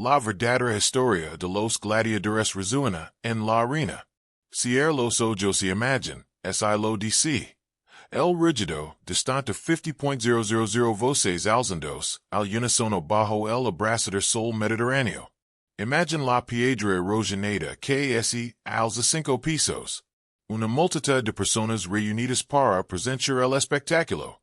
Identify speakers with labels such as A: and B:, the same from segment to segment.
A: La verdadera historia de los gladiadores resuena en la arena. Cierra los ojos y imagine, si lo dice. El rígido, distante 50.000 voces alzandos, al unísono bajo el abrasador sol mediterráneo. Imagine la piedra erosionada que es alza 5 pisos. Una multitud de personas reunidas para presenciar el espectáculo.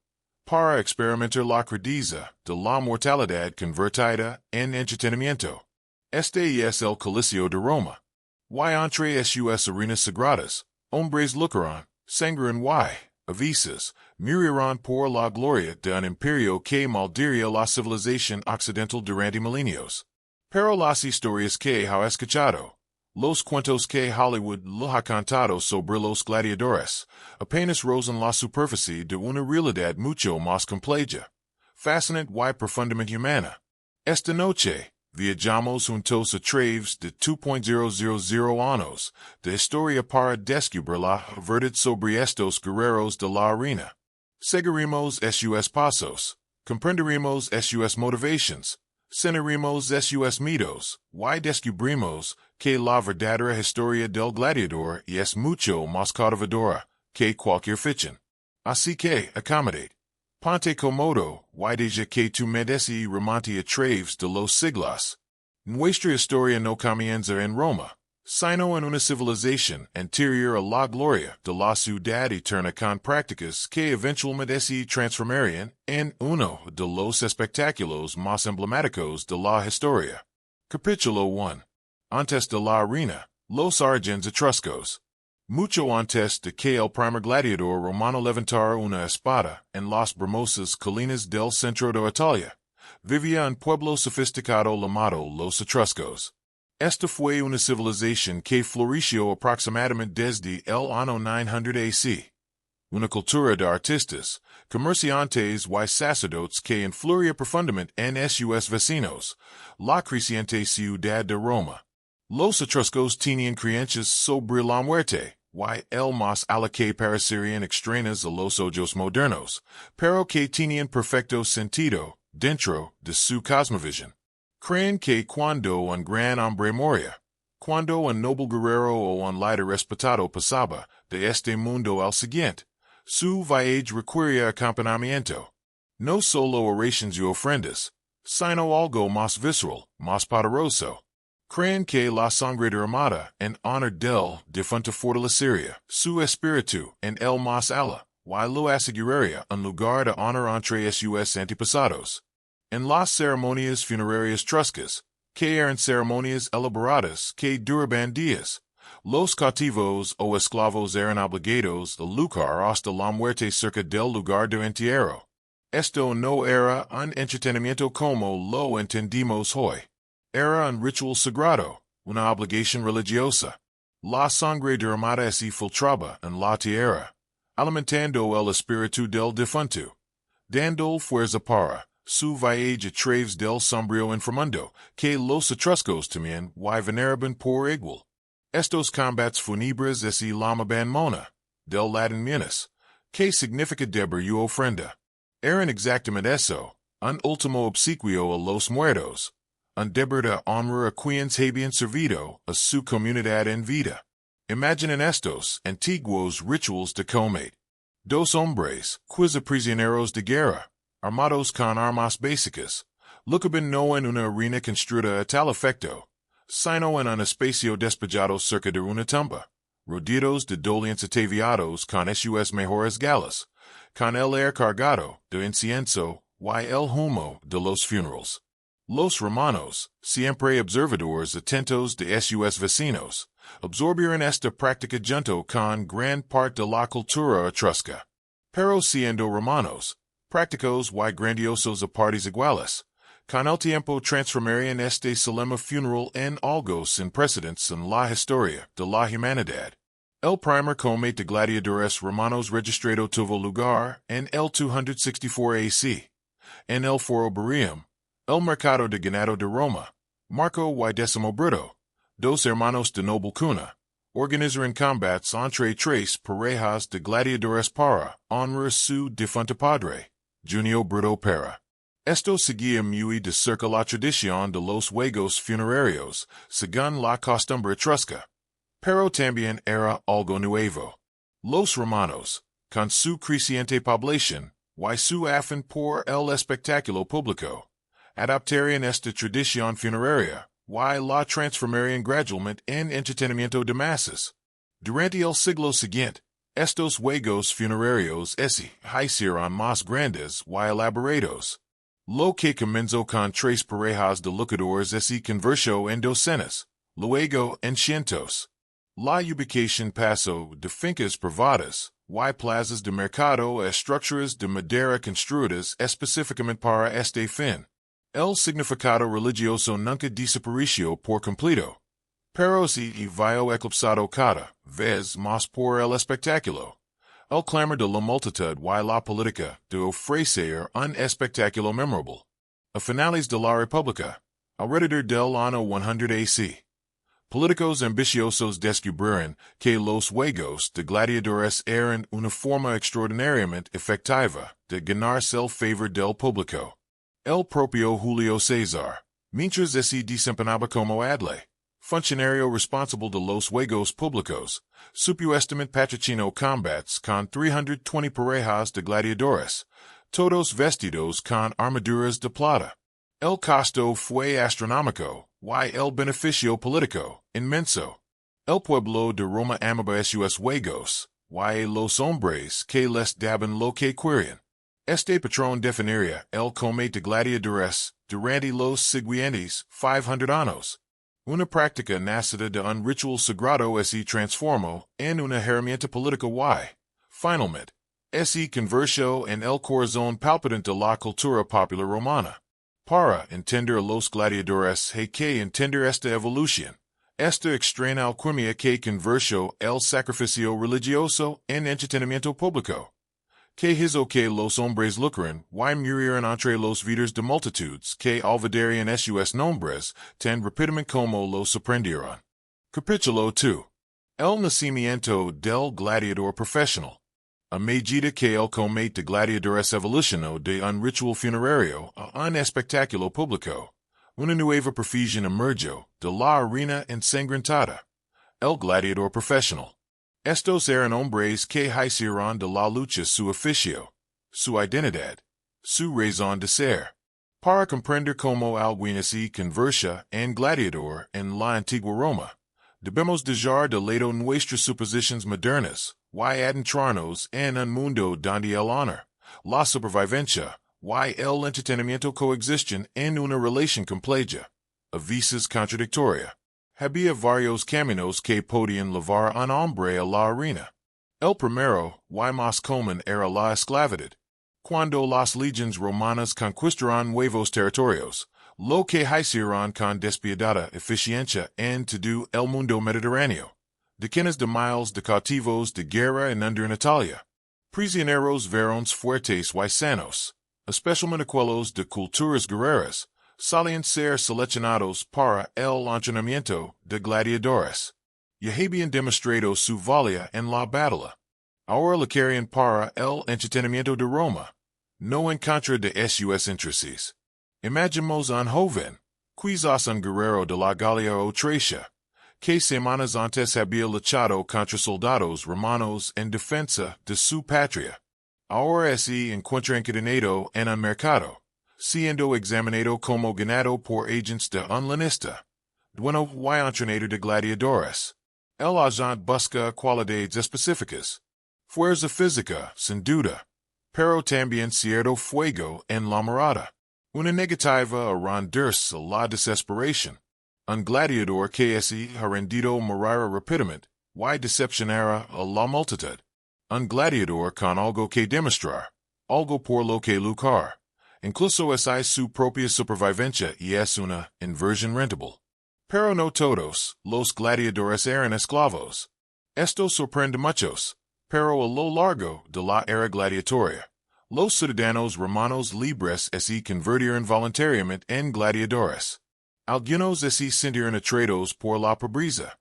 A: Para experimentar la crudeza de la mortalidad convertida en entretenimiento. Este es el Coliseo de Roma. Y entre sus arenas sagradas, hombres lucharán, sangran y, a veces, morirán por la gloria de un imperio que maldiría la civilización occidental durante milenios. Pero las historias que ha escuchado, los cuentos que Hollywood lo ha contado sobre los gladiadores, apenas rozan la superficie de una realidad mucho más compleja, fascinante y profundamente humana. Esta noche, viajamos juntos a través de 2.000 años de historia para descubrir la verdad sobre estos guerreros de la arena. Seguiremos sus pasos, comprenderemos sus motivations, cenaremos sus mitos, y descubrimos que la verdadera historia del gladiador es mucho más cautivadora que cualquier ficción. Así que, accommodate. Ponte cómodo, y deja que tu mente se remonte a través de los siglos. Nuestra historia no comienza en Roma, sino en una civilización anterior a la gloria de la ciudad eterna con prácticas que eventualmente se transformarían en uno de los espectáculos más emblemáticos de la historia. Capítulo 1. Antes de la arena, los orígenes etruscos. Mucho antes de que el primer gladiador romano levantara una espada en las brumosas colinas del centro de Italia, vivía un pueblo sofisticado llamado los etruscos. Esta fue una civilización que floreció aproximadamente desde el año 900 AC. Una cultura de artistas, comerciantes y sacerdotes que influía profundamente en sus vecinos, la creciente ciudad de Roma. Los etruscos tenían creencias sobre la muerte, y el más a que parecerían extrañas a los ojos modernos, pero que tenían perfecto sentido dentro de su cosmovisión. Creen que cuando un gran hombre moría, cuando un noble guerrero o un líder respetado pasaba de este mundo al siguiente, su viaje requería acompañamiento. No solo oraciones y ofrendas, sino algo más visceral, más poderoso. Creen que la sangre derramada en honor del difunto fortalecería su espíritu en el más allá, y lo aseguraría un lugar de honor entre sus antepasados. En las ceremonias funerarias etruscas, que eran ceremonias elaboradas que duraban días, los cautivos o esclavos eran obligados a luchar hasta la muerte cerca del lugar de entierro. Esto no era un entretenimiento como lo entendimos hoy. Era un ritual sagrado, una obligación religiosa. La sangre derramada se filtraba en la tierra, alimentando el espíritu del difunto, dando fuerza para su viaje a través del sombrío inframundo que los etruscos temían y veneraban por igual. Estos combates fúnebres se llamaban mona, del latín munus, que significa deber y ofrenda. Eran exactamente eso, un último obsequio a los muertos. Un deber de honor a quienes habían servido a su comunidad en vida. Imaginen estos antiguos rituals de combate. Dos hombres, quizá prisioneros de guerra, armados con armas básicas, luchaban no en una arena construida a tal efecto, sino en un espacio despejado cerca de una tumba, rodeados de dolientes ataviados con sus mejores galas, con el aire cargado de incienso y el humo de los funerales. Los romanos, siempre observadores atentos de sus vecinos, absorbieron esta práctica junto con gran parte de la cultura etrusca. Pero siendo romanos, prácticos y grandiosos a partes iguales, con el tiempo transformarían este solemne funeral en algo sin precedentes en la historia de la humanidad. El primer combate de gladiadores romanos registrado tuvo lugar en el 264 AC, en el Foro Barium, el mercado de ganado de Roma. Marco y Decimo Brito, dos hermanos de noble cuna, organizaron combates entre tres parejas de gladiadores para honrar su difunto padre, Junio Brito para Esto seguía muy de cerca la tradición de los juegos funerarios, según la costumbre etrusca. Pero también era algo nuevo. Los romanos, con su creciente población, y su afán por el espectáculo público, adaptarían esta tradición funeraria, y la transformarían gradualmente en entretenimiento de masas. Durante el siglo siguiente, estos juegos funerarios se hicieron más grandes y elaborados. Lo que comenzó con 3 parejas de luchadores se convirtió en docenas, luego en cientos. La ubicación pasó de fincas privadas y plazas de mercado a estructuras de madera construidas específicamente para este fin. El significado religioso nunca desapareció por completo, pero se vio eclipsado cada vez más por el espectáculo. El clamor de la multitud y la política de ofrecer un espectáculo memorable. A finales de la República, alrededor del año 100 AC, políticos ambiciosos descubrieron que los juegos de gladiadores eran una forma extraordinariamente efectiva de ganarse el favor del público. El propio Julio César, mientras se desempeñaba como adle, funcionario responsable de los juegos públicos, supuestamente patrocinó combates con 320 parejas de gladiadores, todos vestidos con armaduras de plata. El costo fue astronómico, y el beneficio político, inmenso. El pueblo de Roma amaba esos juegos, y los hombres que les daban lo que querían. Este patrón definiría el comité de gladiadores durante los siguientes 500 años. Una práctica nacida de un ritual sagrado se transformó en una herramienta política y, finalmente, se convirtió en el corazón palpitante de la cultura popular romana. Para entender los gladiadores hay que entender esta evolución, esta extraña alquimia que convirtió el sacrificio religioso en entretenimiento público. Que hizo que los hombres lucraran y murieran entre los vidas de multitudes que olvidarían esos nombres tan rápidamente como los sorprendieron. Capítulo 2. El nacimiento del gladiador profesional. A medida que el comité de gladiadores evolucionó de un ritual funerario a un espectáculo público, una nueva profesión emergió de la arena ensangrentada. El gladiador profesional. Estos eran hombres que hicieron de la lucha su oficio, su identidad, su razón de ser. Para comprender cómo alguien se convertía en gladiador en la antigua Roma, debemos dejar de lado nuestras suposiciones modernas y adentrarnos en un mundo donde el honor, la supervivencia y el entretenimiento coexisten en una relación compleja, a veces contradictoria. Había varios caminos que podían llevar un hombre a la arena. El primero, y más común, era la esclavitud. Cuando las legiones romanas conquistaron nuevos territorios, lo que hicieron con despiadada eficiencia en todo el mundo mediterráneo. Decenas de miles de cautivos de guerra inundaron Italia. Prisioneros varones fuertes y sanos, especialmente aquellos de culturas guerreras, solían ser seleccionados para el entrenamiento de gladiadores. Ya habían demostrado su valía en la batalla. Ahora lo querían para el entretenimiento de Roma, no en contra de sus intereses. Imaginemos un joven, quizás un guerrero de la Galia o Tracia, que semanas antes había luchado contra soldados romanos en defensa de su patria. Ahora se encuentra encadenado en un mercado, siendo examinado como ganado por agentes de un lanista, dueño y entrenador de gladiadores. El agente busca cualidades específicas. Fuerza física, sin duda, pero también cierto fuego en la mirada. Una negativa a rendirse a la desesperación. Un gladiador que se ha rendido morirá rápidamente, y decepcionará a la multitud. Un gladiador con algo que demostrar, algo por lo que luchar. Incluso es su propia supervivencia y es una inversión rentable. Pero no todos los gladiadores eran esclavos. Esto sorprende muchos, pero a lo largo de la era gladiatoria, los ciudadanos romanos libres se convirtieron voluntariamente en gladiadores. Algunos se sintieron atraídos por la pobreza,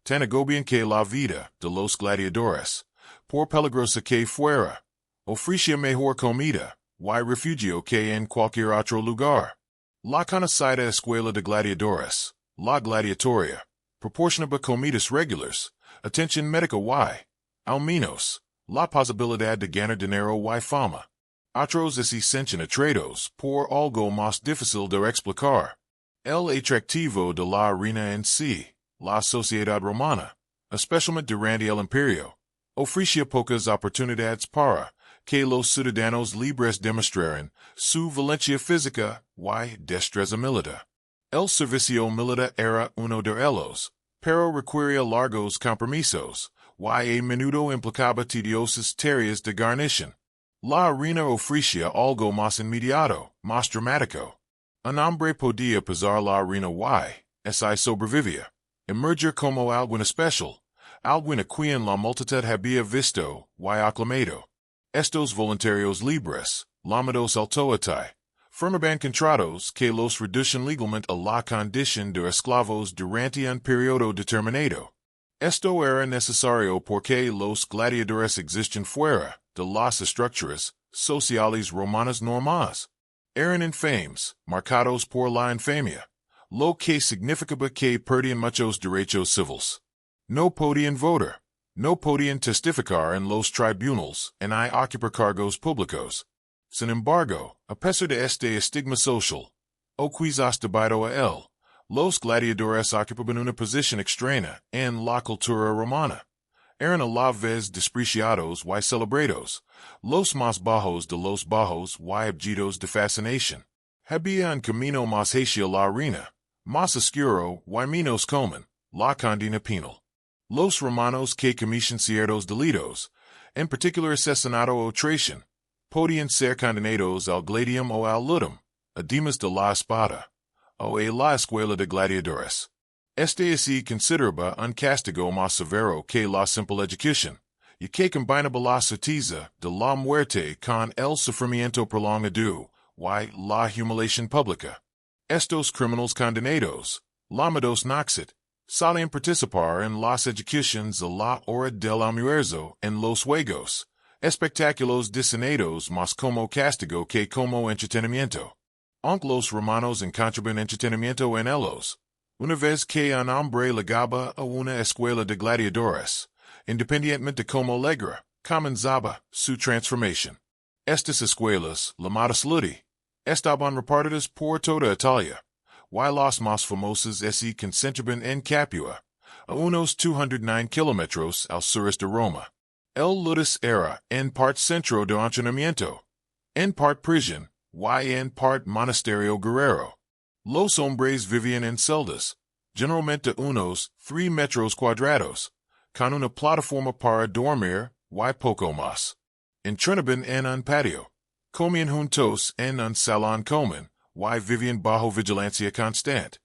A: tan agobiante que la vida de los gladiadores, por peligrosa que fuera, ofrecía mejor comida, y refugio que en cualquier otro lugar. La conocida escuela de gladiadores, la gladiatoria, proporcionaba comidas regulars, atención médica y, al menos, la posibilidad de ganar dinero y fama. Otros existían atraídos por algo más difícil de explicar. El atractivo de la reina en sí, la sociedad romana, especialmente durante el imperio, ofrecía pocas oportunidades para que los ciudadanos libres demostraran su valencia física y destreza militar. El servicio militar era uno de ellos, pero requería largos compromisos, y a menudo implicaba tediosas tareas de guarnición. La reina ofrecía algo más inmediato, más dramático. Un hombre podía pisar la reina y, si sobrevivía, emerger como alguien especial, alguien a quien la multitud había visto y aclamado. Estos voluntarios libres, llamados autoetai, firmaban contratos que los reducen legalmente a la condición de esclavos durante un periodo determinado. Esto era necesario porque los gladiadores existían fuera de las estructuras sociales romanas normales. Eran infames, marcados por la infamia, lo que significaba que perdían muchos derechos civiles. No podían votar, no podían testificar en los tribunales ni ocupar cargos públicos. Sin embargo, a pesar de este estigma social, o quizás debido a él, los gladiadores ocupaban una posición extraña en la cultura romana. Eran a la vez despreciados y celebrados, los más bajos de los bajos y objetos de fascinación. Había un camino más hacia la reina, más oscuro y menos común, la condena penal. Los romanos que cometen ciertos delitos, en particular asesinato o traición, podían ser condenados al gladium o al ludum, además de la espada, o a la escuela de gladiadores. Este así consideraba un castigo más severo que la simple ejecución, y que combinaba la certeza de la muerte con el sufrimiento prolongado y la humiliación pública. Estos criminales condenados, llamados noxit, solían participar en las ejecuciones a la hora del almuerzo en los juegos, espectáculos designados más como castigo que como entretenimiento. Aunque los romanos encontraban entretenimiento en ellos, una vez que un hombre llegaba a una escuela de gladiadores, independientemente como legra, comenzaba su transformación. Estas escuelas, llamadas ludi, estaban repartidas por toda Italia, y las más famosas se concentraban en Capua, a unos 209 kilómetros al sur de Roma. El ludus era en parte centro de entrenamiento, en parte prisión, y en parte monasterio guerrero. Los hombres vivían en celdas, generalmente unos 3 metros cuadrados, con una plataforma para dormir y poco más. Entrenaban en un patio, comían juntos en un salón común, y vivían bajo vigilancia constante.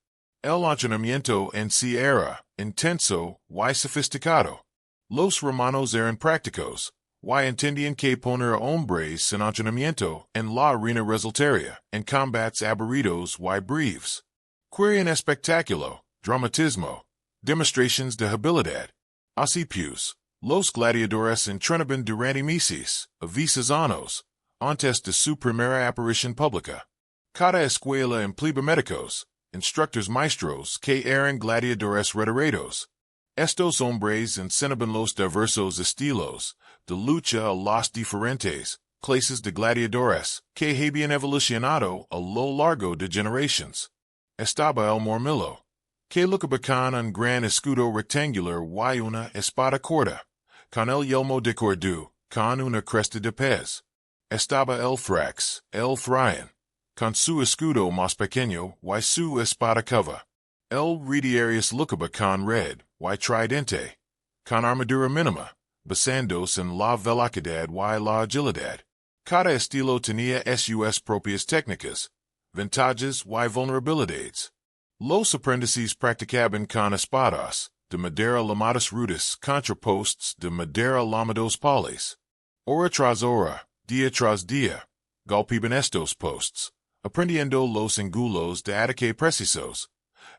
A: El entrenamiento en sí era intenso y sofisticado. Los romanos eran prácticos, y entendían que poner a hombres sin entrenamiento en la arena resultaría en combates aburridos y breves. Querían espectáculo, dramatismo, demostraciones de habilidad. Así pues, los gladiadores entrenaban durante meses, a veces años, antes de su primera aparición pública. Cada escuela empleaba médicos, instructores maestros que eran gladiadores retirados. Estos hombres enseñaban los diversos estilos de lucha a las diferentes clases de gladiadores que habían evolucionado a lo largo de generaciones. Estaba el mormillo, que lucaba con un gran escudo rectangular y una espada corta, con el yelmo de cordú, con una cresta de pez. Estaba el thrax, el thrian, con su escudo más pequeño y su espada cova. El retiarius lucaba con red y tridente, con armadura mínima, basándose en la velocidad y la agilidad. Cada estilo tenía sus propias técnicas, ventajas y vulnerabilidades. Los aprendices practicaban con espadas de madera llamadas rudas contra postes de madera llamados palos. Hora tras hora, día tras día, golpeaban estos postes, aprendiendo los ángulos de ataque precisos,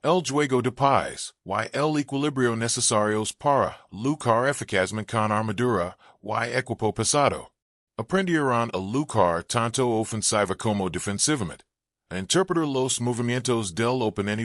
A: el juego de paz y el equilibrio necesarios para luchar eficazmente con armadura y equipo pesado. Aprendieron a luchar tanto ofensiva como defensivamente. A interpretar los movimientos del oponente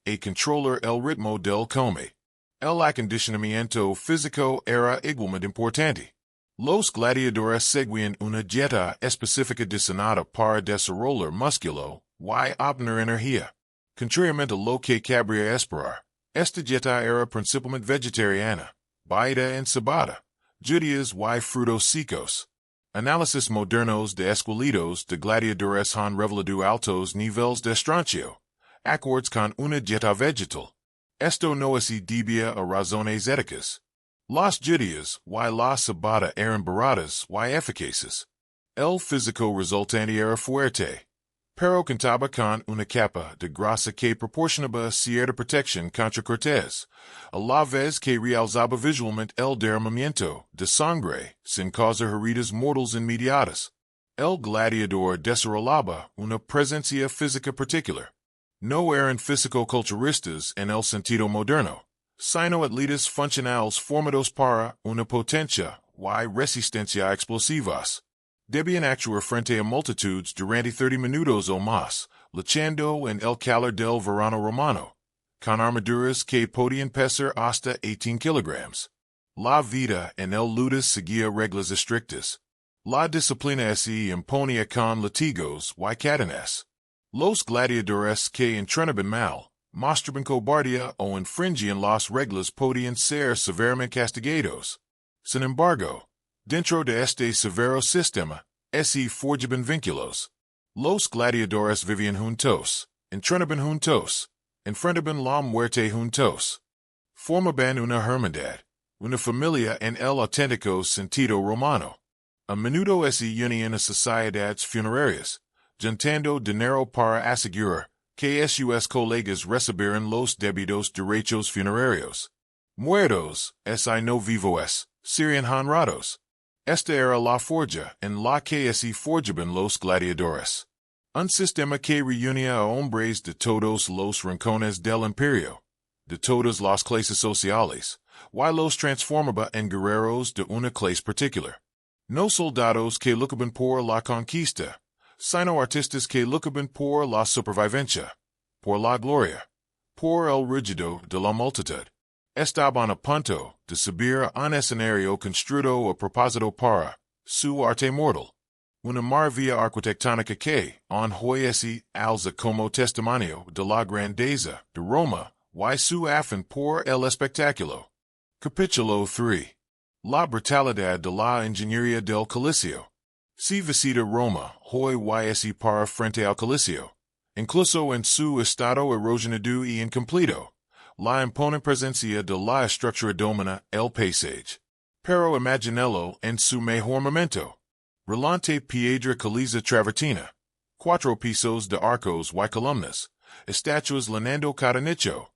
A: y a controlar el ritmo del come. El acondicionamiento físico era igualmente importante. Los gladiadores seguían una dieta específica diseñada para desarrollar músculo y obtener energía. Contrariamente a lo que cabría esperar, esta dieta era principalmente vegetariana, baita en cebada, judías y frutos secos. Análisis modernos de esqueletos de gladiadores han revelado altos niveles de estroncio, acordes con una dieta vegetal. Esto no es debía a razones éticas. Las judías y la cebada eran baratas y eficaces. El físico resultante era fuerte, pero contaba con una capa de grasa que proporcionaba cierta protección contra cortes, a la vez que realzaba visualmente el derramamiento de sangre sin causar heridas mortales inmediatas. El gladiador desarrollaba una presencia física particular. No eran físico-culturistas en el sentido moderno, sino atletas funcionales formados para una potencia y resistencia explosivas. Debían actuar frente a multitudes durante 30 minutos o más, luchando en el calor del verano romano, con armaduras que podían pesar hasta 18 kilogramos. La vida en el ludes seguía reglas estrictas. La disciplina se imponía con latigos y cadenas. Los gladiadores que entrenaban mal, mostraban cobardía o infringían las reglas podían ser severamente castigados. Sin embargo, dentro de este severo sistema, se forjaban vínculos. Los gladiadores vivían juntos, entrenaban juntos, enfrentaban la muerte juntos. Formaban una hermandad, una familia en el auténtico sentido romano. A menudo se unían a sociedades funerarias, juntando dinero para asegurar que sus colegas recibieran los debidos derechos funerarios. Muertos, si no vivos, serían honrados. Esta era la forja en la que se forjaban los gladiadores. Un sistema que reunía a hombres de todos los rincones del imperio, de todas las clases sociales, y los transformaba en guerreros de una clase particular. No soldados que luchaban por la conquista, sino artistas que luchaban por la supervivencia, por la gloria, por el rugido de la multitud. Estaban a punto de subir a un escenario construido a propósito para su arte mortal. Una maravilla arquitectónica que, en hoy se alza como testimonio de la grandeza de Roma y su afán por el espectáculo. Capítulo 3. La brutalidad de la ingeniería del Coliseo. Si visita Roma, hoy y para frente al Coliseo, incluso en su estado erosionado y incompleto, la imponente presencia de la estructura domina el paisaje. Pero imaginelo en su mejor momento. Relante piedra caliza travertina, 4 pisos de arcos y columnas, estatuas llenando cada nicho.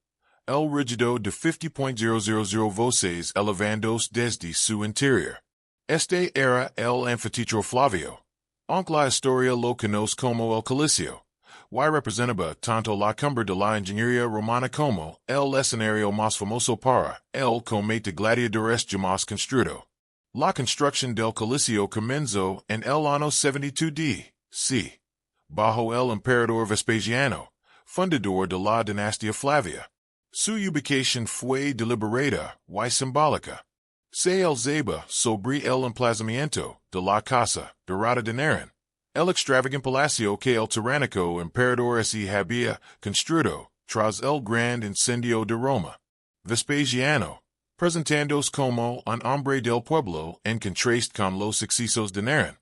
A: El rugido de 50.000 voces elevandos desde su interior. Este era el anfiteatro Flavio. Aunque la historia lo conoce como el Coliseo, y representaba tanto la cumbre de la ingeniería romana como el escenario más famoso para el combate de gladiadores jamás construido. La construcción del Coliseo comenzó en el año 72 d.C., bajo el emperador Vespasiano, fundador de la dinastía Flavia. Su ubicación fue deliberada y simbólica. Se alzaba sobre el emplazamiento de la casa dorada de Neron, el extravagante palacio que el tiránico emperador se había construido tras el gran incendio de Roma. Vespasiano, presentándose como un hombre del pueblo en contraste con los excesos de Neron,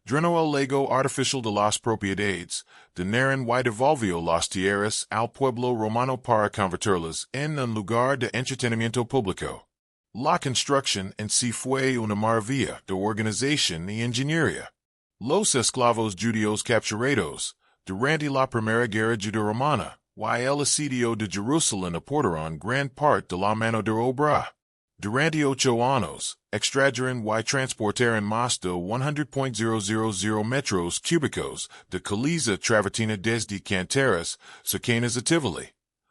A: drenó el lego artificial de las propiedades de Neron y devolvió las tierras al pueblo romano para convertirlas en un lugar de entretenimiento público. La construcción en sí fue una maravilla de organización y ingeniería. Los esclavos judíos capturados durante la Primera Guerra Judeo-Romana y el asedio de Jerusalén aportaron gran parte de la mano de obra. Durante 8 años, extrajeron y transportaron más de 100.000 metros cúbicos de caliza travertina desde canteras cercanas a Tivoli,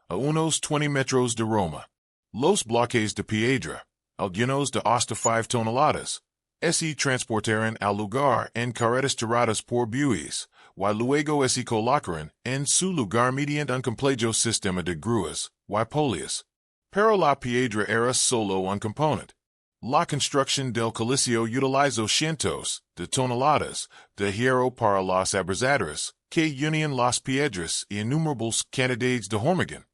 A: a unos 20 metros de Roma. Los bloques de piedra, algunos de hasta 5 toneladas, se transportaron al lugar en carretas tiradas por bueyes, y luego se colocaron en su lugar mediante un complejo sistema de grúas, y polias. Pero la piedra era solo un componente. La construcción del Coliseo utilizó cientos de toneladas de hierro para las abrazaderas, que unían las piedras y innumerables cantidades de hormigón.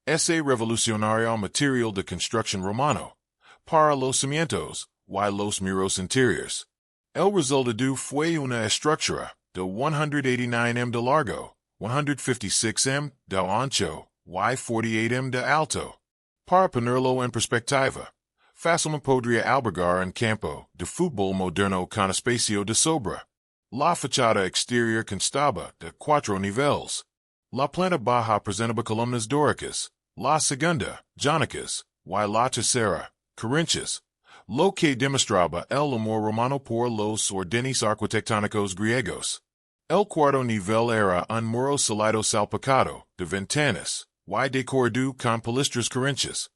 A: Ese revolucionario material de construcción romano, para los cimientos, y los muros interiores. El resultado fue una estructura de 189 m de largo, 156 m de ancho, y 48 m de alto. Para ponerlo en perspectiva, fácilmente podría albergar un campo de fútbol moderno con espacio de sobra. La fachada exterior constaba de 4 niveles. La planta baja presentaba columnas dóricas, la segunda, jónicas, y la tercera, corintias, lo que demostraba el amor romano por los órdenes arquitectónicos griegos. El cuarto nivel era un muro salado salpicado de ventanas, y decorado con pilastras corintias.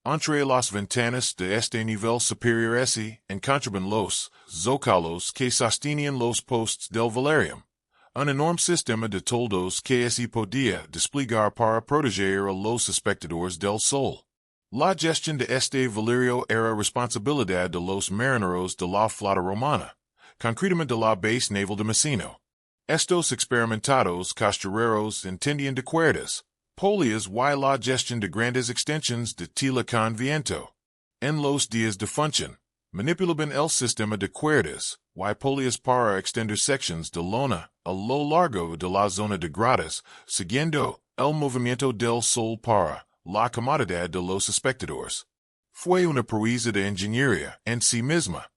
A: Entre las ventanas de este nivel superior se encontraban los zócalos que sostenían los postes del velarium, un enorme sistema de toldos que se podía desplegar para proteger a los espectadores del sol. La gestión de este velario era responsabilidad de los marineros de la flota romana, concretamente de la base naval de Messina. Estos experimentados costureros entendían de cuerdas, polias y la gestión de grandes extensiones de tela con viento. En los días de función, manipulaban el sistema de cuerdas y polias para extender secciones de lona a lo largo de la zona de gradas, siguiendo el movimiento del sol para la comodidad de los espectadores. Fue una proeza de ingeniería en sí misma.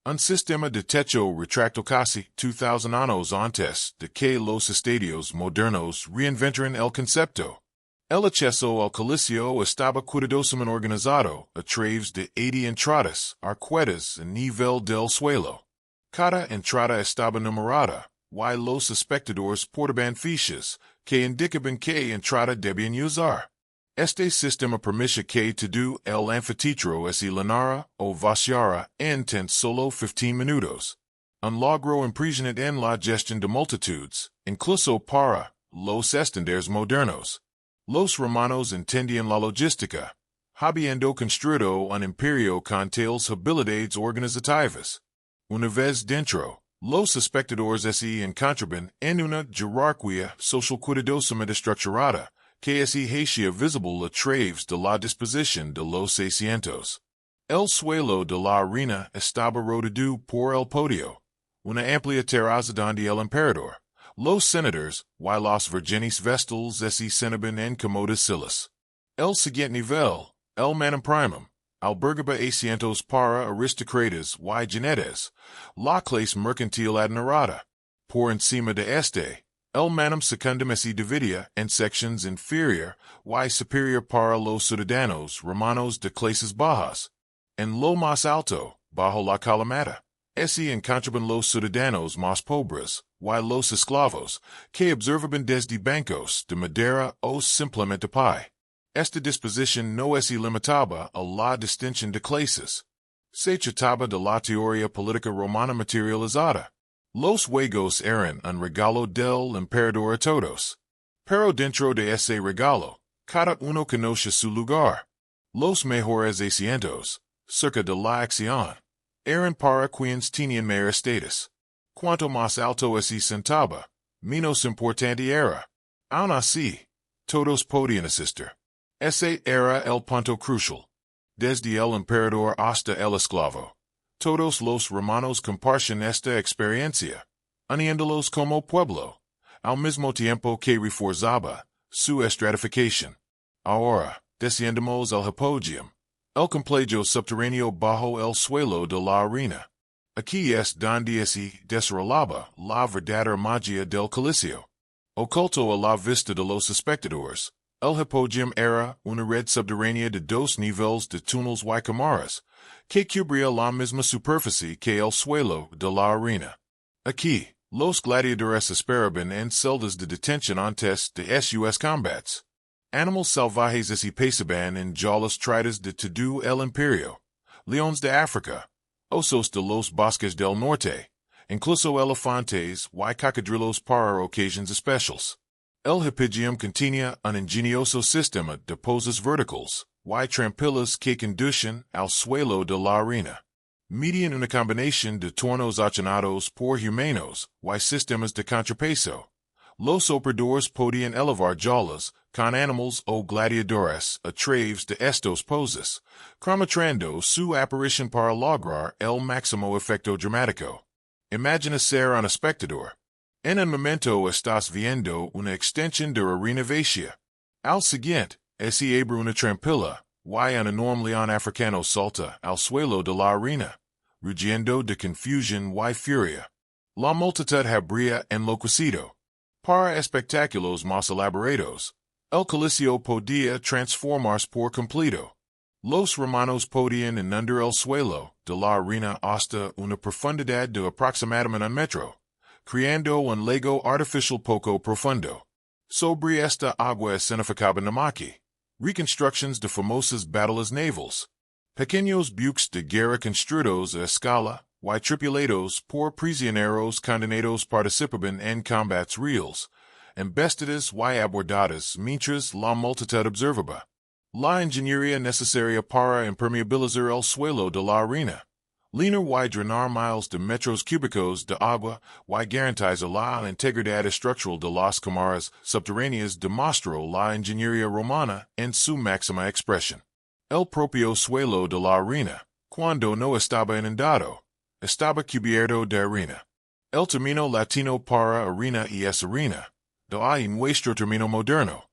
A: Un sistema de techo retracto casi 2000 años antes de que los estadios modernos reinventaran el concepto. El acceso al Coliseo estaba cuidadosamente organizado a través de 80 entradas arcuadas a nivel del suelo. Cada entrada estaba numerada, y los espectadores portaban fichas que indicaban qué entrada debían usar. Este sistema permitía que todo el anfiteatro se llenara o vaciara en tan solo 15 minutos. Un logro impresionante en la gestión de multitudes, incluso para los estándares modernos. Los romanos entendían la logística, habiendo construido un imperio con tales habilidades organizativas. Una vez dentro, los espectadores se encontraban en una jerarquía social cuidadosamente estructurada, que se hacía visible a través de la disposición de los asientos. El suelo de la arena estaba rodeado por el podio, una amplia terraza donde el emperador, los senadores y las virgenes vestiles se sentaban en cómodas sillas. El siguiente nivel, el manum primum, albergaba asientos para aristocratas y jinetes, la clase mercantil adinerada. Por encima de este, el manum secundum se dividía en secciones inferior y superior para los ciudadanos romanos de clases bajas. En lo más alto, bajo la calamata, se encontraban los ciudadanos más pobres, y los esclavos, que observaban desde bancos de madera o simplemente pie. Esta disposición no se limitaba a la distinción de clases. Se trataba de la teoría política romana materializada. Los juegos eran un regalo del emperador a todos. Pero dentro de ese regalo, cada uno conoce su lugar. Los mejores asientos, cerca de la acción, eran para quienes tenían mayor estatus. Cuanto más alto se sentaba, menos importante era. Aun así, todos podían asistir. Ese era el punto crucial. Desde el emperador hasta el esclavo, todos los romanos compartían esta experiencia, uniéndolos como pueblo, al mismo tiempo que reforzaba su estratificación. Ahora, descendemos al hipódromo, el complejo subterráneo bajo el suelo de la arena. Aquí es donde se desarrollaba la verdadera magia del Coliseo. Oculto a la vista de los espectadores, el hipódromo era una red subterránea de 2 niveles de túneles y cámaras, que cubría la misma superficie que el suelo de la arena. Aquí, los gladiadores esperaban en celdas de detención antes de sus combates. Animales salvajes se pasaban en jaulas traídas de todo el imperio, leones de África, Osos de los Bosques del Norte, incluso elefantes y cocodrilos para occasions especiales. El hipigium continua un ingenioso sistema de poses verticales, y trampillas que conducen al suelo de la arena. Median una combinación de tornos achinados por humanos, y sistemas de contrapeso. Los operadores podían elevar jalas, con animals o gladiadores, a través de estos poses, cronometrando su aparición para lograr el máximo efecto dramático. Imagina ser un espectador. En un momento estás viendo una extensión de arena vacía. Al siguiente, se abre una trampilla, y un enorme león africano salta al suelo de la arena, rugiendo de confusión y furia. La multitud habría enloquecido. Para espectáculos más elaborados, el Coliseo podía transformarse por completo. Los romanos podían inundar el suelo de la arena hasta una profundidad de aproximadamente 1 metro, creando un lago artificial poco profundo. Sobre esta agua escenificada namaki, reconstrucciones de famosas batallas navales, pequeños buques de guerra construidos a escala, y tripulados por prisioneros condenados participaban en combats reales, embestidas y abordadas mientras la multitud observaba. La ingeniería necesaria para impermeabilizar el suelo de la arena, linear y drenar miles de metros cúbicos de agua, y garantizar la integridad estructural de las cámaras subterráneas demostró la ingeniería romana en su máxima expresión. El propio suelo de la arena, cuando no estaba inundado, estaba cubierto de arena. El término latino para arena es arena, de ahí nuestro término moderno.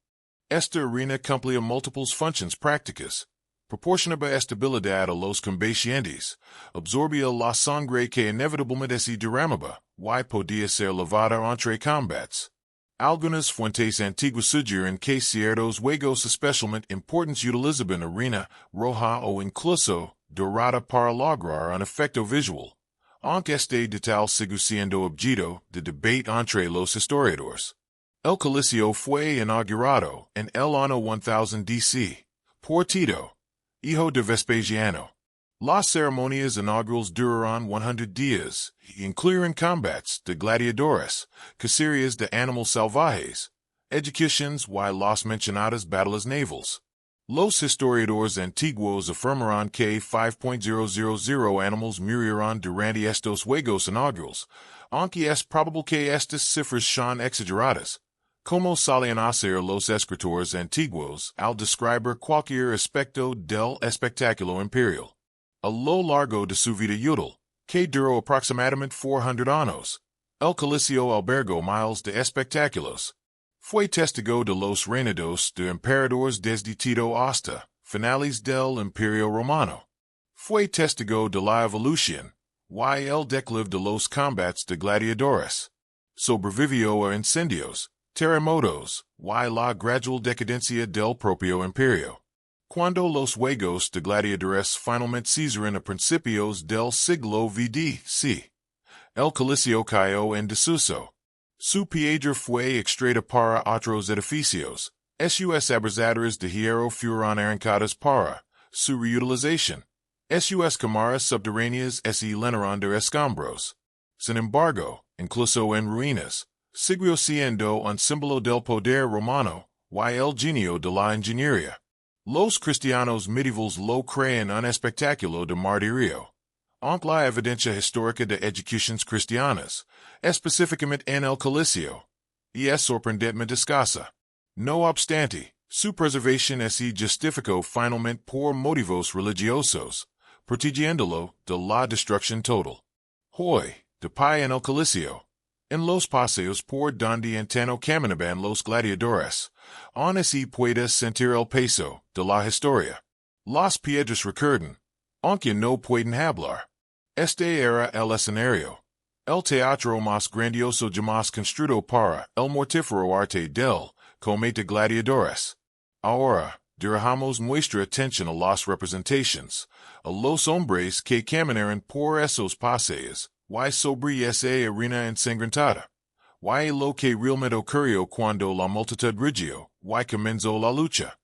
A: Esta arena cumplía múltiples funciones prácticas, proporcionaba estabilidad a los combatientes, absorbía la sangre que inevitablemente se derramaba, y podía ser lavada entre combats. Algunas fuentes antiguas sugieren que ciertos juegos especialmente importantes utilizaban arena roja o incluso dorada para lograr un efecto visual, aunque este detalle sigue siendo objeto de debate entre los historiadores. El Coliseo fue inaugurado en el año 1000 DC por Tito, hijo de Vespasiano. Las ceremonias inaugurales duraron 100 días y incluyeron combates de gladiadores, cacerías de animales salvajes, ejecuciones y las mencionadas batallas navales. Los historiadores antiguos afirmaron que 5.000 animales murieron durante estos juegos inaugurales, aunque es probable que estas cifras sean exageradas, como solían hacer los escritores antiguos al describir cualquier aspecto del espectáculo imperial. A lo largo de su vida útil, que duró aproximadamente 400 años, el Coliseo albergó miles de espectáculos. Fue testigo de los reinados de emperadores desde Tito hasta finales del Imperio Romano. Fue testigo de la evolución y el declive de los combates de gladiadores. Sobrevivió a incendios, terremotos y la gradual decadencia del propio imperio. Cuando los juegos de gladiadores finalmente cesaron a principios del siglo VD.C., el Coliseo cayó en desuso. Su piedra fue extraída para otros edificios. Sus abrazaderas de hierro fueron arrancadas para su reutilización. Sus cámaras subterráneas se llenaron de escombros. Sin embargo, incluso en ruinas, siguió siendo un símbolo del poder romano y el genio de la ingeniería. Los cristianos medievales lo creen un espectáculo de martirio. Aunque la evidencia histórica de ejecuciones cristianas, específicamente en el Coliseo, y es sorprendentemente escasa. No obstante, su preservación se justificó finalmente por motivos religiosos, protegiéndolo de la destrucción total. Hoy, de pie en el Coliseo, en los paseos por donde antaño caminaban los gladiadores, aún así puede sentir el peso de la historia. Las piedras recuerdan, aunque no pueden hablar. Este era el escenario, el teatro más grandioso jamás construido para el mortífero arte del combate de gladiadores. Ahora, dirigamos nuestra atención a las representaciones, a los hombres que caminaron por esos paseos, y sobre esa arena ensangrentada, y lo que realmente ocurrió cuando la multitud rigió, y comenzó la lucha.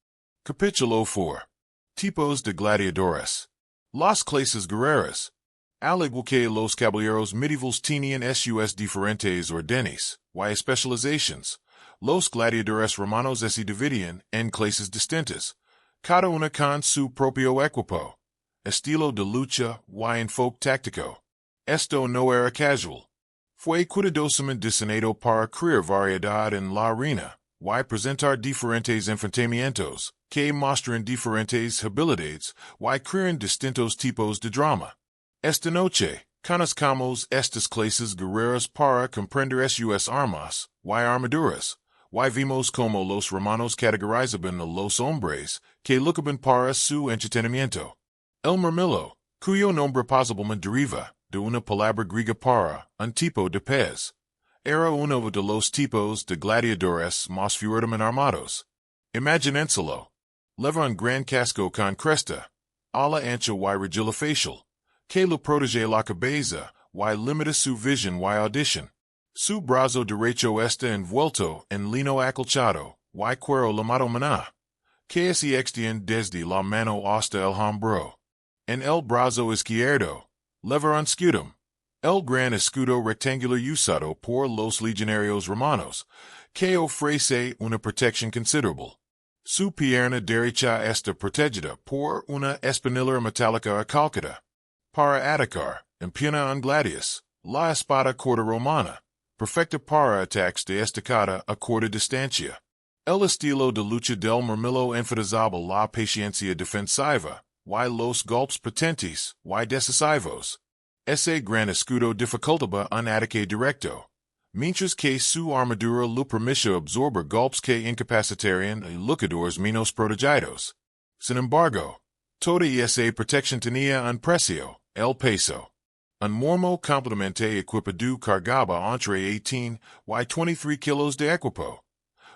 A: Capítulo 4. Tipos de gladiadores. Las clases guerreras. Al igual que los caballeros medievales tenían sus diferentes órdenes, y especializations, los gladiadores romanos se dividían en clases distintas, cada una con su propio equipo, estilo de lucha y enfoque táctico. Esto no era casual. Fue cuidadosamente diseñado para crear variedad en la arena, y presentar diferentes enfrentamientos, que muestran diferentes habilidades, y crean distintos tipos de drama. Esta noche, conozcamos estas clases guerreras para comprender sus armas, y armaduras, y vimos cómo los romanos categorizaban a los hombres, que luchaban para su entretenimiento. El murmillo, cuyo nombre posiblemente deriva de una palabra griega para un tipo de pez, era uno de los tipos de gladiadores más fuertemente armados. Imagínenselo. Lleva un gran casco con cresta, ala ancha y regila facial, que lo protege la cabeza y limita su visión y audición. Su brazo derecho está envuelto en lino acolchado y cuero lamado maná, que se extiende desde la mano hasta el hombro. En el brazo izquierdo, lleva un scutum, el gran escudo rectangular usado por los legionarios romanos, que ofrece una protección considerable. Su pierna derecha está protegida por una espinilla metálica acalcada. Para atacar, empuña un gladius, la espada corta romana, perfecta para ataques de estacada a corta distancia. El estilo de lucha del murmillo enfatizaba la paciencia defensiva, y los golpes potentes y decisivos. Ese gran escudo dificultaba un ataque directo, mientras que su armadura lo permitía absorber golpes que incapacitarían a luchadores menos protegidos. Sin embargo, toda esa protección tenía un precio, el peso. Un mormo completamente equipado cargaba entre 18 y 23 kilos de equipo,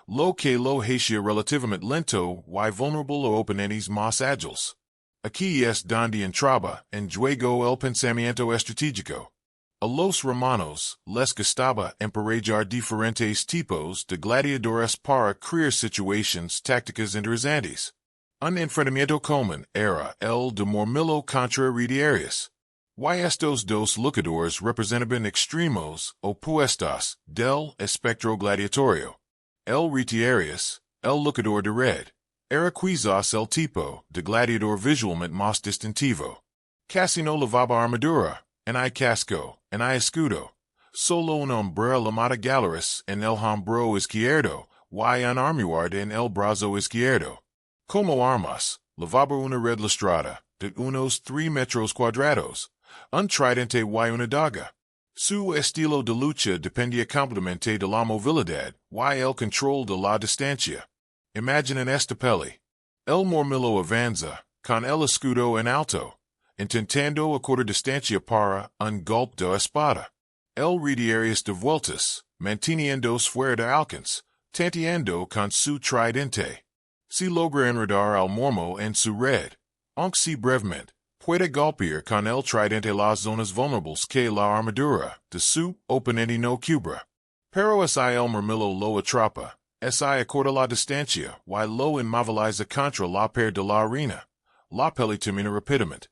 A: lo que lo hacía relativamente lento y vulnerable a oponentes más ágiles. Aquí es donde entraba en juego el pensamiento estratégico. A los romanos les gustaba emparellar diferentes tipos de gladiadores para crear situaciones tácticas interesantes. Un enfrentamiento común era el de murmillo contra Realmente. Y estos dos luchadores representaban extremos opuestos del espectro gladiatorio. El Realmente, el luchador de red, era quizás el tipo de gladiador visualmente más distintivo. Casi no llevaba armadura, en el casco, en el escudo, solo una hombrera llamada galeras en el hombro izquierdo, y un armuard en el brazo izquierdo. Como armas, llevaba una red lustrada, de unos 3 metros cuadrados, un tridente y una daga. Su estilo de lucha dependía completamente de la movilidad y el control de la distancia. Imaginen esta peli. El murmillo avanza, con el escudo en alto, intentando acortar distancia para un golpe de espada. El Realmente de vueltas, manteniéndose fuera de alcance, tanteando con su tridente. Si logra enredar al mormo en su red, aunque si brevemente, puede golpear con el tridente las zonas vulnerables que la armadura de su oponente no cubra. Pero si el murmillo lo atrapa, acorta la distancia y lo inmoviliza contra la pared de la arena. La peli termina rápidamente.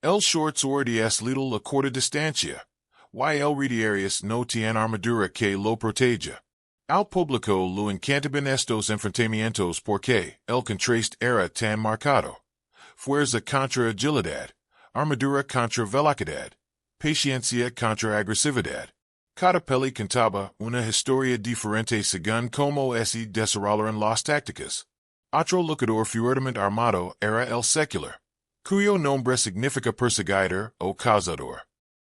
A: El short sword es little a corta distancia, y el Realmente no tiene armadura que lo proteja. Al público lo encantaban estos enfrentamientos porque el contraste era tan marcado. Fuerza contra agilidad, armadura contra velocidad, paciencia contra agresividad. Cada peli contaba una historia diferente según cómo se desarrollaron las tácticas. Otro luchador fuertemente armado era el secular, cuyo nombre significa perseguidor o cazador.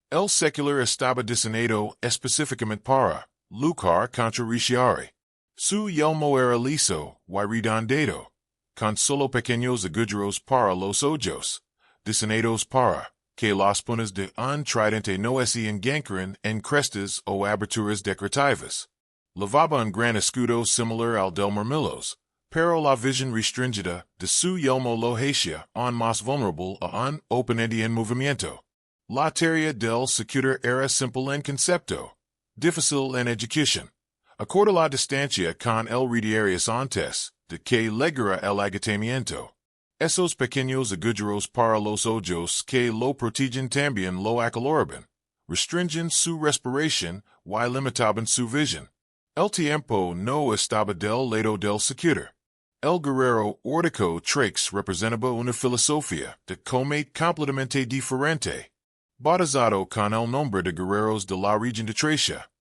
A: El secular estaba diseñado específicamente para luchar contra Ricciari. Su yelmo era liso y redondeado, con solo pequeños agujeros para los ojos, diseñados para que las puntas de un tridente no se engancharan en crestas o aberturas decorativas. Llevaba un gran escudo similar al del murmillos, pero la visión restringida de su yelmo lo hacía aún más vulnerable a un oponente en movimiento. La tarea del secutor era simple en concepto, difícil en ejecución. Acorta la distancia con el Realmente antes de que llegara el agotamiento. Esos pequeños agujeros para los ojos que lo protegen también lo acaloraban, restringen su respiración, y limitaban su visión. El tiempo no estaba del lado del secutor. El guerrero órdico tres representaba una filosofía de combate completamente diferente, bautizado con el nombre de guerreros de la región de Tracia,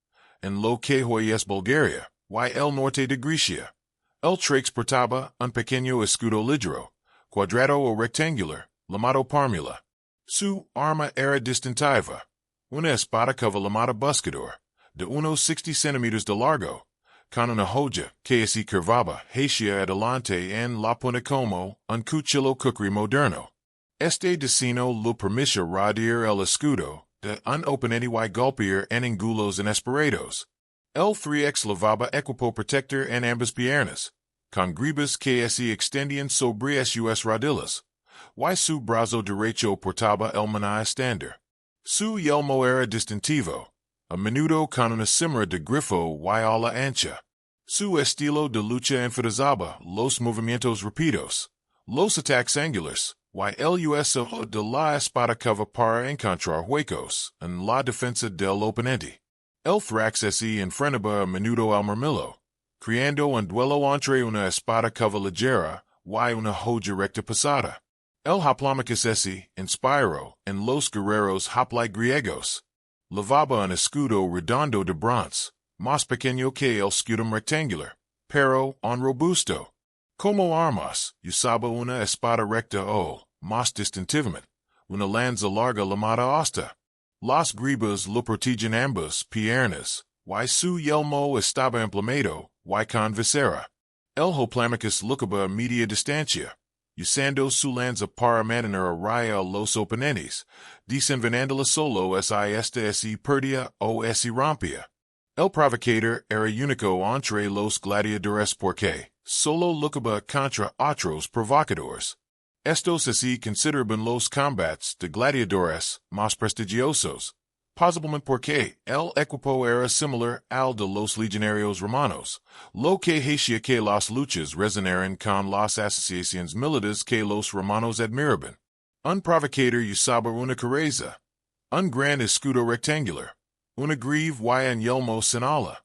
A: en lo que hoy es Bulgaria, y el norte de Grecia. El tres portaba un pequeño escudo ligero, cuadrado o rectangular, llamado parmula. Su arma era distintiva, una espada cava llamada buscador, de unos 60 centímetros de largo, con una hoja que se curvaba hacia adelante en la punta como un cuchillo cookery moderno. Este diseño lo permite rodear el escudo de un oponente y golpear en ángulos inesperados. El 3x levaba equipo protector en ambas piernas, con gribas que se extendían sobre sus rodillas, y su brazo derecho portaba el maná estándar. Su yelmo era distintivo, a menudo con una cimera de grifo y ala ancha. Su estilo de lucha enfatizaba los movimientos rápidos, los ataques angulares, y el uso de la espada cava para encontrar huecos en la defensa del oponente. El thrax se enfrentaba a menudo al marmillo, creando un duelo entre una espada cava ligera y una hoja recta pesada. El hoplomachus se inspiró en los guerreros hoplite griegos. Levaba un escudo redondo de bronce, más pequeño que el scudum rectangular, pero un robusto. Como armas, usaba una espada recta o, más distintivamente, una lanza larga llamada asta. Las gribas lo protegen ambas piernas, y su yelmo estaba empleado, y con visera. El hoplomachus lucaba a media distancia, usando su lanza para mantener a raya a los oponentes, desenvenenándola solo si esta se perdía o se rompía. El provocador era único entre los gladiadores porque solo lucaba contra otros provocadores. Estos se consideraban los combates de gladiadores más prestigiosos, posiblemente porque el equipo era similar al de los legionarios romanos, lo que hacía que las luchas resonaran con las asociaciones militares que los romanos admiraban. Un provocador usaba una coraza, un gran escudo rectangular, una grive y un yelmo sin ala,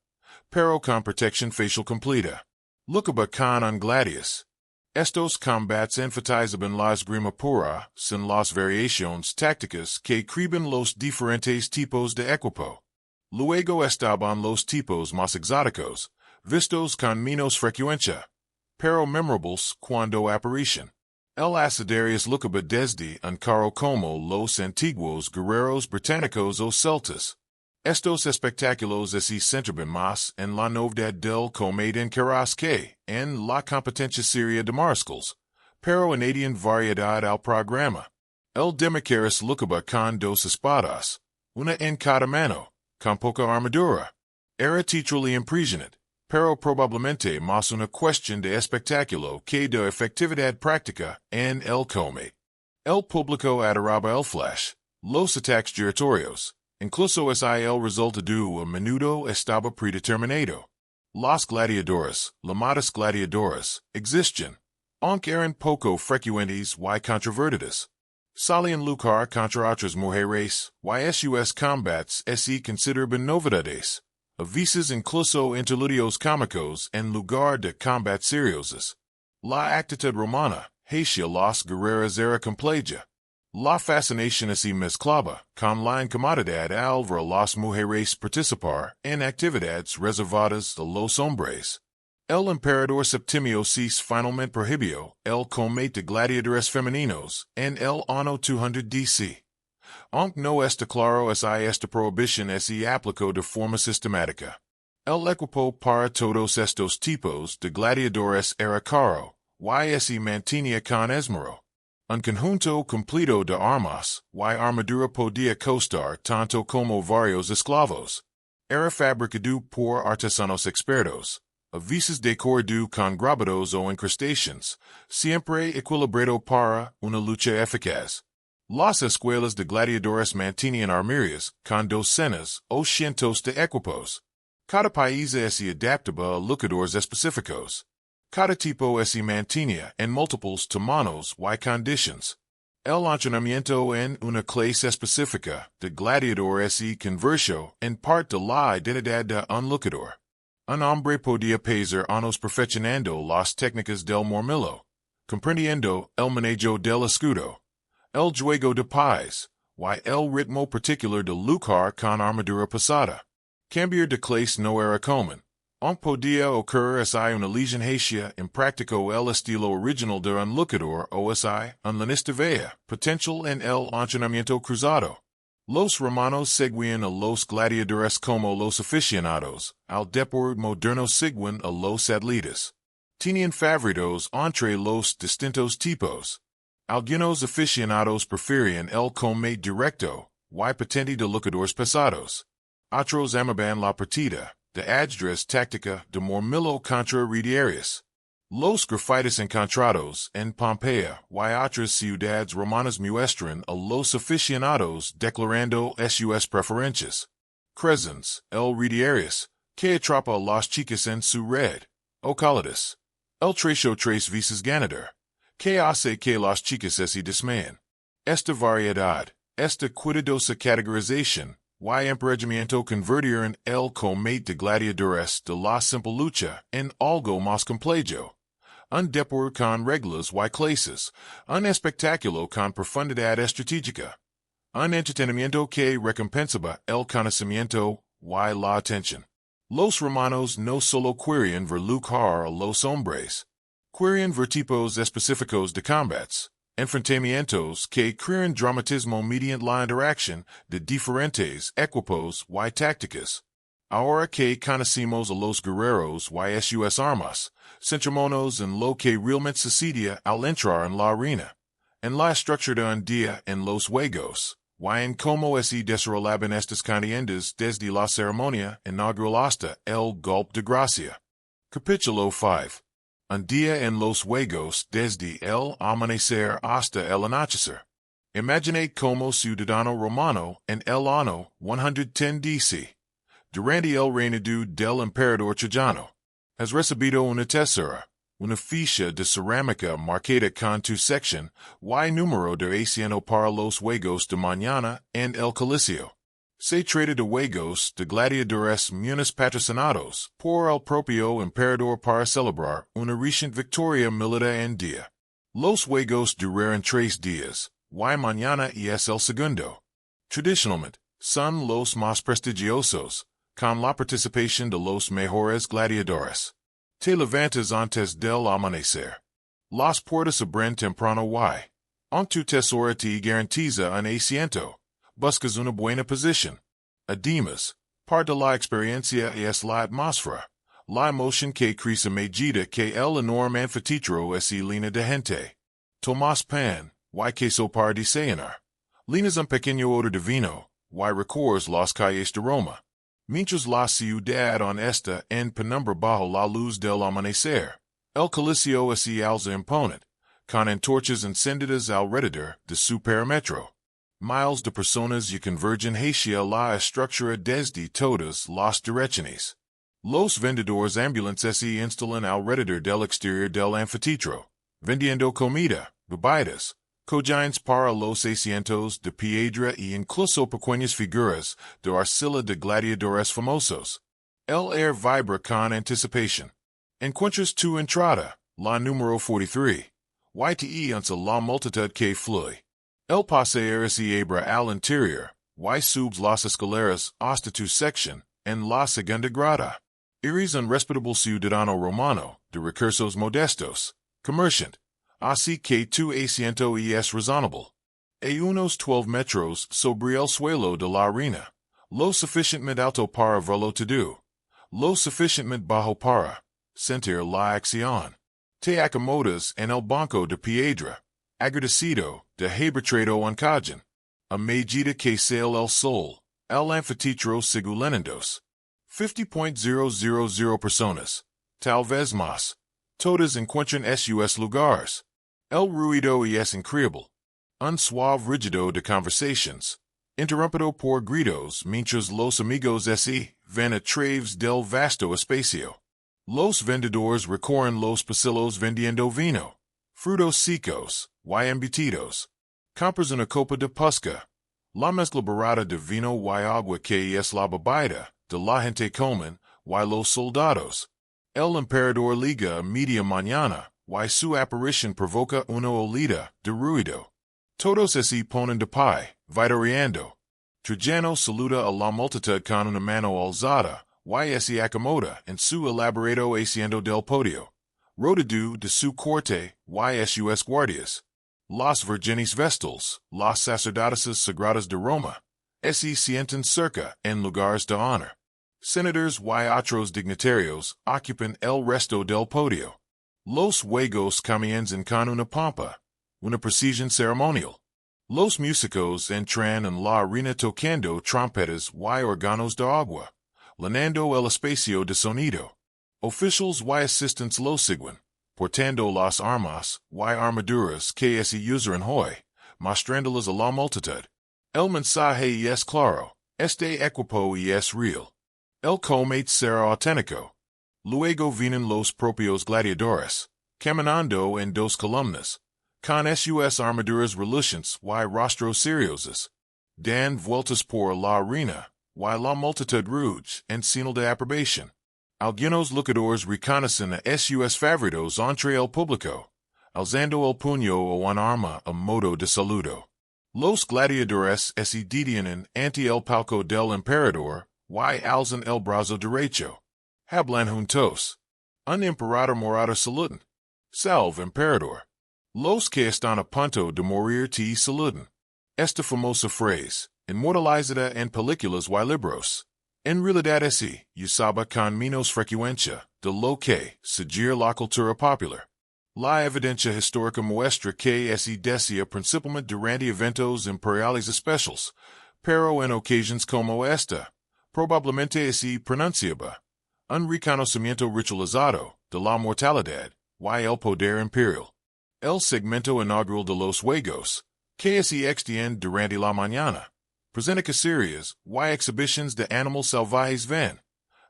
A: pero con protección facial completa. Lucaba con un gladius. Estos combates enfatizaban la esgrima pura, sin las variaciones tácticas que creaban los diferentes tipos de equipo. Luego estaban los tipos más exóticos, vistos con menos frecuencia, pero memorables cuando aparecían. El asidarius lucaba desde un carro como los antiguos guerreros británicos o celtas. Estos espectáculos se centraban más en la novedad del combate en carros que en la competencia seria de mariscos, pero añadían variedad al programa. El demicaris lucaba con dos espadas, una en cada mano, con poca armadura. Era título impresionante, pero probablemente más una cuestión de espectáculo que de efectividad práctica en el combate. El público adoraba el flash, los ataques giratorios. Incluso el resultado a menudo estaba predeterminado. Los gladiadores, llamados gladiadores, existían, aunque eran poco frecuentes y controvertidos. Solían luchar contra otras mujeres, y sus combates se consideraban novedades. A veces incluso interludios cómicos en lugar de combates seriosos. La actitud romana, hacia los guerreros era compleja. La fascinación se mezclaba con la incomodidad al ver a las mujeres participar en actividades reservadas a los hombres. El emperador Septimio VI finalmente prohibió el combate de gladiadores femeninos en el año 200 DC. Aunque no está claro si esta prohibición se aplicó de forma sistemática. El equipo para todos estos tipos de gladiadores era caro, y se mantenía con esmero. Un conjunto completo de armas y armadura podía costar tanto como varios esclavos. Era fabricado por artesanos expertos, a veces decorado con grabados o incrustaciones, siempre equilibrado para una lucha eficaz. Las escuelas de gladiadores mantenían armerías con docenas o cientos de equipos. Cada país se adaptaba a luchadores específicos. Cada tipo se mantiene en multiples tamaños y conditions. El entrenamiento en una clase específica de gladiadores y convirtió en parte de la identidad de un luchador. Un hombre podía pasar años perfeccionando las técnicas del mormillo, comprendiendo el manejo del escudo, el juego de paz, y el ritmo particular de luchar con armadura pesada. Cambiar de clase no era común. Podía ocurrir si una legion impracticó el estilo original de un luchador o si un lanista veía potential en el entrenamiento cruzado. Los romanos seguían a los gladiadores como los aficionados, al deporte moderno siguen a los atletas. Tenían favoritos entre los distintos tipos. Algunos aficionados preferían el combate directo, y potente de luchadores pesados. Otros amaban la partida de ajedrez táctica de mormillo contra retiarios. Los grafitis encontrados en Pompeya y otras ciudades romanas muestran a los aficionados declarando sus preferencias. Crescens, el retiarios, que atrapa a las chicas en su red, o colitas. El trecho tres veces ganador, que hace que las chicas se dismayen. Esta variedad, esta cuidadosa categorización, y emparejamiento convirtieron el combate de gladiadores de la simple lucha en algo más complejo. Un deporte con reglas y clases, un espectáculo con profundidad estratégica, un entretenimiento que recompensaba el conocimiento y la atención. Los romanos no solo querían ver luchar a los hombres, querían ver tipos específicos de combates, enfrentamientos que crean dramatismo mediante la interacción de diferentes equipos y tácticas. Ahora que conocemos a los guerreros y sus armas, centrémonos en lo que realmente sucedía al entrar en la arena, en la estructura de un día en los juegos, y en cómo se desarrollaban estas contiendas desde la ceremonia inaugural hasta el golpe de gracia. Capítulo 5. Un día en los juegos desde el amanecer hasta el anochecer. Imaginad como ciudadano romano en el año 110 DC. Durante el reinado del Emperador Trajano, has recibido una tesora, una ficha de cerámica marcada con tu sección y número de asiento para los juegos de mañana en el Coliseo. Se trata de juegos de gladiadores munis patrocinados por el propio emperador para celebrar una reciente victoria militar en día. Los juegos duraron 3 días, y mañana es el segundo. Tradicionalmente, son los más prestigiosos, con la participación de los mejores gladiadores. Te levantas antes del amanecer. Las puertas abren temprano y, en tu tesoro te garantiza un asiento. Buscas una buena posición. Además, parte de la experiencia es la atmósfera, la emoción que crece a medida que el enorme anfiteatro se llena de gente. Tomas pan, y queso para desayunar. Linas un pequeño odor de vino, y recorres las calles de Roma. Mientras la ciudad está en penumbra bajo la luz del amanecer, el Coliseo se alza imponente, con antorchas encendidas alrededor de su perímetro. Miles de personas y convergen hacia la estructura desde todas las direcciones. Los vendedores ambulantes se instalan alrededor del exterior del anfiteatro, vendiendo comida, bebidas, cojines para los asientos de piedra y incluso pequeñas figuras de arcilla de gladiadores famosos. El air vibra con anticipación. Encuentras tu entrada, la número 43, y ante la multitud que fluye. El pasear se abre al interior, y subes las escaleras hasta tu sección, en la segunda grada. Eres un respetable ciudadano romano, de recursos modestos, comerciante, así que tu asiento es razonable. A unos 12 metros sobre el suelo de la arena, lo suficientemente alto para verlo todo, lo suficientemente bajo para sentir la acción. Te acomodas en el banco de piedra, agradecido de haber traído un cajón. A medida que sale el sol, el anfiteatro sigue llenando. 50.000 personas, tal vez más. Todas encuentran sus lugares. El ruido es increíble. Un suave rígido de conversaciones, interrumpido por gritos mientras los amigos se van a través del vasto espacio. Los vendedores recorren los pasillos vendiendo vino, frutos secos, y embutidos. Compras una copa de pesca. La mezcla barata de vino y agua que es la bebida de la gente comen, y los soldados. El emperador liga media mañana, y su aparición provoca una olida de ruido. Todos se ponen de pie, vitoreando. Trajano saluda a la multitud con una mano alzada, y se acomoda en su elaborado asiento del podio. Rodadu de su corte, y sus guardias. Las virgenes vestals, las sacerdotisas sagradas de Roma, se sienten cerca en lugares de honor. Senadores y otros dignatarios ocupan el resto del podio. Los juegos comienzan con una pompa, una precisión ceremonial. Los músicos entran en la arena tocando trompetas y órganos de agua, llenando el espacio de sonido. Officials y assistants lo siguen, portando las armas y armaduras que se usan hoy, mostrándolas a la multitud. El mensaje es claro, este equipo es real. El combate será auténtico. Luego vienen los propios gladiadores, caminando en dos columnas, con sus armaduras relucientes y rostros seriosos. Dan vueltas por la arena, y la multitud ruge en señal de aprobación. Algunos luchadores reconocen a sus favoritos entre el público, alzando el puño o un arma a modo de saludo. Los gladiadores se detienen ante el palco del emperador, y alzan el brazo derecho. Hablan juntos. Un emperador morado saludan. Salve, emperador. Los que están a punto de morir te saludan. Esta famosa frase, inmortalizada en películas y libros, en realidad se usaba con menos frecuencia de lo que sugiere la cultura popular. La evidencia histórica muestra que se decía principalmente durante eventos imperiales especiales, pero en ocasiones como esta, probablemente se pronunciaba un reconocimiento ritualizado de la mortalidad y el poder imperial. El segmento inaugural de los juegos, que se extiende durante la mañana, presenta cacerías y exhibiciones de animales salvajes ven.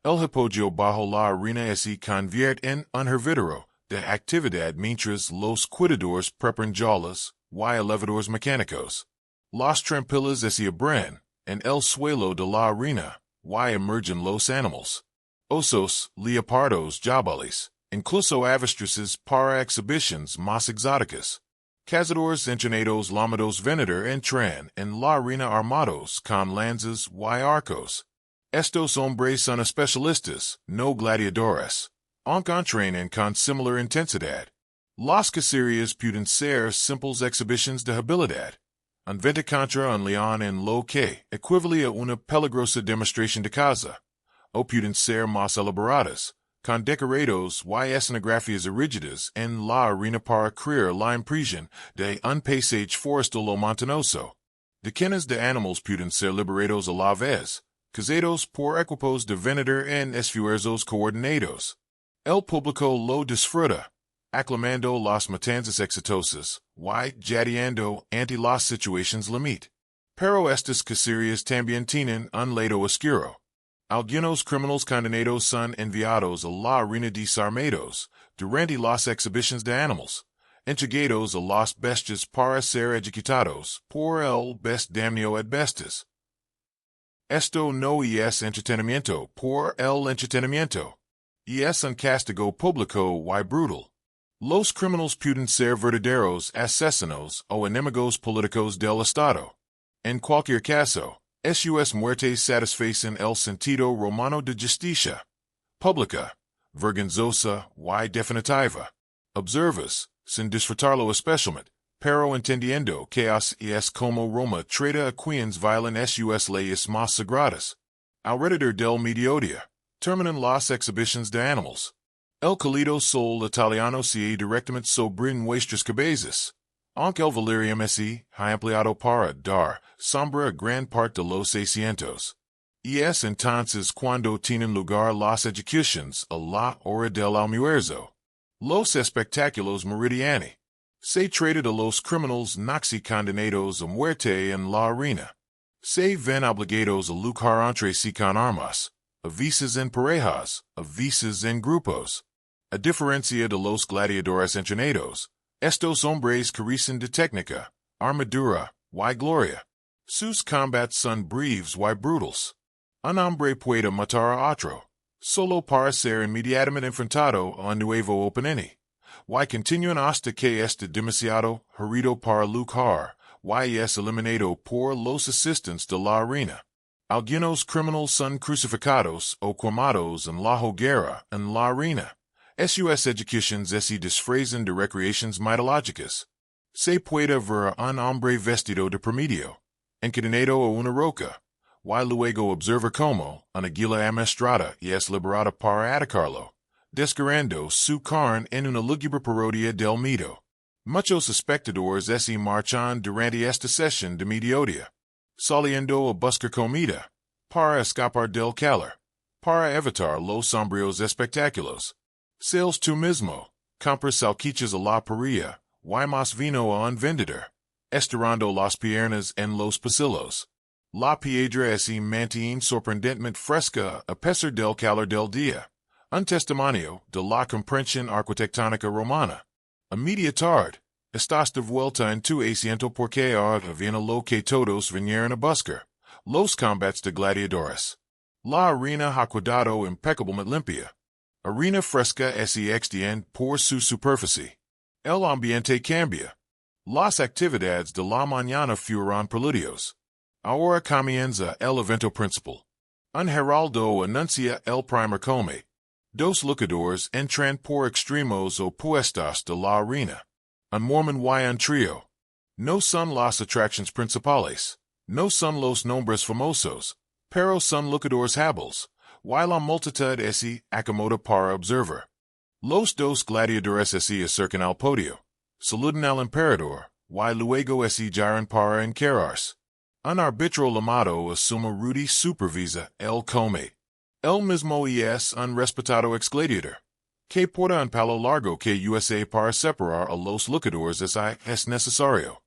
A: El hipogeo bajo la arena se convierte en un hervidero de actividad mientras los cuidadores preparan jaulas y elevadores mecánicos. Las trampilas se abren en el suelo de la arena y emergen los animales. Osos, leopardos, jabalíes, incluso avestruces para exhibiciones más exóticas. Cazadores entrenados llamados venedor entran en la arena armados con lanzas y arcos. Estos hombres son especialistas, no gladiadores, aunque entrenan con similar intensidad. Las cacerías pueden ser simples exhibiciones de habilidad. Un venta contra un león en lo que equivale a una peligrosa demostración de caza, o pueden ser más elaboradas, con decorados y escenografías rígidas en la arena para crear la impresión de un paisaje forestal o montañoso. Decenas de animales pueden ser liberados a la vez, cazados por equipos de venedor en esfuerzos coordinados. El público lo disfruta, aclamando las matanzas exitosas, y jadeando ante las situaciones límite. Pero estas cacerías también tienen un lado oscuro. Algunos criminales condenados son enviados a la arena desarmados durante las exhibiciones de animales, entregados a las bestias para ser ejecutados por el best damnio ad bestes. Esto no es entretenimiento por el entretenimiento. Es un castigo público y brutal. Los criminales pueden ser verdaderos asesinos o enemigos políticos del Estado. En cualquier caso, sus muertes satisfacen el sentido romano de justicia pública, vergonzosa y definitiva. Observas, sin disfrutarlo especialmente, pero entendiendo que así es como Roma trata a quienes violan sus leyes más sagradas. Alrededor del mediodía, terminan las exhibiciones de animales. El cálido sol italiano se directamente sobre nuestras cabezas, aunque el valerium se ha empleado para dar sombra a gran parte de los asientos. Y es entonces cuando tienen lugar las ejecuciones a la hora del almuerzo. Los espectáculos meridiani. Se trata de los criminales noxi condenados a muerte en la arena. Se ven obligados a luchar entre sí con armas, a veces en parejas, a veces en grupos. A diferencia de los gladiadores entrenados, estos hombres carecen de técnica, armadura, y gloria. Sus combats son breves y brutales. Un hombre puede matar a otro, solo para ser inmediatamente enfrentado a un nuevo oponente. Y continúan hasta que esté demasiado herido para luchar, y es eliminado por los asistentes de la arena. Algunos criminales son crucificados o quemados en la hoguera en la arena. Sus ejecuciones se disfrazan de recreaciones mitológicas. Se puede ver a un hombre vestido de promedio, encadenado a una roca, y luego observa cómo una águila amaestrada y es liberada para atacarlo, desgarrando su carne en una lúgubre parodia del mito. Muchos espectadores se marchan durante esta sesión de mediodía, saliendo a buscar comida, para escapar del calor, para evitar los sombríos espectáculos. Sales tú mismo, compras salchichas a la parrilla, y más vino a un vendedor, estirando las piernas en los pasillos. La piedra se mantiene sorprendentemente fresca a pesar del calor del día. Un testimonio de la comprensión arquitectónica romana. A media tarde, estás de vuelta en tu asiento porque ahora viene lo que todos vinieron a buscar, los combats de gladiadores. La arena ha quedado impecablemente limpia. Arena fresca se extiende por su superficie. El ambiente cambia. Las actividades de la mañana fueron preludios. Ahora comienza el evento principal. Un heraldo anuncia el primer come. Dos luchadores entran por extremos opuestos de la arena. Un mormon y un trío. No son las atracciones principales. No son los nombres famosos, pero son luchadores hábiles. Y la multitud se acomoda para observar. Los dos gladiadores se acercan al podio, saludan al emperador, y luego se giran para encararse. Un árbitro llamado asuma Rudy supervisa el come. El mismo es un respetado ex gladiador, que porta un palo largo que usa para separar a los luchadores es necesario,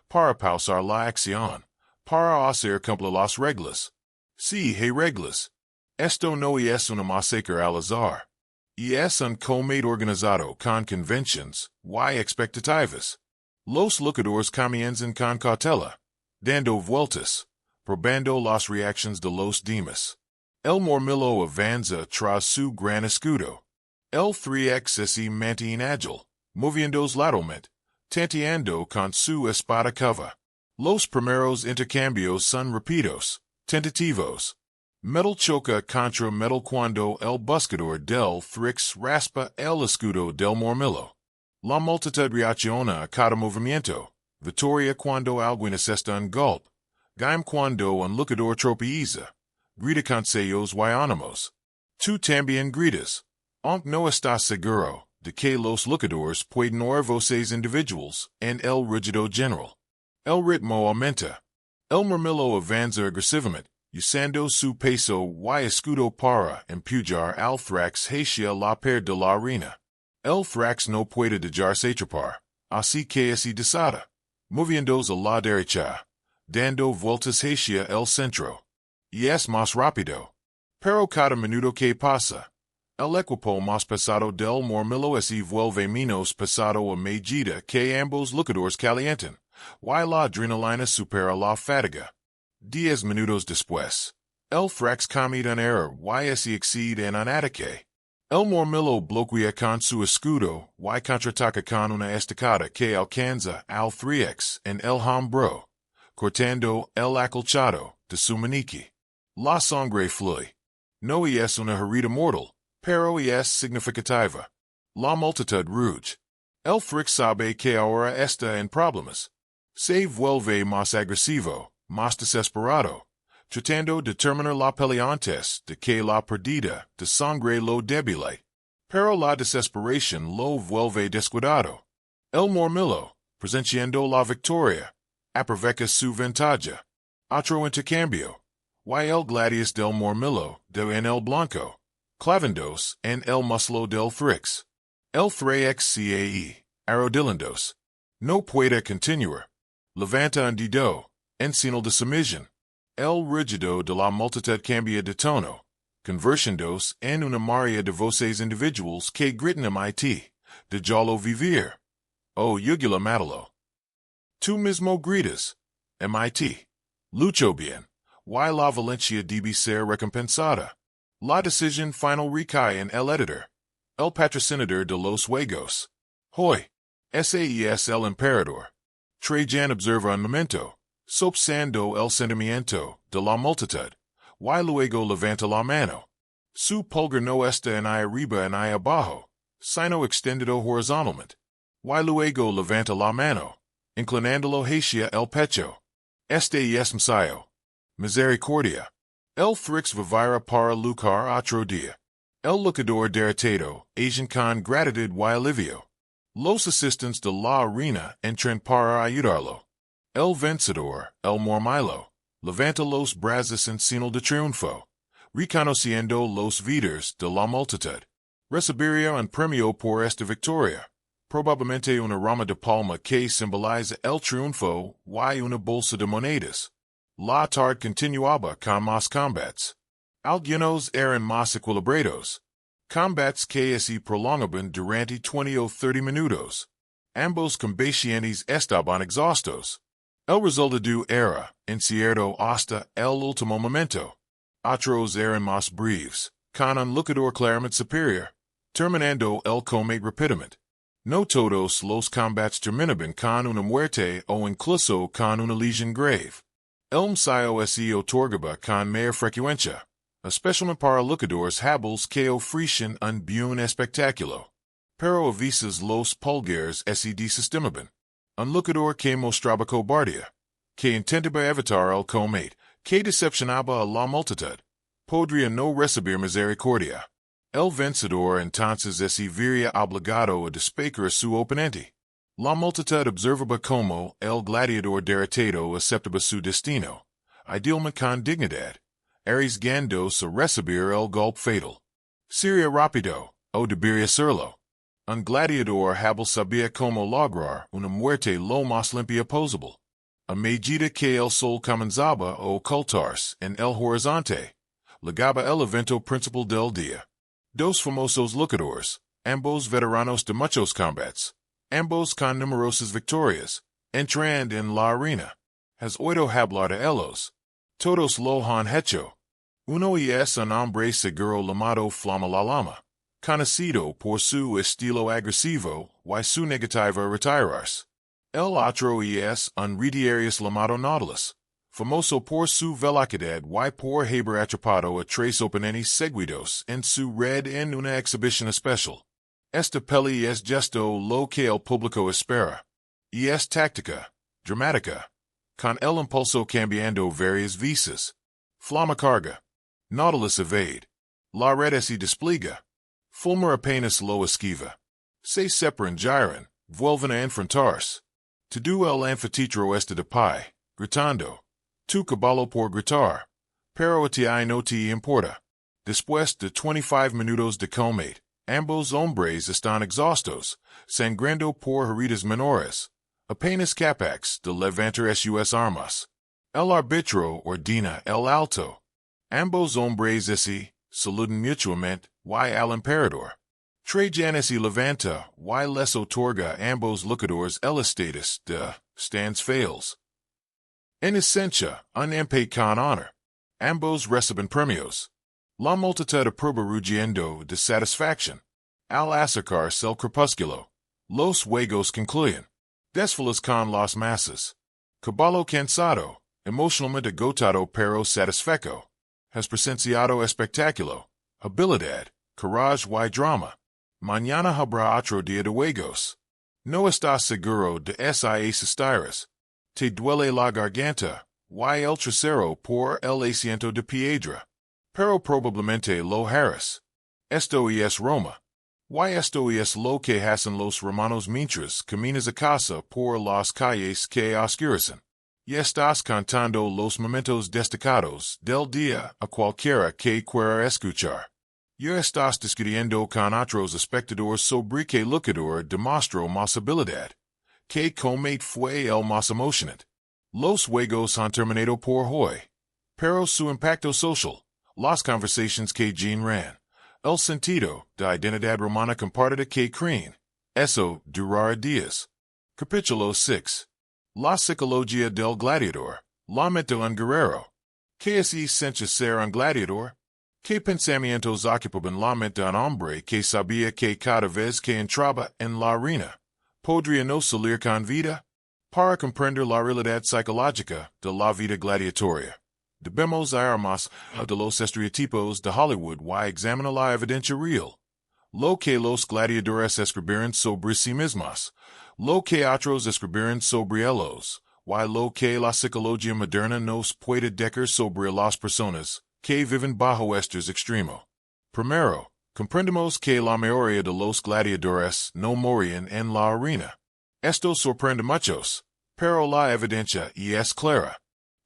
A: para pausar la acción, para hacer cumplir las reglas. Sí, hay reglas. Esto no es una masacre al azar. Y es un combate organizado con convenciones y expectativas. Los luchadores comienzan con cautela, dando vueltas, probando las reacciones de los demás. El mormillo avanza tras su gran escudo. El 3X se mantiene ágil, moviéndose lateralmente, tanteando con su espada cova. Los primeros intercambios son rápidos, tentativos. Metal choca contra metal cuando el buscador del 3X raspa el escudo del mormillo. La multitud reacciona a cada movimiento. Victoria cuando alguien asesta un golpe. Gaim cuando un luchador tropieza. Grita consejos y ánimos. Tú también gritas. Aunque no estás seguro de que los luchadores pueden oír voces individuals en el rígido general. El ritmo aumenta. El mormillo avanza agresivamente, usando su peso y escudo para empujar al 3X hacia la pared de la arena. El 3X no puede dejarse atrapar, así que se desata, moviéndose a la derecha, dando vueltas hacia el centro. Y es más rápido. Pero cada minuto que pasa, el equipo más pesado del mormillo se vuelve menos pesado a medida que ambos luchadores calientan, y la adrenalina supera la fatiga. 10 minutos después, el 3X comete un error y se excede en un ataque. El mormillo bloquea con su escudo y contraataca con una estacada que alcanza al 3X en el hombro, cortando el acolchado de su manique. La sangre fluye. No es una herida mortal, pero es significativa. La multitud ruge. El 3X sabe que ahora está en problemas. Se vuelve más agresivo, más desesperado, tratando de terminar la pelea antes de que la pérdida de sangre lo debile. Pero la desesperación lo vuelve descuidado. El mormillo, presenciando la victoria, aprovecha su ventaja. Otro intercambio. Y el gladius del mormillo de en el blanco, clavándose en el muslo del 3X. El 3X cae, arrodillándose. No puede continuar. Levanta un dedo, en señal de sumisión. El rígido de la multitud cambia de tono, conversiondos en una maria de voces individuals que gritan mit, de jolo vivir, o yugula matalo. Tú mismo gritas, mit, lucho bien, y la valencia debe ser recompensada. La decisión final recae en el editor, el patrocinador de los juegos. Hoy, SAES el emperador. Trajan observa un momento, sopsando el sentimiento de la multitud, y luego levanta la mano. Su pulgar no está en arriba en abajo, sino extendido horizontalmente. Y luego levanta la mano, inclinándolo hacia el pecho. Este es Messiah. Misericordia. El thrix vivira para lucar otro día. El lucador derrotado, Asian con gratitud y alivio. Los asistentes de la arena entran para ayudarlo. El vencedor, el mormilo, levanta los brazos en señal de triunfo, reconociendo los víderes de la multitud. Recibiría un premio por esta victoria, probablemente una rama de palma que simboliza el triunfo y una bolsa de monedas. La tarde continuaba con más combates. Algunos eran más equilibrados. Combates que se prolongaban durante 20 o 30 minutos. Ambos combatientes estaban exhaustos. El resultado era incierto hasta el último momento. Otros eran más breves, con un lucador claramente superior, terminando el combate rápidamente. No todos los combates terminaban con una muerte o incluso con una lesión grave. El Messiah se otorgaba con mayor frecuencia, especialmente para lucadores hábiles que ofrecen un buen espectáculo. Pero a veces los pulgares se desestimaban. Un lucador que mostraba cobardía, que intentaba evitar el combate, que decepcionaba a la multitud, podría no recibir misericordia. El vencedor entonces se vería obligado a despedir a su oponente. La multitud observaba como el gladiador derrotado aceptaba su destino, idealmente con dignidad, arriesgándose a recibir el golpe fatal. Sería rápido, o debería serlo. Un gladiador hábil sabía cómo lograr una muerte lo más limpia posible. A medida que el sol comenzaba a ocultarse en el horizonte, llegaba el evento principal del día. Dos famosos lucadores, ambos veteranos de muchos combates, ambos con numerosas victorias, entran en la arena. Has oído hablar de ellos. Todos lo han hecho. Uno es un hombre seguro llamado Flama la Lama, conocido por su estilo agresivo y su negativa a retirarse. El otro es un retiarius llamado Nautilus, famoso por su velocidad y por haber atrapado a tres oponentes seguidos en su red en una exhibición especial. Esta peli es justo lo que el público espera. Y es táctica, dramática, con el impulso cambiando varias veces. Flama carga. Nautilus evade. La red se despliega. Fulmer apenas lo esquiva. Se separan giran, vuelven a enfrentarse. Todo el anfiteatro está de pie, gritando. Tu caballo por gritar. Pero a ti no te importa. Después de 25 minutos de combate, ambos hombres están exhaustos, sangrando por heridas menores, apenas capaces de levantar sus armas. El árbitro ordena el alto. Ambos hombres se saludan mutuamente y al emperador. Trajan se levanta y les otorga a ambos lucadores el estatus de stands fails. En esencia, un empate con honor. Ambos reciben premios. La multitud aprueba rugiendo de satisfacción. Al acercarse el crepúsculo, los juegos concluyen. Desfilas con las masas. Caballo cansado, emocionalmente agotado pero satisfecho. Has presenciado espectáculo, habilidad, courage y drama. Mañana habrá otro día de juegos. No estás seguro de esas historias. Te duele la garganta, y el trasero por el asiento de piedra. Pero probablemente lo harás. Esto es Roma. Y esto es lo que hacen los romanos mientras caminas a casa por las calles que oscurecen. Y estás contando los momentos destacados del día a cualquiera que quiera escuchar. Y estás discutiendo con otros espectadores sobre que lucador demostró más habilidad. Que combate fue el más emocionante. Los juegos han terminado por hoy. Pero su impacto social, Las conversaciones que generan el sentido de identidad romana compartida que creen eso durar días. Capítulo 6. La psicología del gladiador. La mente de un guerrero. ¿Qué es esencia ser un gladiador? ¿Qué pensamientos ocupaban la mente de un hombre que sabía que cada vez que entraba en la arena podría no salir con vida? Para comprender la realidad psicológica de la vida gladiatoria, debemos ir más de los estereotipos de Hollywood y examinar la evidencia real. Lo que los gladiadores escribieron sobre sí mismos, lo que otros escribieron sobre ellos, y lo que la psicología moderna nos puede decir sobre las personas que viven bajo estos extremos. Primero, comprendemos que la mayoría de los gladiadores no morían en la arena. Esto sorprende muchos, pero la evidencia es clara.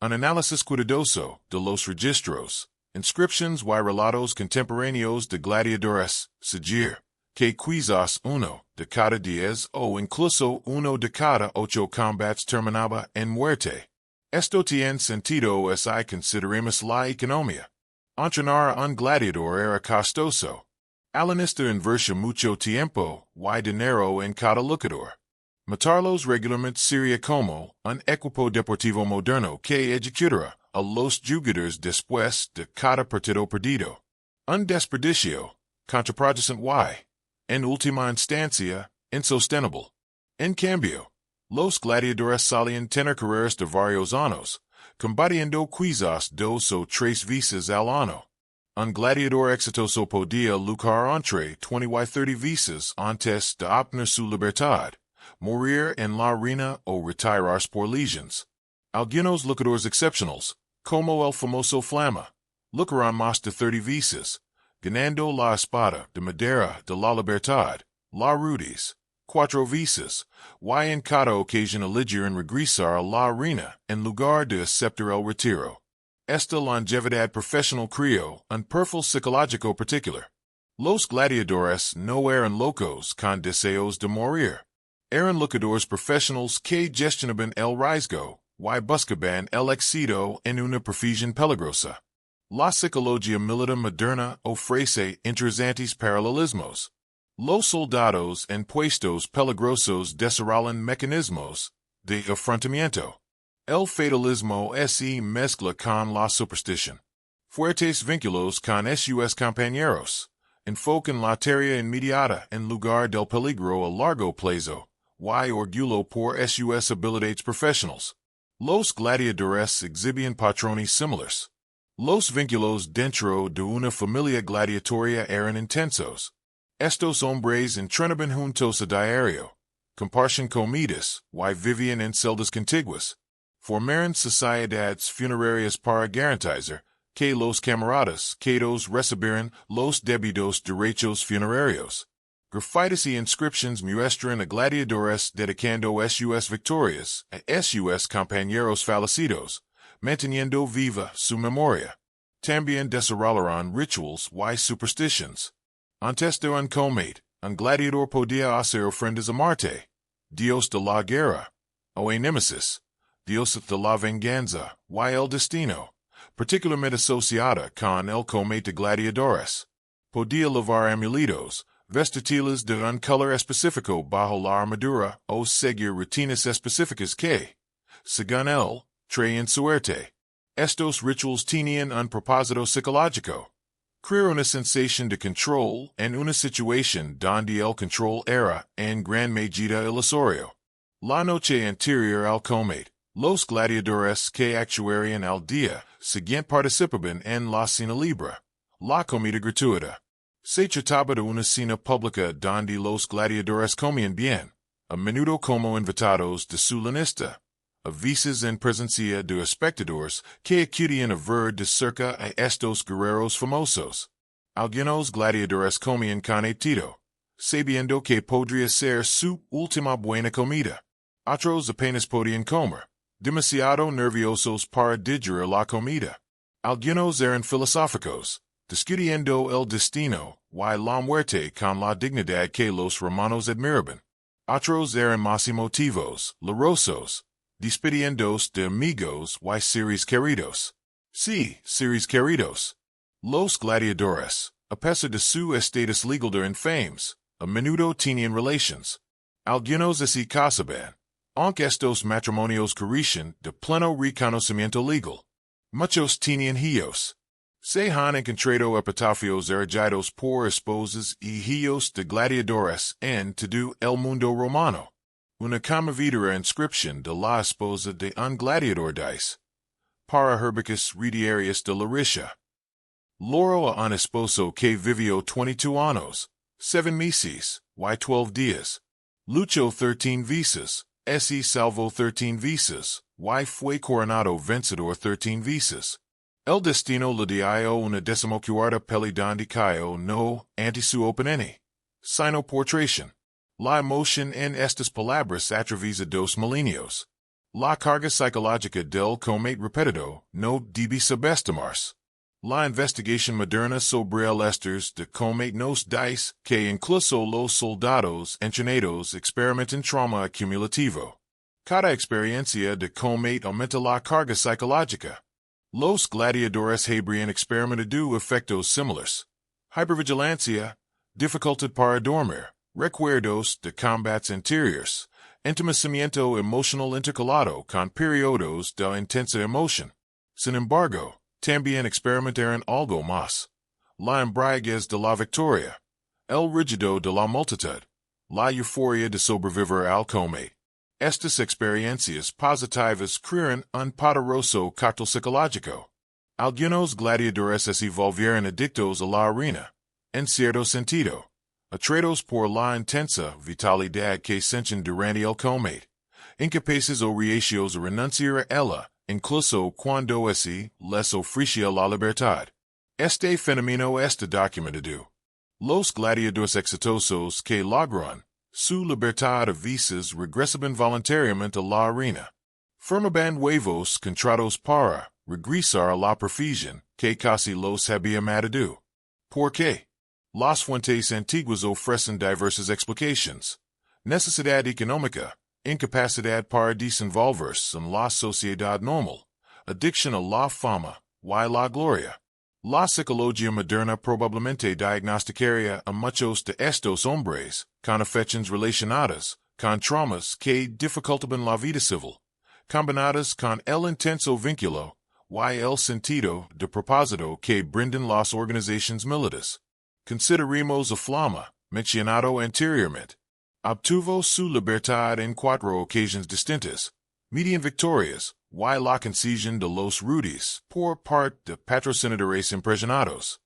A: Un análisis cuidadoso de los registros, inscriptions y relatos contemporáneos de gladiadores sugiere que quizás uno de cada 10 o incluso uno de cada 8 combats terminaba en muerte. Esto tiene sentido si consideramos la economía. Entrenar a un gladiador era costoso. Alanista invertía mucho tiempo y dinero en cada luchador. Matarlos regularmente sería como un equipo deportivo moderno que ejecutara a los jugadores después de cada partido perdido. Un desperdicio, contraproducente y, en última instancia, insostenible. En cambio, los gladiadores solían tener carreras de varios años, combatiendo quizás 2 o 3 veces al año. Un gladiador exitoso podía luchar entre 20 y 30 veces antes de obtener su libertad, morir en la arena o retirarse por lesiones. Algunos luchadores excepcionales, como el famoso Flama, lucharán más de 30 veces, ganando la espada de madera de la libertad, la rudis, 4 veces, y en cada ocasión eligieron regresar a la arena en lugar de aceptar el retiro. Esta longevidad profesional creó un perfil psicológico particular. Los gladiadores no eran locos con deseos de morir. Eran luchadores profesionales que gestionaban el riesgo y buscaban el éxito en una profesión peligrosa. La psicología militar moderna ofrece interesantes paralelismos. Los soldados en puestos peligrosos desarrollan mecanismos de afrontamiento. El fatalismo se mezcla con la superstición. Fuertes vínculos con sus compañeros enfocan la tarea inmediata en lugar del peligro a largo plazo, y orgullo por sus habilidades profesionales. Los gladiadores exhibían patrones similares. Los vínculos dentro de una familia gladiatoria eran intensos. Estos hombres entrenaban juntos a diario, compartían comidas y vivían en celdas contiguas. Formaron sociedades funerarias para garantizar que los camaradas quedos recibieran los debidos derechos funerarios. Grafitis y inscriptions muestran a gladiadores dedicando sus victorias a sus compañeros fallecidos, manteniendo viva su memoria. También desarrollaron rituals y superstitions. Antes de un combate, un gladiador podía hacer ofrendas a Marte, dios de la guerra, o a Nemesis, dios de la venganza, y el destino, particularmente asociada con el combate de gladiadores. Podía llevar amuletos, vestigiles de un color específico bajo la armadura o seguir rutinas específicas que, según él, traían suerte. Estos rituals tenían un propósito psicológico. Crear una sensación de control en una situación donde el control era, en gran medida, ilusorio. La noche anterior al combate, los gladiadores que actuarían al día siguiente participaban en la cena libre, la comida gratuita. Se trataba de una cena pública donde los gladiadores comían bien, a menudo como invitados de su lanista, a veces en presencia de espectadores que acudían a ver de cerca a estos guerreros famosos. Algunos gladiadores comían con apetito, sabiendo que podría ser su última buena comida. Otros apenas podían comer, demasiado nerviosos para digerir la comida. Algunos eran filosóficos, discutiendo el destino y la muerte con la dignidad que los romanos admiraban. Otros eran más emotivos, lorosos, despidiéndose de amigos y seres queridos. Sí, seres queridos. Los Gladiadores, a pesar de su estatus legal de infames, a menudo tenían relations. Algunos así casaban, aunque estos matrimonios carecen de pleno reconocimiento legal. Muchos tenían hijos. Se han encontrado epitafios erigidos por esposas y hijos de gladiadores en todo el mundo romano. Una conmovedora inscripción de la esposa de un gladiador dice, para herbicus rediarius de la richa. Loro a un esposo que vivió 22 años, 7 meses, y 12 días. Luchó 13 veces, y salvó 13 veces, y fue coronado vencedor 13 veces. El destino le dio una decimocuarta peli donde cayó no ante su oponente, sino por traición. La emoción en estas palabras atraviesa 2 milenios. La carga psicológica del comate repetido no debe subestimarse. La investigación moderna sobre el esters de comate nos dice que incluso los soldados entrenados experimentan trauma acumulativo. Cada experiencia de comate aumenta la carga psicológica. Los gladiadores habrían experimentado efectos similares. Hypervigilancia, dificultad para dormir, recuerdos de combats anteriores, entumecimiento emocional intercalado con periodos de intensa emoción. Sin embargo, también experimentaron algo más. La embriaguez de la victoria, el rígido de la multitud, la euforia de sobrevivir al comate. Estas experiencias positivas crean un poderoso cóctel psicológico. Algunos gladiadores se volvieron adictos a la arena, en cierto sentido, atraídos por la intensa vitalidad que sienten durante el comate, incapaces o reacios a renunciar a ella, incluso cuando les ofrecía la libertad. Este fenómeno está documentado. Los gladiadores exitosos que logran su libertad a veces regresaban voluntariamente a la arena. Formaban huevos contratos para regresar a la profesión que casi los había matado. ¿Por qué? Las fuentes antiguas ofrecen diversas explicaciones. Necesidad económica, incapacidad para desenvolverse en la sociedad normal, adicción a la fama y la gloria. La psicología moderna probablemente diagnosticaría a muchos de estos hombres con afecciones relacionadas con traumas que dificultaban la vida civil, combinadas con el intenso vínculo y el sentido de propósito que brindan las organizaciones militares. Consideremos a Flama, mencionado anteriormente. Obtuvo su libertad en 4 ocasiones distintas, median victorias, y la concesión de los rudis por parte de patrocinadores impresionados.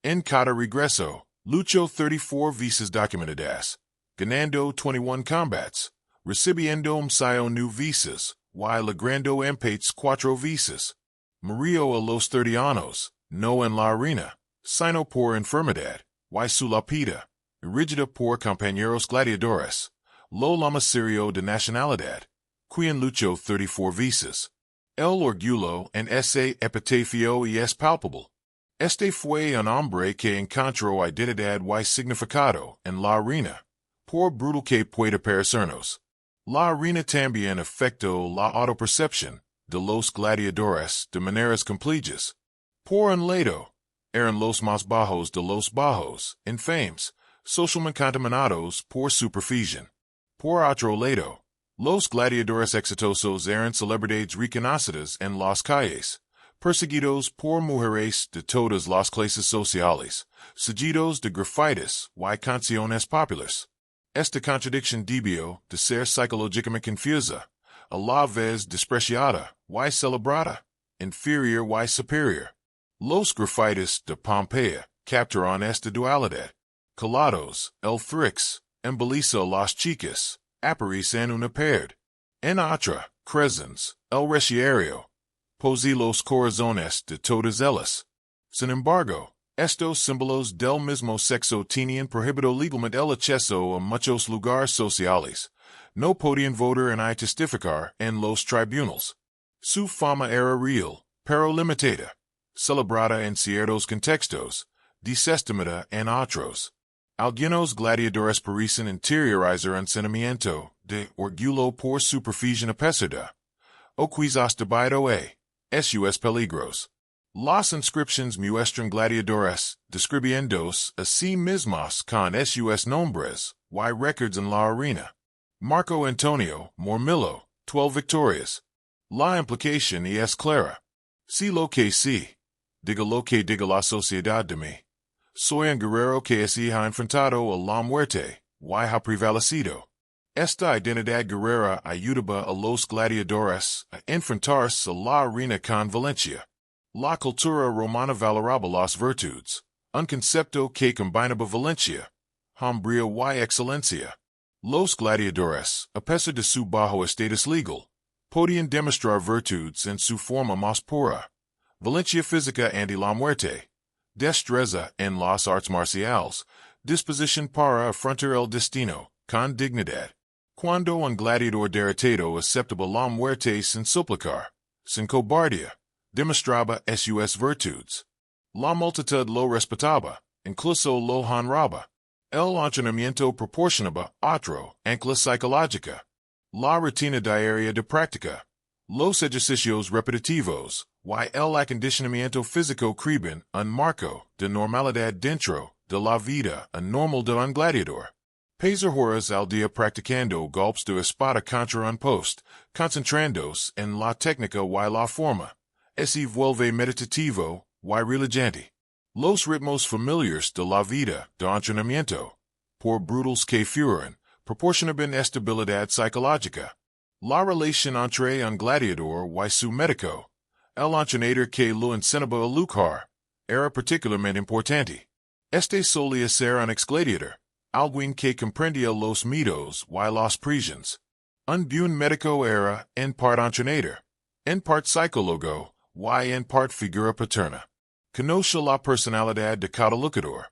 A: En cada regreso, luchó 34 veces documentadas, ganando 21 combats, recibiendo un new veces, y logrando empates 4 veces. Murió a los 30 años, no en la arena, sino por enfermedad, y su lápida, erigida por compañeros gladiadores, lo llamasirio de nacionalidad, quien luchó 34 veces. El orgullo en ese epitafio es palpable. Este fue un hombre que encontró identidad y significado en la arena, por brutal que pueda parecernos. La arena también afectó la autopercepción de los gladiadores de maneras complejas. Por un lado, eran los más bajos de los bajos, infames, socialmente contaminados por su profesión. Por otro lado, los gladiadores exitosos eran celebridades reconocidas en las calles, perseguidos por mujeres de todas las clases sociales, seguidos de grafitis y canciones populares. Esta contradicción debió de ser psicológicamente confusa, a la vez despreciada y celebrada, inferior y superior. Los grafitis de Pompeya capturaron esta dualidad. Calados, el thrix, embeliza las chicas, aparecen una perd. En otra, crescens, el reciario, posee los corazones de todas ellas. Sin embargo, estos símbolos del mismo sexo tenían prohibido legalmente el acceso a muchos lugares sociales. No podían votar ni testificar en los tribunales. Su fama era real, pero limitada, celebrada en ciertos contextos, desestimada en otros. Algunos gladiadores parecen interiorizar un sentimiento de orgullo por su profesión a pesar de, o quizás debido a, sus peligros. Las inscripciones muestran gladiadores, describiéndose a sí mismos con sus nombres, y records en la arena. Marco Antonio Mormillo, 12 victorias. La implicación es clara. Si lo que sí, diga lo que diga la sociedad de mí. Soy un guerrero que ha enfrentado a la muerte, y ha prevalecido. Esta identidad guerrera ayudaba a los gladiadores a enfrentarse a la arena con valencia. La cultura romana valoraba las virtudes, un concepto que combinaba valencia, hombría y excelencia. Los gladiadores, a pesar de su bajo estatus legal, podían demostrar virtudes en su forma más pura. Valencia física ante la muerte, destreza en las artes marciales, disposición para afrontar el destino, con dignidad. Cuando un gladiador derrotado aceptaba la muerte sin suplicar, sin cobardía, demostraba sus virtudes. La multitud lo respetaba, incluso lo honraba. El entrenamiento proporcionaba otro ancla psicológica. La rutina diaria de práctica. Los ejercicios repetitivos, y el acondicionamiento físico crean un marco de normalidad dentro de la vida normal de un gladiador. Pasar horas al día practicando golpes de espada contra un post, concentrándose en la técnica y la forma. Se vuelve meditativo y relajante. Los ritmos familiares de la vida de entrenamiento, por brutales que fueran, proporcionaban estabilidad psicológica. La relación entre un gladiador y su médico, el entrenador que lo enseñaba a luchar, era particularmente importante. Este solía ser un ex-gladiador, alguien que comprendía los mitos y las prisons. Un buen médico era en parte entrenador, en parte psicólogo, y en parte figura paterna. Conoce la personalidad de cada luchador,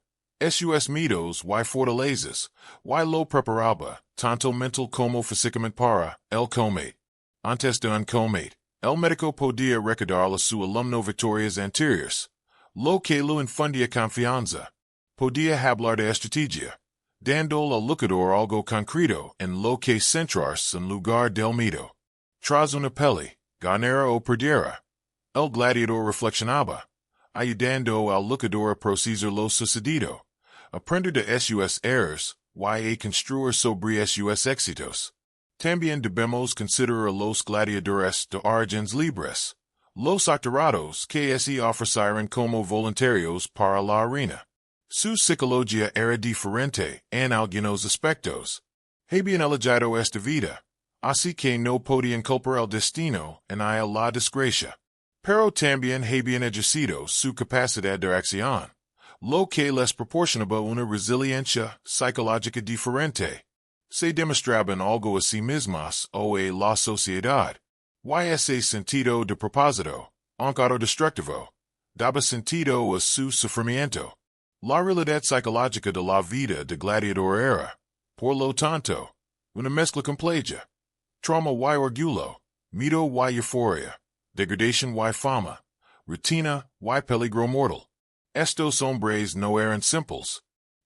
A: sus mitos y fortalezas, y lo preparaba, tanto mental como físicamente para el combate. Antes de un combate, el médico podía recordar a su alumno victorias anteriores, lo que lo infundía confianza. Podía hablar de estrategia, dando al luchador algo concreto en lo que centrarse en lugar del mito. Tras una pelea, ganara o perdiera, el gladiador reflexionaba, ayudando al luchador a procesar lo sucedido, aprender de sus errores, y a construir sobre sus éxitos. También debemos considerar a los gladiadores de orígenes libres, los actorados que se ofrecieron como voluntarios para la arena. Su psicología era diferente en algunos aspectos. Habían elegido esta vida, así que no podían culpar el destino en la desgracia. Pero también habían ejercido su capacidad de acción, lo que les proporcionaba una resiliencia psicológica diferente. Se demostraban algo a sí mismas o a la sociedad. Y ese sentido de propósito, aunque destructivo, daba sentido a su sufrimiento. La realidad psicológica de la vida de gladiador era, por lo tanto, una mezcla compleja. Trauma y orgullo, mito y euforia, degradación y fama, rutina y peligro mortal. Estos hombres no eran simples.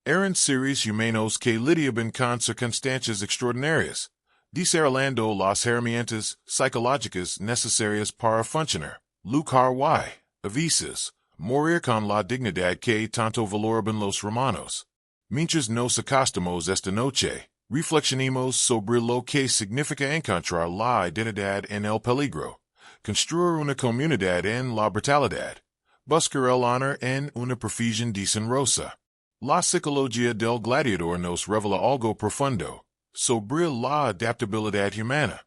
A: Eran seres humanos que lidiaban con circunstancias extraordinarias, desarrollando las herramientas psicológicas necesarias para funcionar, luchar y, a veces, morir con la dignidad que tanto valoraban los romanos. Mientras nos acostamos esta noche, reflexionemos sobre lo que significa encontrar la identidad en el peligro, construir una comunidad en la brutalidad, buscar el honor en una profesión deshonrosa. La psicología del gladiador nos revela algo profundo sobre la adaptabilidad humana,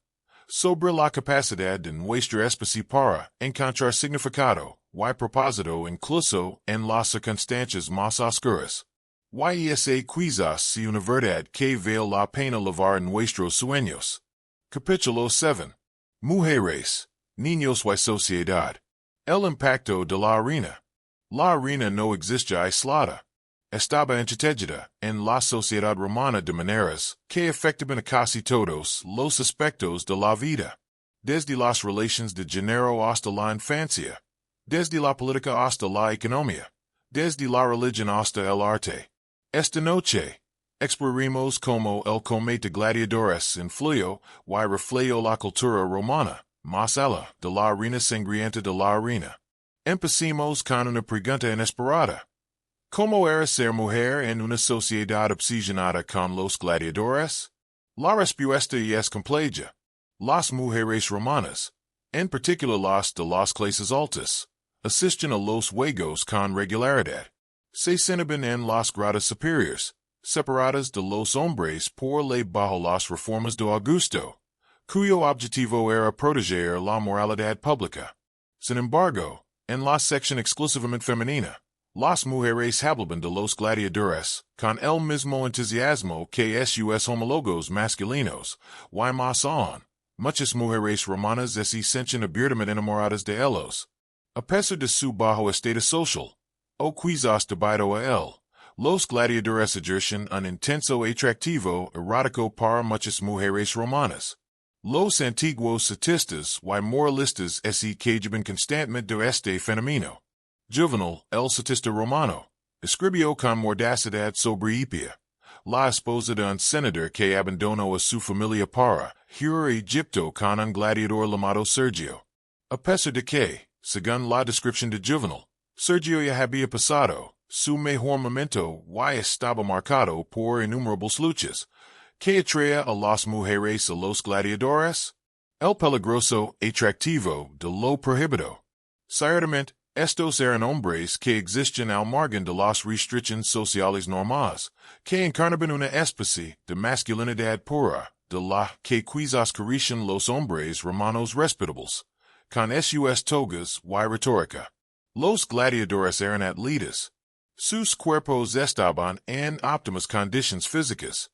A: sobre la capacidad de nuestra especie para encontrar significado y propósito incluso en las circunstancias más oscuras. Y ese quizás sea una verdad que vale la pena lavar en nuestros sueños. Capítulo 7. Mujeres, niños y sociedad. El impacto de la arena. La arena no existe aislada. Estaba entretegida en la sociedad romana de maneras que afectaban a casi todos los aspectos de la vida. Desde las relaciones de género hasta la infancia. Desde la política hasta la economía. Desde la religión hasta el arte. Esta noche, exploraremos cómo el combate de gladiadores influyó y reflejó la cultura romana, más allá de la arena sangrienta de la arena. Empecemos con una pregunta inesperada. ¿Cómo era ser mujer en una sociedad obsesionada con los gladiadores? La respuesta es compleja. Las mujeres romanas, en particular las de las clases altas, asisten a los juegos con regularidad. Se sentaban en las gradas superiores, separadas de los hombres por ley bajo las reformas de Augusto, cuyo objetivo era proteger la moralidad pública. Sin embargo, en la sección exclusivamente femenina, las mujeres hablaban de los gladiadores con el mismo entusiasmo que sus homólogos masculinos, y más aún, muchas mujeres romanas se sienten abiertamente enamoradas de ellos. A pesar de su bajo estatus social, o quizás debido a él, los gladiadores ejercen un intenso atractivo erótico para muchas mujeres romanas. Los antiguos statistas y moralistas se quejaban constantemente de este fenómeno. Juvenal, el statista romano, escribió con mordacidad sobre Hipatia, la esposa de un senador que abandonó a su familia para ir a Egipto con un gladiador llamado Sergio. A pesar de que, según la descripción de Juvenal, Sergio ya había pasado su mejor momento y estaba marcado por innumerables luchas, que atraía a las mujeres a los gladiadores, el peligroso atractivo de lo prohibido. Ciertamente, estos eran hombres que existían al margen de las restricciones sociales normales, que encarnaban una especie de masculinidad pura, de la que quizás carecían los hombres romanos respetables, con sus togas y retórica. Los gladiadores eran atletas. Sus cuerpos estaban en óptimas condiciones físicas.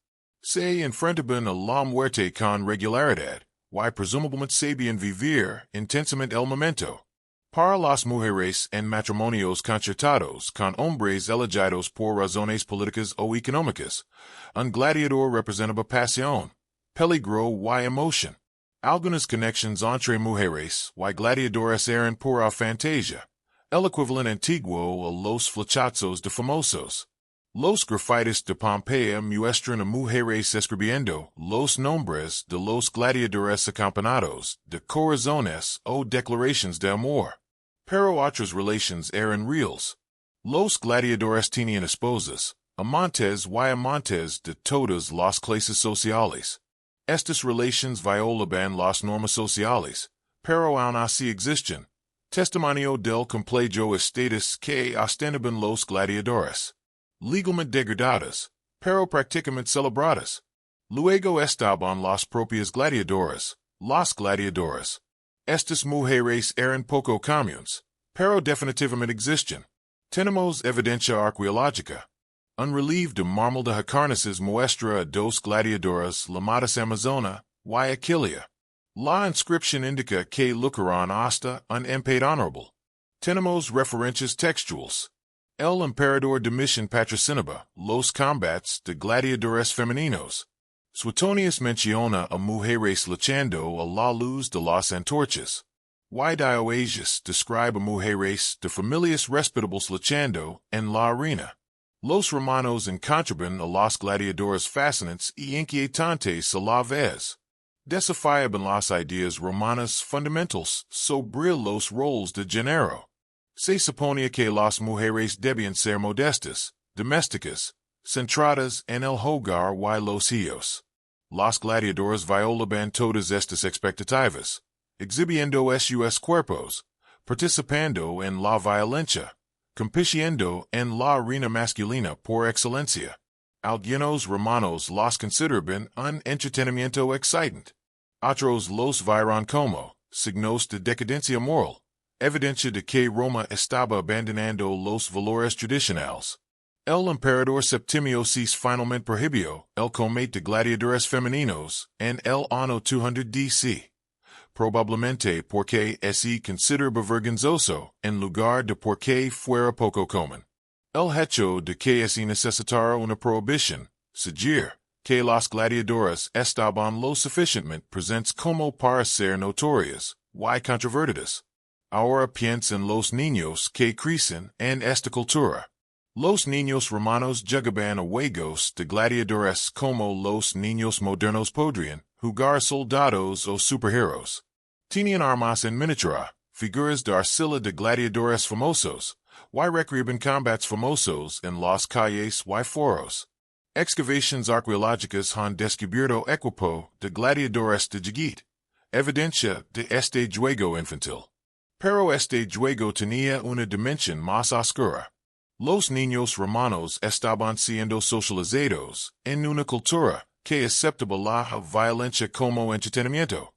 A: Se enfrentaban a la muerte con regularidad, y presumiblemente sabían vivir intensamente el momento. Para las mujeres en matrimonios concertados con hombres elegidos por razones políticas o económicas, un gladiador representaba pasión, peligro y emoción. Algunas conexiones entre mujeres y gladiadores eran pura fantasía, el equivalente antiguo a los flechazos de famosos. Los grafitis de Pompeya muestran a mujeres escribiendo los nombres de los gladiadores acompañados de corazones o declaraciones de amor. Pero otras relaciones eran reales. Los gladiadores tenían esposas, amantes y amantes de todas las clases sociales. Estas relaciones violaban las normas sociales, pero aún así existen. Testimonio del complejo estatus que ostentaban los gladiadores. Legalmente degradadas, pero prácticamente celebradas. Luego estaban las propias gladiadoras, las gladiadoras. Estas mujeres eran poco comunes, pero definitivamente existen. Tenemos evidencia arqueológica. Un relieve de mármol de Halicarnasses muestra a dos gladiadoras llamadas Amazona y Aquilia. La inscripción indica que lucraron hasta un empate honorable. Tenemos referencias textuales. El emperador Domitian patrocinaba los combates de gladiadores femeninos. Suetonius menciona a mujeres luchando a la luz de las antorchas. Y Dioesius describe a mujeres de familias respetables luchando en la arena. Los romanos encontraban a los gladiadores fascinantes y inquietantes a la vez. Desafiaban las ideas romanas fundamentales sobre los roles de género. Se suponía que las mujeres debían ser modestas, domésticas, centradas en el hogar y los hijos. Los gladiadores violaban todas estas expectativas, exhibiendo sus cuerpos, participando en la violencia, compitiendo en la arena masculina por excelencia. Algunos romanos los consideraban un entretenimiento excitante. Otros los vieron como signos de decadencia moral, evidencia de que Roma estaba abandonando los valores tradicionales. El emperador Septimio VI finalmente prohibió el combate de gladiadores femeninos en el año 200 DC, probablemente porque se consideraba vergonzoso en lugar de porque fuera poco común. El hecho de que se necesitara una prohibición sugiere que las gladiadoras estaban lo suficientemente presentes como para ser notorias y controvertidas. Ahora piensa en los niños que crecen en esta cultura. Los niños romanos jugaban a juegos de gladiadores como los niños modernos podrían jugar soldados o superhéroes. Tenían armas en miniatura, figuras de arcilla de gladiadores famosos, y recriben combats famosos en las calles y foros. Excavations arqueológicas han descubierto equipo de gladiadores de Jigit, evidencia de este juego infantil. Pero este juego tenía una dimensión más oscura. Los niños romanos estaban siendo socializados en una cultura que aceptaba la violencia como entretenimiento,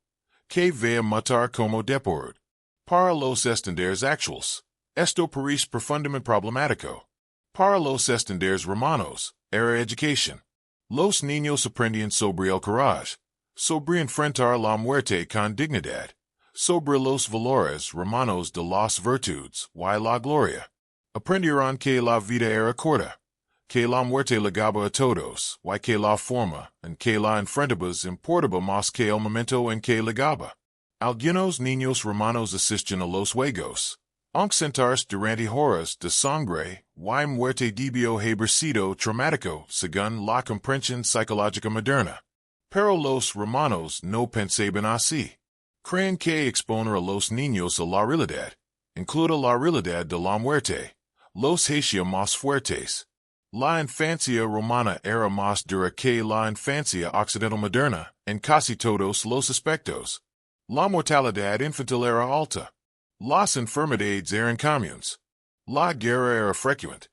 A: que veía matar como deporte. Para los estándares actuales, esto parece profundamente problemático. Para los estándares romanos, era educación. Los niños aprendían sobre el coraje, sobre enfrentar la muerte con dignidad, sobre los valores romanos de las virtudes y la gloria. Aprendieron que la vida era corta, que la muerte legaba a todos, y que la forma en que la enfrentabas importaba más que el momento en que legaba. Algunos niños romanos asisten a los juegos, aunque sentarse durante horas de sangre y muerte debió haber sido traumático según la comprensión psicológica moderna. Pero los romanos no pensaban así. Creen que exponer a los niños a la realidad, incluida la realidad de la muerte, los hacía más fuertes. La infancia romana era más dura que la infancia occidental moderna en casi todos los aspectos. La mortalidad infantil era alta. Las enfermedades eran comunes. La guerra era frecuente.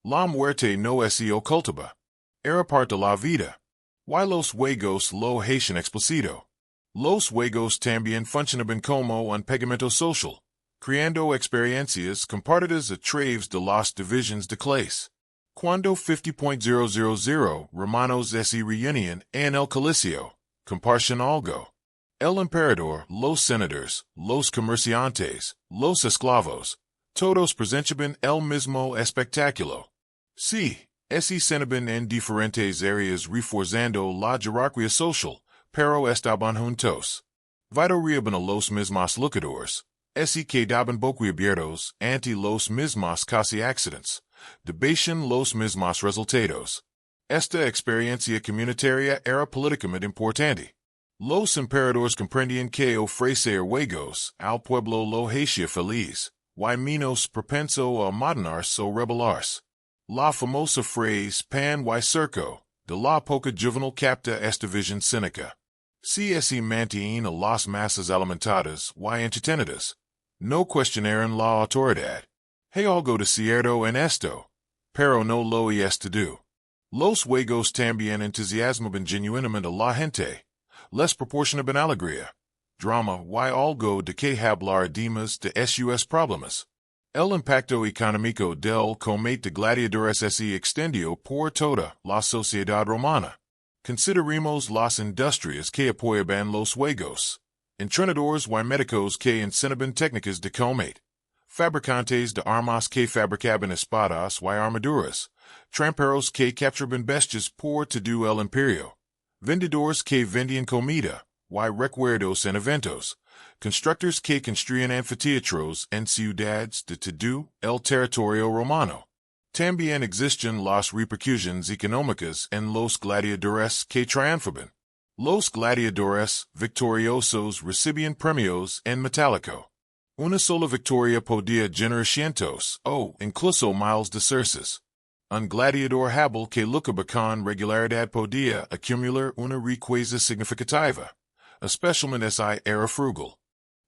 A: La muerte no es ocultaba. Era parte de la vida. Y los juegos lo hacían explícito. Los juegos también funcionaban como un pegamento social, creando experiencias compartidas a través de las divisiones de clase. Cuando 50.000 romanos se reunían en el Coliseo, compartían algo. El emperador, los senadores, los comerciantes, los esclavos, todos presentaban el mismo espectáculo. Sí, se cenaban en diferentes áreas reforzando la jerarquía social, pero estaban juntos. Vitoreaban a los mismos luchadores, se quedaban boquiabiertos ante los mismos casi accidentes, debatían los mismos resultados. Esta experiencia comunitaria era políticamente importante. Los emperadores comprendían que ofrecer juegos al pueblo lo hacía feliz, y menos propenso a moderarse o rebelarse. La famosa frase pan y circo de la época juvenil capta esta visión cínica. Si se mantienen a las masas alimentadas y entretenidas, no cuestionaron la autoridad. Hay algo de cierto en esto, pero no lo es todo. Los juegos también entusiasmaban genuinamente a la gente. Les proporcionaban alegría, drama y algo de que hablar además de sus problemas. El impacto económico del comité de gladiadores se extendió por toda la sociedad romana. Consideremos las industrias que apoyaban los juegos, entrenadores y médicos que enseñaban técnicas de combate, fabricantes de armas que fabricaban espadas y armaduras, tramperos que capturaban bestias por todo el imperio, vendedores que vendían comida y recuerdos en eventos, constructores que construían anfiteatros en ciudades de todo el territorio romano. También existen las repercusiones económicas en los gladiadores que triunfaban. Los gladiadores victoriosos recibían premios en metálico. Una sola victoria podía generar cientos o incluso miles de cerces. Un gladiador hábil que luchaba con regularidad podía acumular una riqueza significativa, especialmente si era frugal.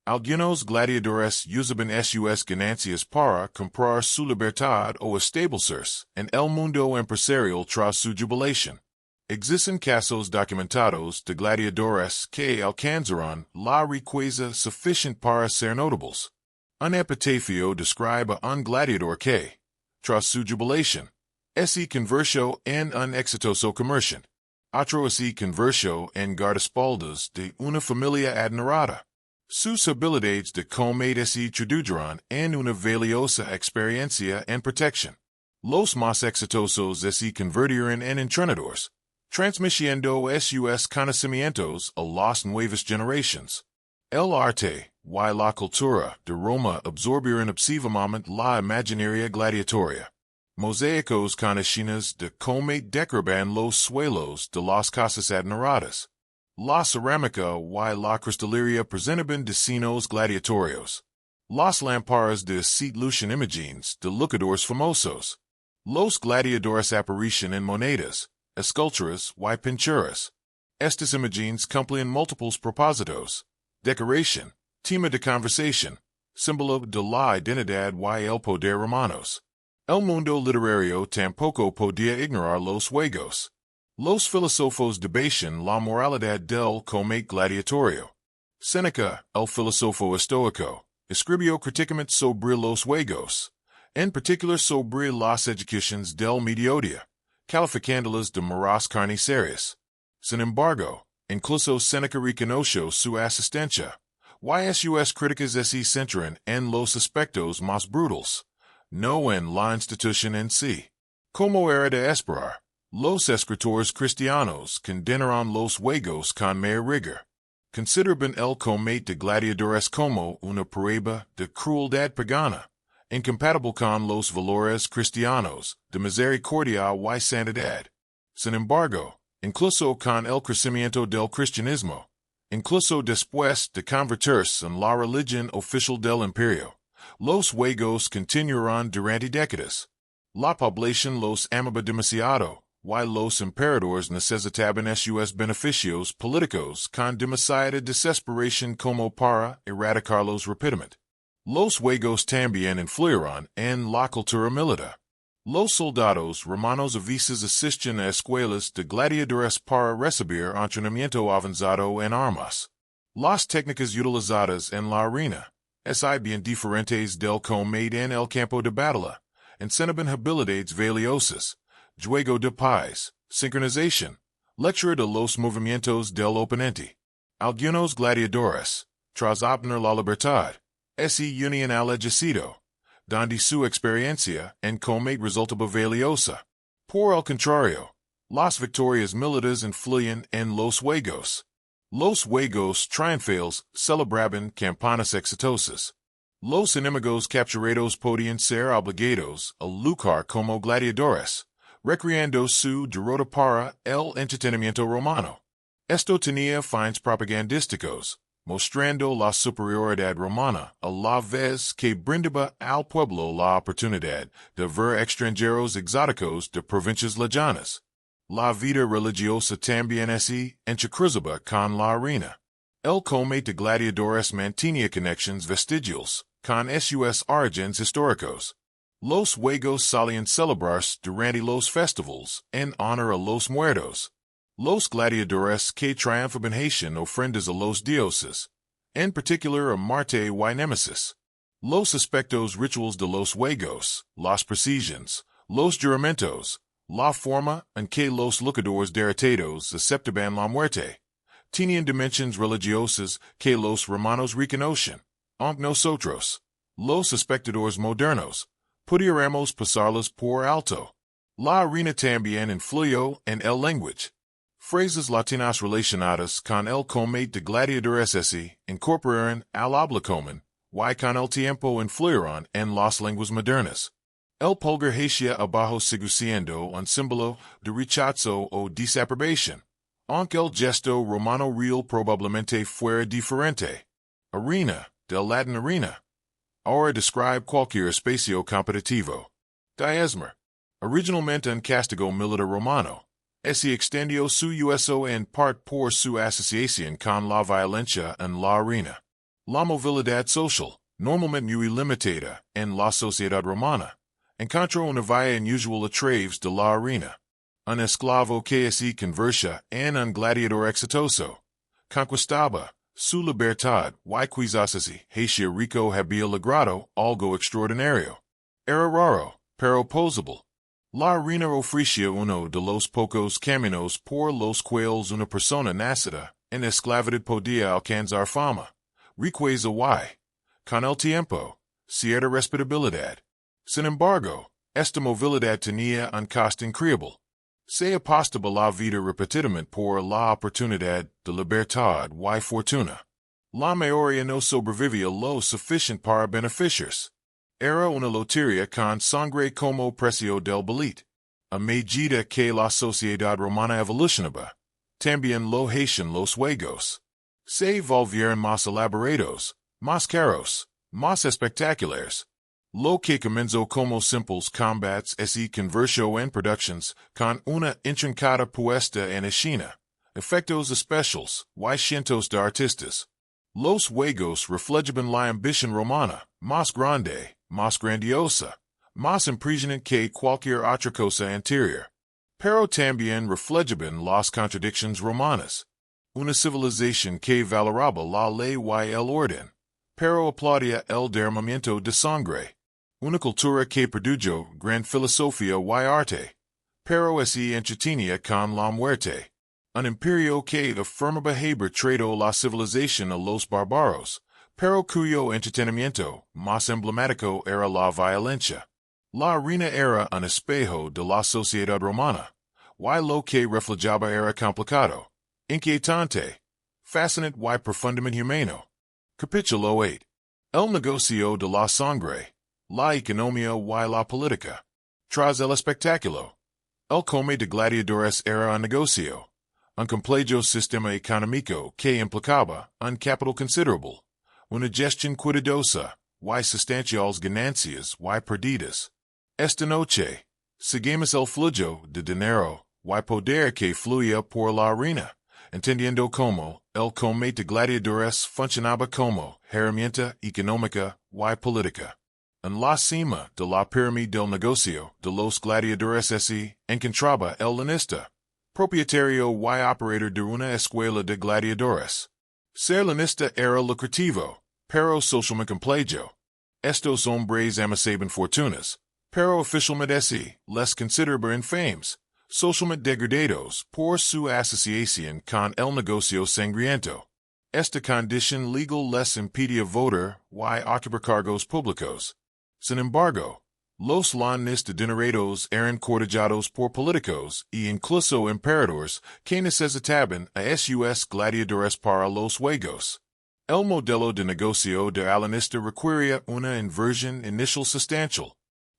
A: Algunos gladiadores usaban sus ganancias para comprar su libertad o establecerse en el mundo empresarial tras su jubilación. Existen casos documentados de gladiadores que alcanzaron la riqueza suficiente para ser notables. Un epitafio describe a un gladiador que, tras su jubilación, se convirtió en un exitoso comerciante. Otro se convirtió en guardaespaldas de una familia adinerada. Sus habilidades de combate se tradujeron en una valiosa experiencia en protección. Los más exitosos se convirtieron en entrenadores, transmitiendo sus conocimientos a las nuevas generaciones. El arte y la cultura de Roma absorbieron obsesivamente la imaginaria gladiatoria. Mosaicos con escenas de combate decoraban los suelos de las casas adineradas. La cerámica y la cristalería presentaban diseños gladiatorios. Las lamparas de Cite Lucian Imagines de Lucadores Famosos. Los Gladiadores Apparition en Monedas, Esculturas y Pinturas. Estas Imagines cumplen multiples propósitos. Decoration, tema de conversación, símbolo de la identidad y el poder romanos. El mundo literario tampoco podía ignorar los juegos. Los filósofos debatían la moralidad del combate gladiatorio. Séneca, el filósofo estoico, escribió críticamente sobre los juegos, en particular sobre las ejecuciones del mediodía, calificándolas de moras carnicerias. Sin embargo, incluso Séneca reconoció su asistencia. Sus críticas se centran en los aspectos más brutales, no en la institución en sí. Como era de esperar, los escritores cristianos condenaron los juegos con mayor rigor. Consideraban el combate de gladiadores como una prueba de crueldad pagana, incompatible con los valores cristianos de misericordia y santidad. Sin embargo, incluso con el crecimiento del cristianismo, incluso después de convertirse en la religión oficial del imperio, los juegos continuaron durante décadas. La población los amaba demasiado, y los emperadores necesitaban sus beneficios políticos con demasiada desesperación como para erradicarlos rápidamente. Los juegos también influyeron en la cultura militar. Los soldados romanos a veces asistían a escuelas de gladiadores para recibir entrenamiento avanzado en armas. Las técnicas utilizadas en la arena son bien diferentes del combate en el campo de batalla, enseñaban habilidades valiosas, juego de paz, sincronización, lectura de los movimientos del oponente. Algunos gladiadores, tras obtener la libertad, se unían al ejército, donde su experiencia en combate resultaba valiosa. Por el contrario, las victorias militares influyen en los juegos. Los juegos triunfales celebraban campañas exitosas. Los enemigos capturados podían ser obligados a luchar como gladiadores, recreando su derrota para el entretenimiento romano. Esto tenía fines propagandísticos, mostrando la superioridad romana a la vez que brindaba al pueblo la oportunidad de ver extranjeros exóticos de provincias lejanas. La vida religiosa también se entrecruzaba con la arena. El combate de gladiadores mantenía conexiones vestigiales con sus orígenes históricos. Los juegos solían celebrarse durante los festivals en honor a los muertos. Los gladiadores que triunfaban hacían ofrendas a los dioses, en particular a Marte y Nemesis. Los aspectos rituales de los juegos, las precisiones, los juramentos, la forma en que los luchadores derrotados aceptaban la muerte, tenían dimensiones religiosas que los romanos reconocen, aunque nosotros, los espectadores modernos, pudiéramos pasarlas por alto. La arena también influyó en el lenguaje. Frases latinas relacionadas con el combate de gladiadores se incorporaron al habla común, y con el tiempo influyeron en las lenguas modernas. El pulgar hacia abajo sigue siendo un símbolo de rechazo o desaprobación, aunque el gesto romano real probablemente fuera diferente. Arena, del latín arena. Ahora describe cualquier espacio competitivo. Diezmer. Originalmente un castigo militar romano, se extendió su uso en parte por su asociación con la violencia en la arena. La movilidad social, normalmente muy limitada en la sociedad romana, encontró una vía inusual a través de la arena. Un esclavo que se convertía en un gladiador exitoso conquistaba su libertad y quizás así hacía rico había logrado algo extraordinario. Era raro, pero posible. La arena ofrecía uno de los pocos caminos por los cuales una persona nacida en esclavitud podía alcanzar fama, riqueza y, con el tiempo, cierta respetabilidad. Sin embargo, esta movilidad tenía un costo increíble. Se apostaba la vida repetidamente por la oportunidad de libertad y fortuna. La mayoría no sobrevivía lo suficiente para beneficiarse. Era una lotería con sangre como precio del billete. A medida que la sociedad romana evolucionaba, también lo hacían los juegos. Se volvieron más elaborados, más caros, más espectaculares. Lo que comenzó como simples combats se convirtió en productions con una intrincada puesta en escena, efectos especiales, y cientos de artistas. Los juegos reflejaban la ambición romana, más grande, más grandiosa, más impresionante que cualquier otra cosa anterior. Pero también reflejaban las contradicciones romanas. Una civilización que valoraba la ley y el orden, pero aplaudía el derramamiento de sangre. Una cultura que produjo gran filosofía y arte, pero se entretenía con la muerte. Un imperio que afirmaba haber traído la civilización a los bárbaros, pero cuyo entretenimiento más emblemático era la violencia. La arena era un espejo de la sociedad romana, y lo que reflejaba era complicado, inquietante, fascinante y profundamente humano. Capítulo 8. El negocio de la sangre, la economía y la política. Tras el espectáculo. El come de gladiadores era un negocio, un complejo sistema económico que implicaba un capital considerable, una gestión cuidadosa, y sustanciales ganancias y perdidas. Esta noche, seguimos el flujo de dinero y poder que fluía por la arena, entendiendo cómo el come de gladiadores funcionaba como herramienta económica y política. En la cima de la pirámide del negocio de los gladiadores se encontraba el lenista, propietario y operador de una escuela de gladiadores. Ser lenista era lucrativo, pero socialmente complejo. Estos hombres amasaban fortunas, pero oficialmente les consideraba infames, socialmente degradados por su asociación con el negocio sangriento. Esta condición legal les impedía votar y ocupar cargos públicos. Sin embargo, los adinerados eran cortejados por políticos e incluso emperadores que necesitaban a sus gladiadores para los juegos. El modelo de negocio de alenista requería una inversión inicial sustancial.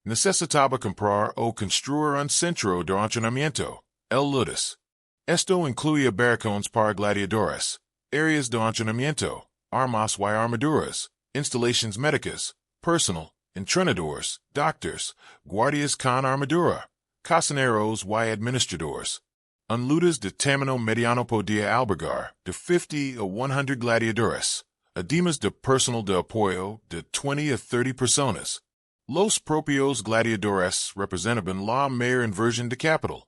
A: Necesitaba comprar o construir un centro de entrenamiento, el ludus. Esto incluía barracones para gladiadores, áreas de entrenamiento, armas y armaduras, instalaciones médicas, personal, entrenadores, doctors, guardias con armadura, cocineros y administradores. Un ludus de tamaño mediano podía albergar de 50 a 100 gladiadores, además de personal de apoyo de 20 a 30 personas. Los propios gladiadores representaban la mayor inversión de capital.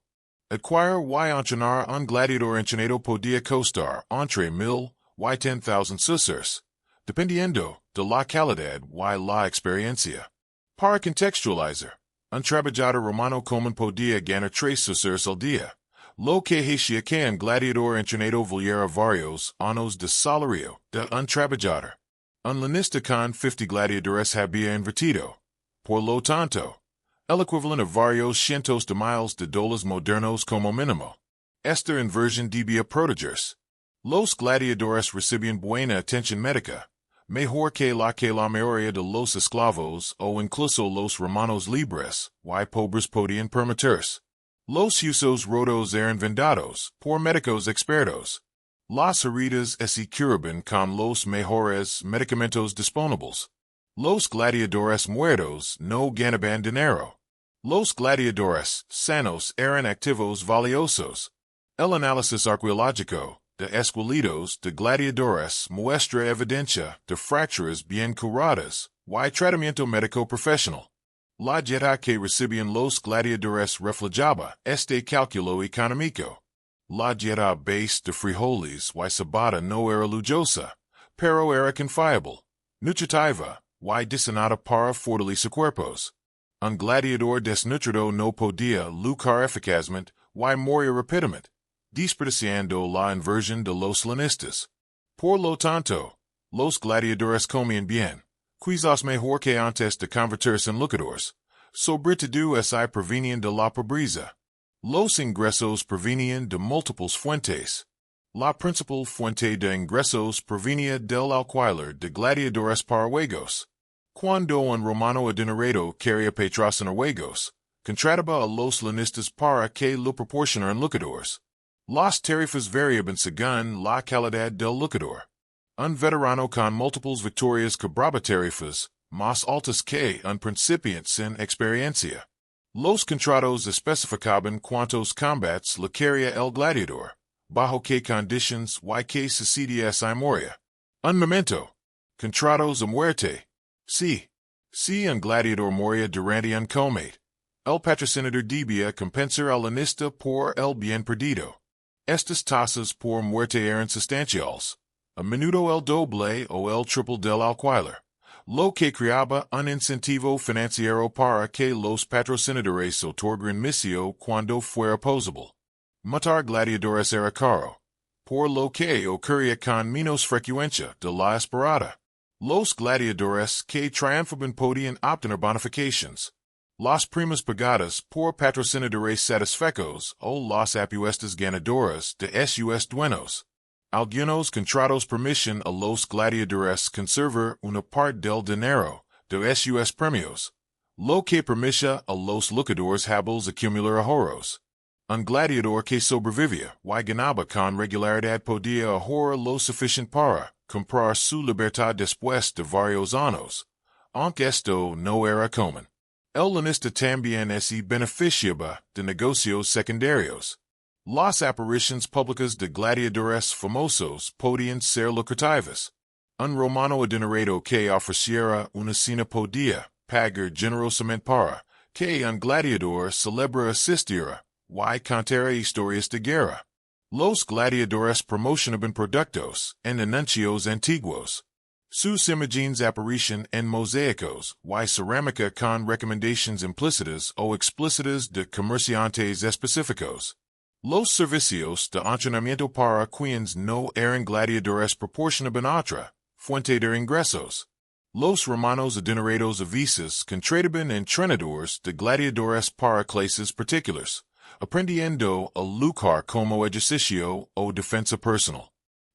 A: Adquirir y entrenar un gladiador entrenado podía costar entre 1000 y 10,000 sucres, dependiendo de la calidad y la experiencia. Para contextualizar, un trabajador romano común podía ganar 3 sucres al día, lo que hacía que un gladiador entrenado valiera varios años de salario de un trabajador. Un lenista con 50 gladiadores había invertido, por lo tanto, el equivalente a varios cientos de miles de dólares modernos como mínimo. Esta inversión debía protegerse. Los gladiadores recibían buena atención médica, mejor que la mayoría de los esclavos o incluso los romanos libres y pobres podían permitirse. Los huesos rotos eran vendados por médicos expertos. Las heridas se curaban con los mejores medicamentos disponibles. Los gladiadores muertos no ganaban dinero. Los gladiadores sanos eran activos valiosos. El análisis arqueológico de esqueletos de gladiadores muestra evidencia de fracturas bien curadas y tratamiento médico profesional. La dieta que recibían los gladiadores reflejaba este cálculo económico. La dieta base de frijoles y cebada no era lujosa, pero era confiable, nutritiva y diseñada para fortalecer cuerpos. Un gladiador desnutrido no podía lucrar eficazmente y morir rápidamente, desperdiciando la inversión de los lenistas. Por lo tanto, los gladiadores comían bien, quizás mejor que antes de convertirse en luchadores, sobre todo si provenían de la pobreza. Los ingresos provenían de múltiples fuentes. La principal fuente de ingresos provenía del alquiler de gladiadores para juegos. Cuando un romano adinerado quería patrocinar juegos, contrataba a los lenistas para que lo proporcionaran luchadores. Las tarifas variaban según la calidad del luchador. Un veterano con multiples victorias quebrabatarifas, más altas que un principiante sin experiencia. Los contratos especificaban cuantos combats le quería el gladiador, bajo qué conditions y qué sucedía si moría. Un momento. Contratos a muerte. Sí. Si un gladiador moría durante un combate, el patrocinador debía compensar al lanista por el bien perdido. Estas tasas por muerte eran sustanciales. A menudo el doble o el triple del alquiler, lo que creaba un incentivo financiero para que los patrocinadores otorgaran misión cuando fuera posible. Matar gladiadores era caro, por lo que ocurría con menos frecuencia de la esperada. Los gladiadores que triunfaban podían obtener bonifications, las primas pagadas por patrocinadores satisfechos o las apuestas ganadoras de sus dueños. Algunos contratos permiten a los gladiadores conservar una parte del dinero de sus premios, lo que permite a los lucadores hábiles acumular ahorros. Un gladiador que sobrevivía y ganaba con regularidad podía ahorrar lo suficiente para comprar su libertad después de varios años, aunque esto no era común. El lanista también se beneficiaba de negocios secundarios. Las apariciones públicas de gladiadores famosos podían ser lucrativas. Un romano adinerado que ofreciera una cena podía pagar generosamente para que un gladiador célebre asistiera y contara historias de guerra. Los gladiadores promocionaban productos en anuncios antiguos. Sus imágenes aparecían en mosaicos y cerámica con recomendaciones implícitas o explícitas de comerciantes específicos. Los servicios de entrenamiento para quienes no eran gladiadores proporcionaban otra fuente de ingresos. Los romanos adinerados a veces contrataban entrenadores de gladiadores para clases particulares, aprendiendo a luchar como ejercicio o defensa personal.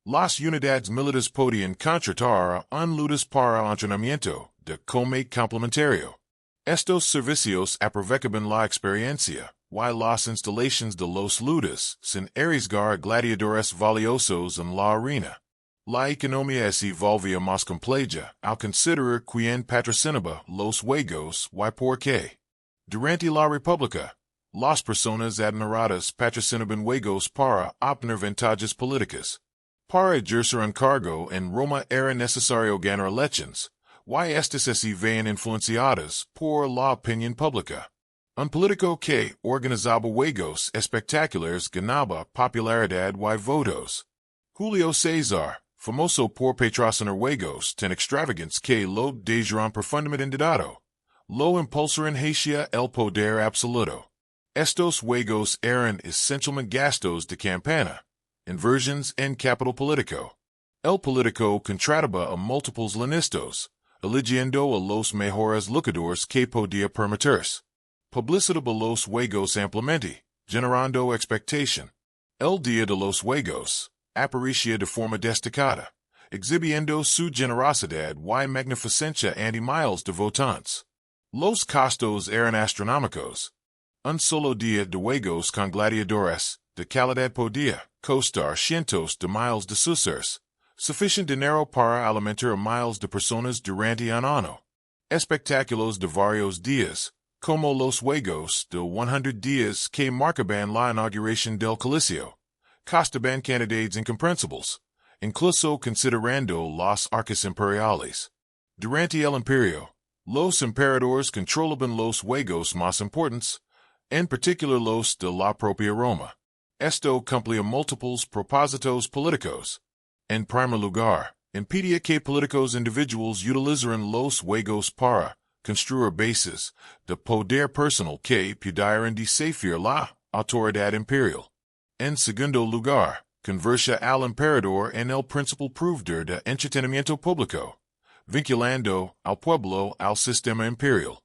A: Las unidades militares podían contratar a un lutas para entrenamiento de combate complementario. Estos servicios aprovechaban la experiencia y las instalaciones de los lutas sin arriesgar gladiadores valiosos en la arena. La economía se volvía más compleja al considerar quién patrocinaba los juegos y por qué. Durante la República, las personas adineradas patrocinaban juegos para obtener ventajas políticas. Para ejercer un cargo en Roma era necesario ganar elecciones, y estas se veían influenciadas por la opinión pública. Un político que organizaba juegos espectaculares ganaba popularidad y votos. Julio César, famoso por patrocinar juegos tan extravagantes que lo dejaron profundamente endeudado, lo impulsaron hacia el poder absoluto. Estos juegos eran esencialmente gastos de campaña, inversiones en capital político. El político contrataba a múltiples lanistas, eligiendo a los mejores lucadores que podía permitirse. Publicitaba los juegos ampliamente, generando expectación. El día de los juegos, aparecía de forma destacada, exhibiendo su generosidad y magnificencia ante miles de votantes. Los costos eran astronómicos. Un solo día de juegos con gladiadores de calidad podía costar cientos de miles de sucers, suficiente dinero para alimentar a miles de personas durante un año. Espectáculos de varios días, como los juegos de 100 días que marcaban la inauguración del Coliseo, costaban cantidades incomprensibles, incluso considerando las arcas imperiales. Durante el imperio, los emperadores controlaban los juegos más importantes, en particular los de la propia Roma. Esto cumplía múltiples propósitos políticos. En primer lugar, impedía que políticos individuales utilizaran los juegos para construir bases de poder personal que pudieran desafiar la autoridad imperial. En segundo lugar, convertía al emperador en el principal proveedor de entretenimiento público, vinculando al pueblo al sistema imperial.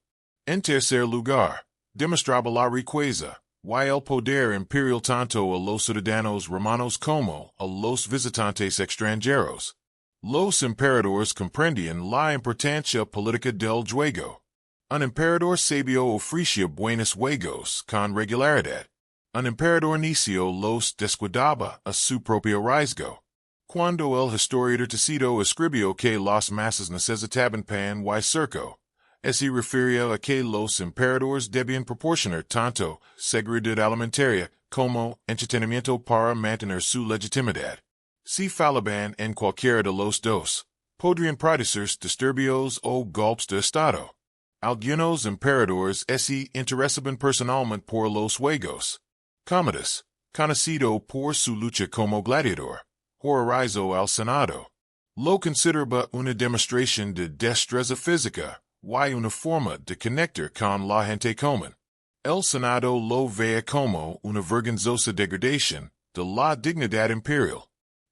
A: En tercer lugar, demostraba la riqueza y el poder imperial tanto a los ciudadanos romanos como a los visitantes extranjeros. Los emperadores comprendían la importancia política del juego. Un emperador sabio ofrecía buenos juegos con regularidad. Un emperador necio los descuidaba a su propio riesgo. Cuando el historiador Tacido escribió que las masas necesitaban pan y circo, se refería a que los emperadores debían proporcionar tanto seguridad alimentaria como entretenimiento para mantener su legitimidad. Si fallaban en cualquiera de los dos, podrían producirse disturbios o golpes de estado. Algunos emperadores se interesaban personalmente por los juegos. Commodus, conocido por su lucha como gladiador, horrorizó al Senado. Lo consideraba una demostración de destreza física y una forma de conectar con la gente común. El Senado lo veía como una vergonzosa degradación de la dignidad imperial.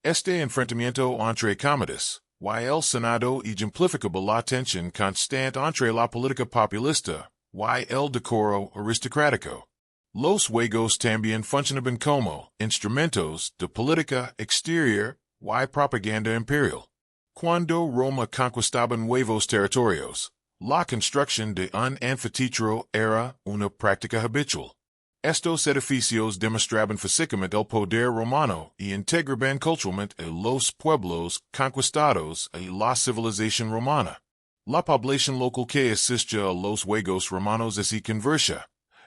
A: Este enfrentamiento entre Commodus y el Senado ejemplificaba la tensión constante entre la política populista y el decoro aristocrático. Los juegos también funcionaban como instrumentos de política exterior y propaganda imperial. Cuando Roma conquistaba nuevos territorios, la construcción de un anfiteatro era una práctica habitual. Estos edificios demostraban físicamente el poder romano y integraban culturalmente a los pueblos conquistados a la civilización romana. La población local que asistía a los juegos romanos se convertía,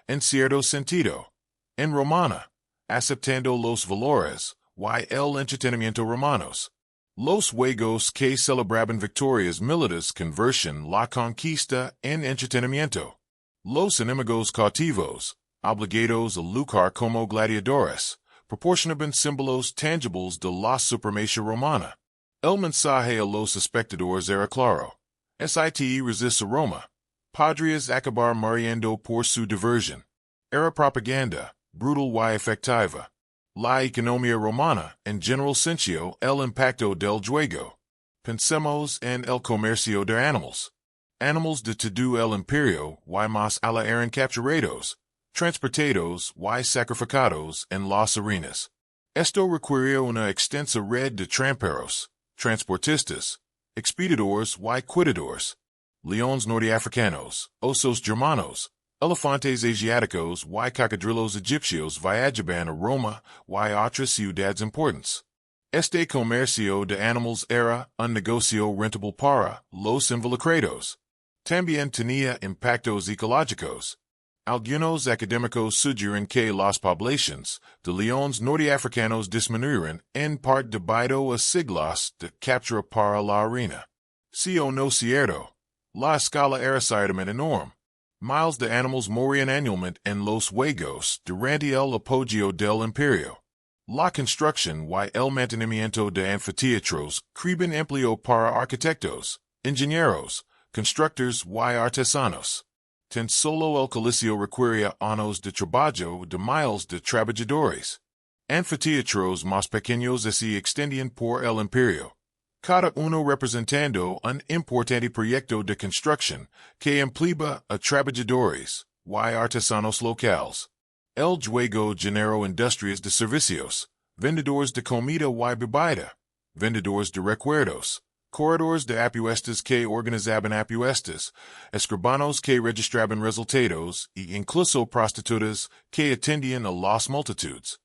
A: en cierto sentido, en romana, aceptando los valores y el entretenimiento romanos. Los juegos que celebraban victorias militares convertían la conquista en entretenimiento. Los enemigos cautivos, obligados a luchar como gladiadores, proporcionaban símbolos tangibles de la supremacía romana. El mensaje a los espectadores era claro. Si resiste a Roma, podrías acabar muriendo por su diversión. Era propaganda, brutal y efectiva. La economía romana, en general, sintió el impacto del juego. Pensemos en el comercio de animales. Animales de todo el imperio y más allá eran capturados, transportados y sacrificados en las arenas. Esto requirió una extensa red de tramperos, transportistas, expedidores y cuidadores. Leones norteafricanos, osos germanos, elefantes asiáticos y cocodrilos egipcios viajaban a Roma y otras ciudades importantes. Este comercio de animales era un negocio rentable para los involucrados. También tenía impactos ecológicos. Algunos académicos sugieren que las poblaciones de leones norteafricanos disminuyeron en parte debido a siglos de captura para la arena. Si o no cierto, la escala era ciertamente enorme. Miles de animales morían anualmente en los juegos durante el apogeo del imperio. La construcción y el mantenimiento de anfiteatros creaban empleo para arquitectos, ingenieros, constructores y artesanos. Tan solo el Coliseo requería años de trabajo de miles de trabajadores. Anfiteatros más pequeños se extendían por el imperio, cada uno representando un importante proyecto de construcción que empleaba a trabajadores y artesanos locales. El juego generó industrias de servicios, vendedores de comida y bebida, vendedores de recuerdos, corredores de apuestas que organizaban apuestas, escribanos que registraban resultados y incluso prostitutas que atendían a las multitudes.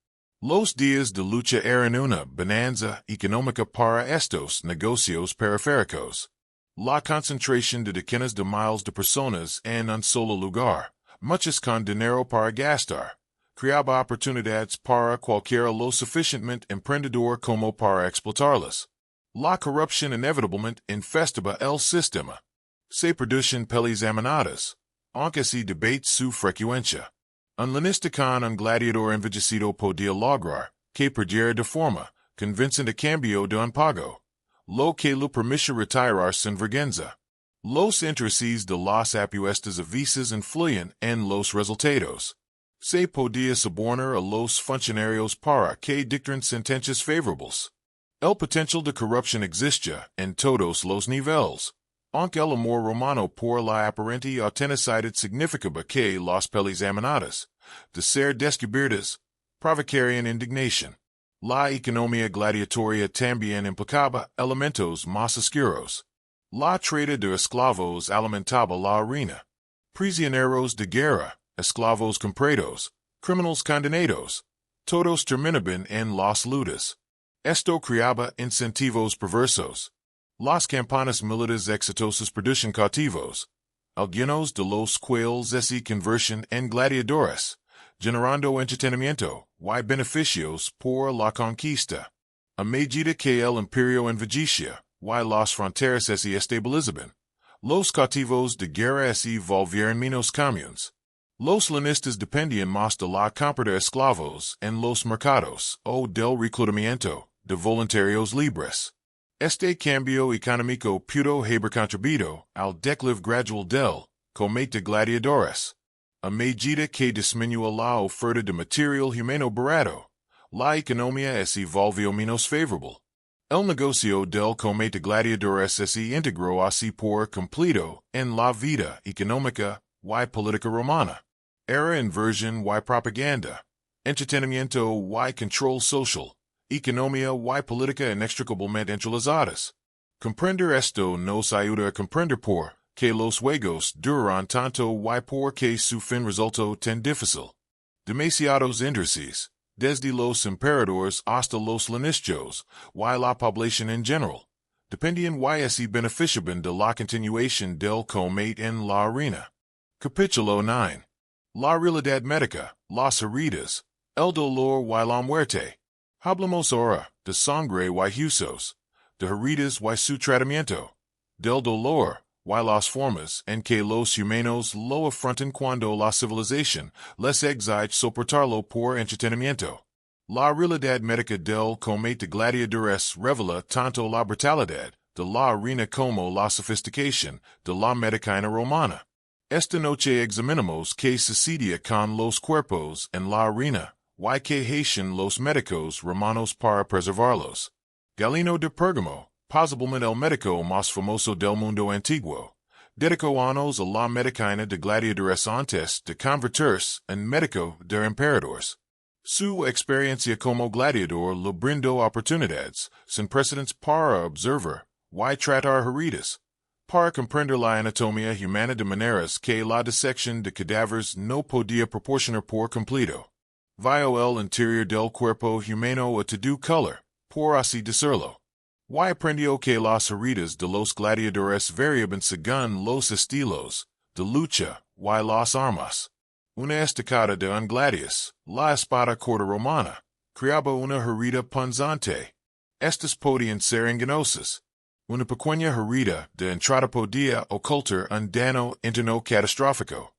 A: Los días de lucha eran una bonanza económica para estos negocios periféricos. La concentración de decenas de miles de personas en un solo lugar, muchas con dinero para gastar, creaba oportunidades para cualquiera lo suficientemente emprendedor como para explotarlas. La corrupción inevitablemente infestaba el sistema. Se producen peleas amenadas, aunque se debate su frecuencia. Un linista con un gladiador envejecido podía lograr que perdiera de forma convincente a cambio de un pago, lo que lo permitía retirar sin vergüenza. Los intereses de las apuestas a veces influyen en los resultados. Se podía sobornar a los funcionarios para que dictaran sentencias favorables. El potencial de corrupción existía en todos los niveles. Aunque el amor romano por la aparente autenticidad significaba que las peleas amenadas, de ser descubiertas, provocarían indignación. La economía gladiatoria también implicaba elementos más oscuros. La trata de esclavos alimentaba la arena. Prisioneros de guerra, esclavos comprados, criminals condenados, todos terminaban en las lutas. Esto criaba incentivos perversos. Las campanas militares exitosos producen cautivos. Algunos de los cuales se conversion en gladiadores, generando entretenimiento y beneficios por la conquista. A medida que el imperio envejecía, y las fronteras se estabilizaban, los cautivos de guerra se volvieron menos comunes. Los lanistas dependían más de la compra de esclavos en los mercados o del reclutamiento de voluntarios libres. Este cambio económico pudo haber contribuido al declive gradual del comete de gladiadores. A medida que disminuyó la oferta de material humano barato, la economía se volvió menos favorable. El negocio del comete de gladiadores se integró así por completo en la vida económica y política romana. Era inversión y propaganda, entretenimiento y control social, economía y política inextricablemente entrelazadas. Comprender esto nos ayuda a comprender por que los juegos duran tanto y por que su fin resultó tan difícil. Demasiados índices, desde los emperadores hasta los lanistios, y la población en general, dependían y se beneficiaban de la continuación del comete en la arena. Capítulo 9. La realidad médica, las heridas, el dolor y la muerte. Hablamos ahora de sangre y huesos, de heridas y su tratamiento, del dolor y las formas en que los humanos lo afrontan cuando la civilización les exige soportarlo por entretenimiento. La realidad médica del comete de gladiadores revela tanto la brutalidad de la arena como la sofisticación de la medicina romana. Esta noche examinamos qué sucedía con los cuerpos en la arena, y qué hacían los médicos romanos para preservarlos. Galeno de Pérgamo, posiblemente el médico más famoso del mundo antiguo, dedicó años a la medicina de gladiadores antes de convertirse en médico de emperadores. Su experiencia como gladiador le brindó oportunidades sin precedentes para observar y tratar heridas, para comprender la anatomía humana de maneras que la disección de cadáveres no podía proporcionar por completo. Vio el interior del cuerpo humano a todo color, por así decirlo. Y aprendió que las heridas de los gladiadores variaban según los estilos de lucha y las armas. Una estacada de un gladius, la espada corta romana, creaba una herida punzante. Estas podían ser engañosas. Una pequeña herida de entrada podía ocultar un daño interno catastrófico.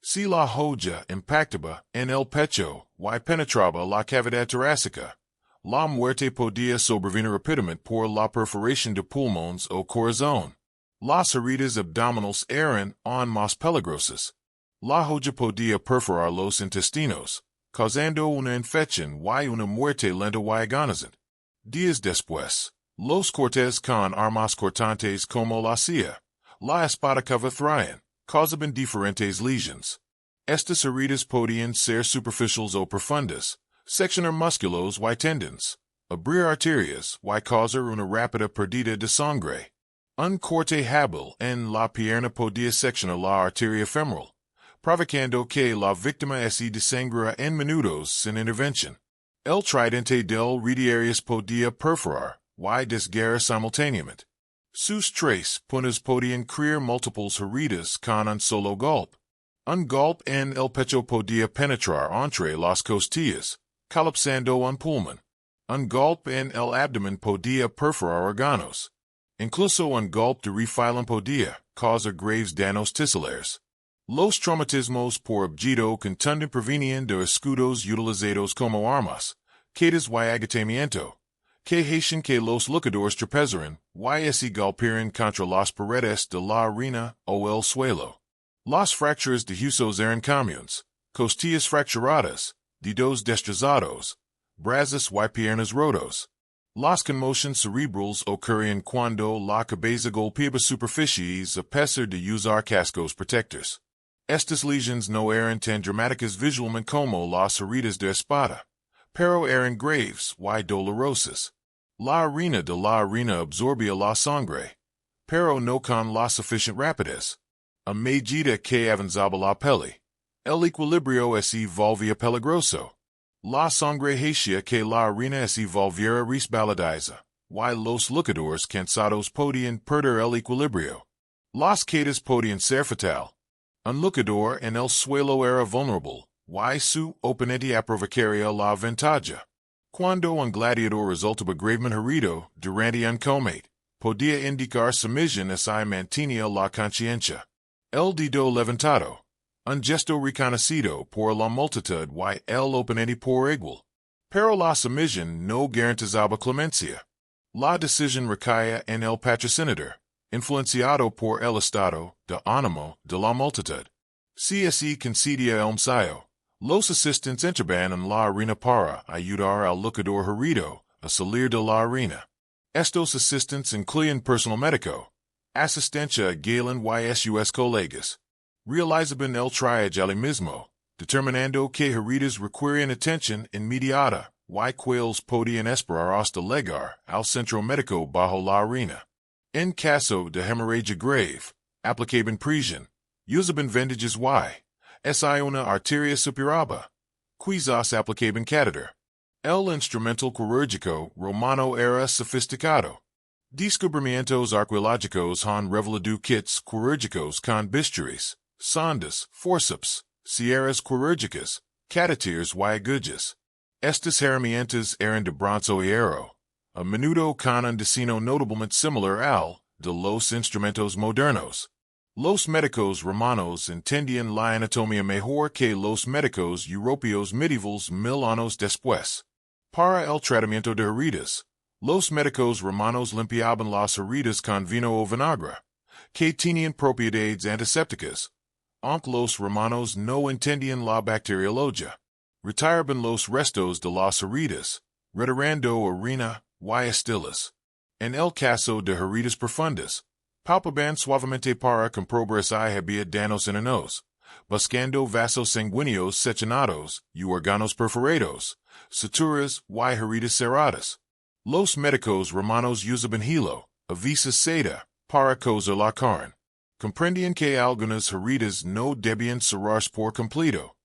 A: Si la joya impactaba en el pecho y penetraba la cavidad torácica, la muerte podía sobrevenir rápidamente por la perforación de pulmones o corazón. Las heridas abdominales eran aún más peligrosas. La joya podía perforar los intestinos, causando una infección y una muerte lenta y agonizante. Días después, los cortes con armas cortantes como la silla, la espada traían, causaban diferentes lesiones. Estas heridas podían ser superficiales o profundas, seccionar músculos y tendons, abrir arterias y causar una rápida pérdida de sangre. Un corte hábil en la pierna podía seccionar la arteria femoral, provocando que la víctima se desangrara en minutos sin intervención. El tridente del radiaris podía perforar y desgarrar simultáneamente. Sus tres puntas podían crear múltiples heridas con un solo golpe. Un golpe en el pecho podía penetrar entre las costillas, colapsando un pulmón. Un golpe en el abdomen podía perforar órganos. Incluso un golpe de refilón podía causar graves daños tisulares. Los traumatismos por objeto contundente provenían de escudos utilizados como armas, quedas y agotamiento, que hacían que los luchadores tropezaran y se golpearan contra las paredes de la arena o el suelo. Las fracturas de huesos eran comunes, costillas fracturadas, dedos destrozados, brazos y piernas rotos. Las conmociones cerebrales ocurrían cuando la cabeza golpeaba superficies a pesar de usar cascos protectores. Estas lesiones no eran tan dramáticas visualmente como las heridas de espada, pero eran graves y dolorosas. La arena de la arena absorbía la sangre, pero no con la suficiente rapidez. A medida que avanzaba la peli, el equilibrio se volvía peligroso. La sangrienta que la arena es volviera resbaladiza, y los luchadores cansados podían perder el equilibrio. Las caídas podían ser fatal. Un luchador en el suelo era vulnerable, y su oponente aprovecharía la ventaja. Cuando un gladiador resultaba gravemente herido durante un combate, podía indicar su misión y mantenía la conciencia. El dedo levantado, un gesto reconocido por la multitud y el oponente por igual. Pero la sumisión no garantizaba clemencia. La decisión recaía en el patrocinador, influenciado por el estado de ánimo de la multitud. Si así concedía el ensayo, los asistentes entraban en la arena para ayudar al luchador herido a salir de la arena. Estos asistentes incluyen personal médico, asistencia galen y sus colegas. Realizaban el traje al mismo, determinando que heridas requieren atención inmediata, y cuales podían esperar hasta llegar al centro médico bajo la arena. En caso de hemorragia grave, aplicaban presión, usaban vendajes y una arteria supuraba. Quizás aplicaban catéter. El instrumental quirúrgico romano era sofisticado. Descubrimientos arqueológicos han revelado kits quirúrgicos con bisturíes, sondas, forceps, sierras quirúrgicas, catéteres y agujas. Estas herramientas eran de bronce y hierro, a menudo con un diseño notablemente similar al de los instrumentos modernos. Los médicos romanos entendían la anatomía mejor que los médicos europeos medievales 1000 años después. Para el tratamiento de heridas, los médicos romanos limpiaban las heridas con vino o vinagre, que tenían propiedades antisépticas. Aunque los romanos no entendían la bacteriología, retiraban los restos de las heridas, retirando orina y estilas. En el caso de heridas profundas, palpaban suavemente para comprobar si había daños enanos, buscando vasos sanguíneos seccionados y órganos perforados, suturas y heridas cerradas. Los médicos romanos usaban hilo, a veces seda, para coser la carne. Comprendían que algunas heridas no debían cerrarse por completo.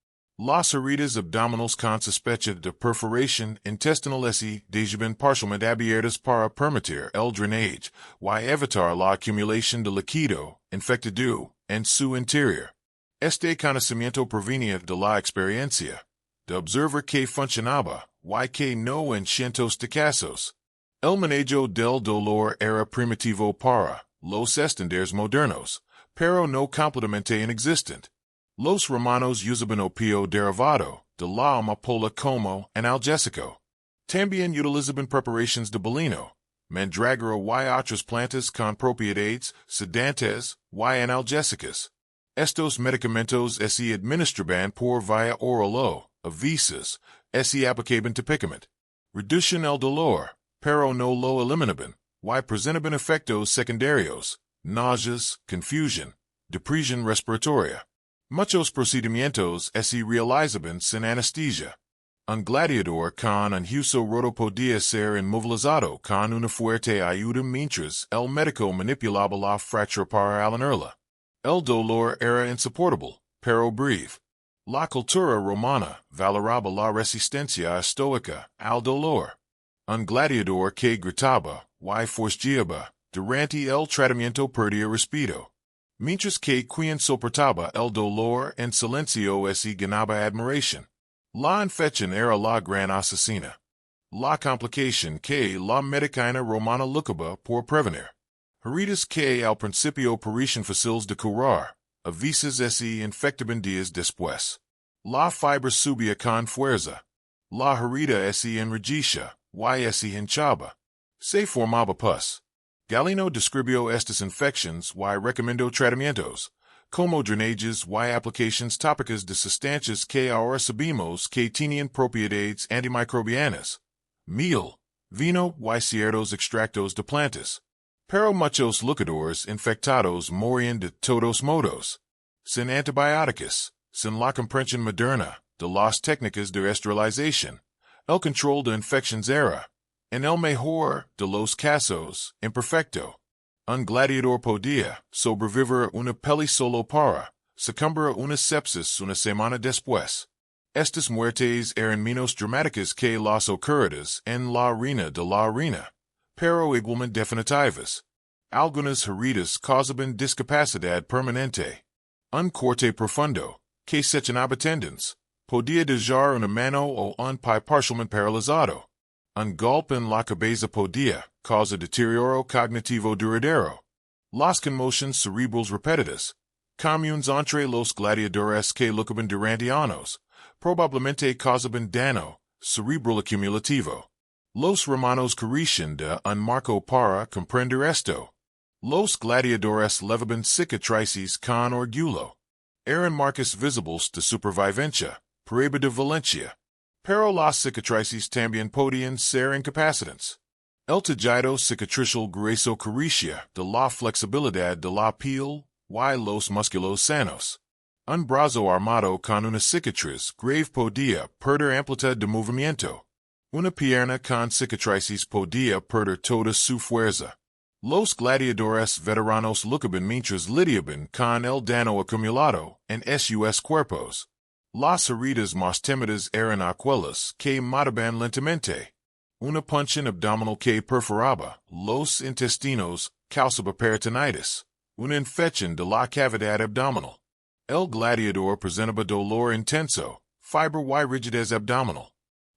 A: Las heridas abdominales con sospecha de perforación intestinal debían parcialmente abiertas para permitir el drenaje y evitar la acumulación de líquido infectado en su interior. Este conocimiento provenía de la experiencia, de observar que funcionaba y que no en cientos de casos. El manejo del dolor era primitivo para los estándares modernos, pero no completamente inexistente. Los romanos usaban opio derivado de la amapola como analgésico. También utilizaban preparaciones de bolino, mandragora y otras plantas con propiedades sedantes y analgésicas. Estos medicamentos se administraban por vía oral o, a veces, se aplicaban tópicamente. Reducían el dolor, pero no lo eliminaban, y presentaban efectos secundarios, náuseas, confusión, depresión respiratoria. Muchos procedimientos se realizaban sin anestesia. Un gladiador con un hueso roto podía ser inmovilizado con una fuerte ayuda mientras el médico manipulaba la fractura para alinearla. El dolor era insoportable, pero breve. La cultura romana valoraba la resistencia estoica al dolor. Un gladiador que gritaba y forcejeaba durante el tratamiento perdía respeto. Mientras que quien soportaba el dolor en silencio ganaba admiración. La infección era la gran asesina. La complicación que la medicina romana lucraba por prevenir. Heridas que al principio parecían fáciles de curar, a veces se infectaban días después. La fibra subía con fuerza. La herida se enrojecía y se hinchaba. Se formaba pus. Galeno describió estas infecciones y recomendó tratamientos, como drenajes y aplicaciones tópicas de sustancias que ahora sabemos que tenían propiedades antimicrobianas, miel, vino y ciertos extractos de plantas. Pero muchos luchadores infectados morían de todos modos, sin antibióticos, sin la comprensión moderna de las técnicas de esterilización. El control de infecciones era, en el mejor de los casos, imperfecto. Un gladiador podía sobrevivir una peli solo para sucumbir a una sepsis una semana después. Estes muertes eran menos dramaticas que las ocurridas en la arena de la arena, pero igualmente definitivas. Algunas heridas causaban discapacidad permanente. Un corte profundo, que seccionaba tendons, podía dejar una mano o un pie parcialmente paralizado. Un golpe en la cabeza podía causar deterioro cognitivo duradero. Las conmociones cerebrales repetidas, comunes entre los gladiadores que luchaban durante años, probablemente causaban daño cerebral acumulativo. Los romanos carecían de un marco para comprender esto. Los gladiadores levaban cicatrices con orgullo. Eran marcas visibles de supervivencia, prueba de valencia. Pero las cicatrices también podían ser incapacitantes. El tejido cicatricial grueso carecía de la flexibilidad de la piel y los músculos sanos. Un brazo armado con una cicatriz grave podía perder amplitud de movimiento. Una pierna con cicatrices podía perder toda su fuerza. Los gladiadores veteranos luchaban mientras lidiaban con el daño acumulado en sus cuerpos. Las heridas más tímidas eran aquellas que mataban lentamente. Una punción abdominal que perforaba los intestinos causaba peritonitis, una infección de la cavidad abdominal. El gladiador presentaba dolor intenso, fiebre y rigidez abdominal.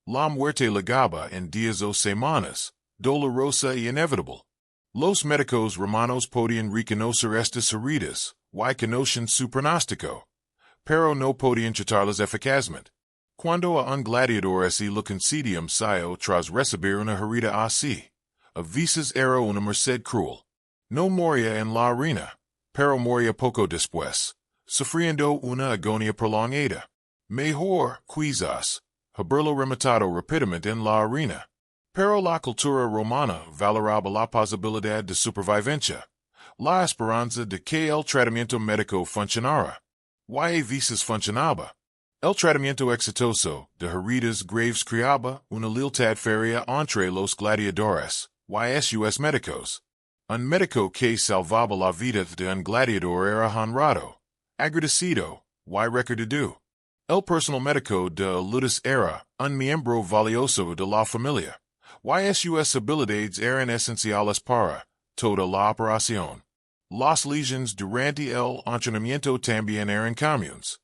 A: La muerte llegaba en días o semanas, dolorosa y inevitable. Los médicos romanos podían reconocer estas heridas y conocían su pronóstico, pero no podían tratarlas eficazmente. Cuando a un gladiador así lo concediam sio tras recibir una herida así, a veces era una merced cruel. No moría en la arena, pero moría poco después, sufriendo una agonía prolongada. Mejor, quizás, haberlo rematado rápidamente en la arena. Pero la cultura romana valoraba la posibilidad de supervivencia, la esperanza de que el tratamiento médico funcionara. Y a veces funcionaba. El tratamiento exitoso de heridas graves creaba una lealtad férrea entre los gladiadores y sus médicos. Un médico que salvaba la vida de un gladiador era honrado, agradecido y recordado. El personal médico de lutas era un miembro valioso de la familia, y sus habilidades eran esenciales para toda la operación. Las lesiones durante el entrenamiento también eran comunes.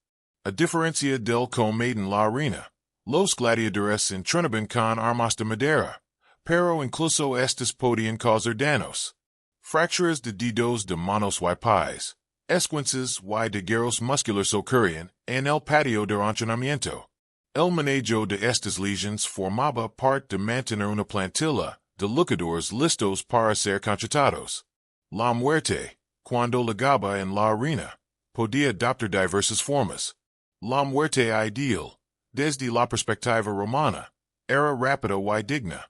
A: A diferencia del combate en la arena, los gladiadores entrenaban con armas de madera, pero incluso estos podían causar daños. Fracturas de dedos de manos y pies, esguinces y desgarros musculares ocurrían en el patio de entrenamiento. El manejo de estas lesiones formaba parte de mantener una plantilla de luchadores listos para ser contratados. La muerte, cuando llegaba en la arena, podía adoptar diversas formas. La muerte ideal, desde la perspectiva romana, era rápida y digna.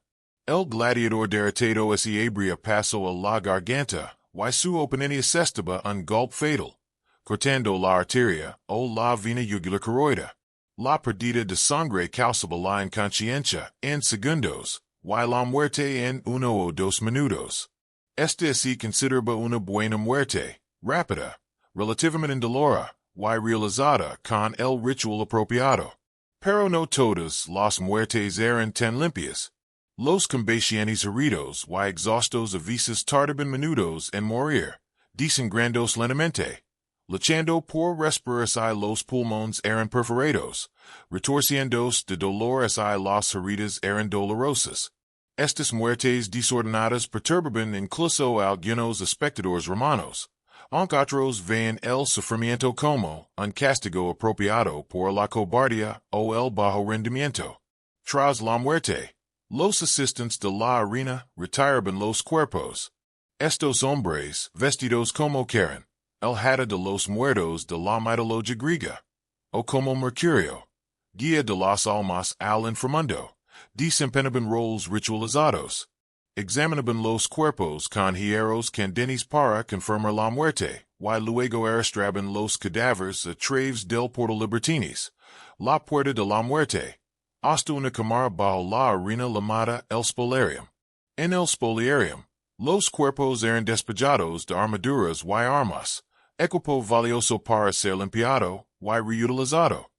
A: El gladiador derrotado se abría paso a la garganta y su oponente asestaba un golpe fatal, cortando la arteria o la vena jugular caroida. La pérdida de sangre causaba la inconsciencia en segundos, y la muerte en 1 o 2 minutos. Este se consideraba una buena muerte, rápida, relativamente indolora, y realizada con el ritual apropiado. Pero no todas las muertes eran tan limpias. Los combatientes heridos y exhaustos a veces tardaban minutos en morir, desangrándose lentamente. Luchando por respirar si los pulmones eran perforados, retorciéndose de dolor si las heridas eran dolorosas. Estas muertes desordenadas perturbaban incluso a algunos espectadores romanos, aunque otros veían el sufrimiento como un castigo apropiado por la cobardía o el bajo rendimiento. Tras la muerte, los asistentes de la arena retiraban los cuerpos. Estos hombres, vestidos como querían, el hada de los muertos de la mitología griega, o como Mercurio, guía de las almas al inframundo, desempeñaban roles ritualizados. Examinaban los cuerpos con hierros candentes para confirmar la muerte, y luego arrastraban los cadáveres a través del portal libertinis, la puerta de la muerte, hasta una cámara bajo la arena llamada el spoliarium. En el spoliarium, los cuerpos eran despejados de armaduras y armas, equipo valioso para ser limpiado y reutilizado.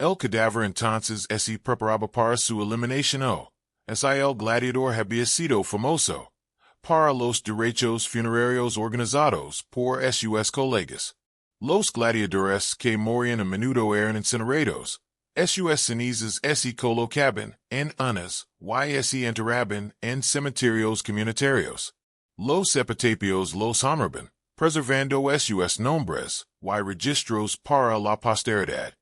A: El cadáver entonces se preparaba para su eliminación o, el gladiador había sido famoso para los derechos funerarios organizados por sus colegas. Los gladiadores que morían a menudo eran incinerados. Sus cenizas se colocaban en urnas y se enterraban en cementerios comunitarios. Los epitafios los honraban, preservando sus nombres y registros para la posteridad.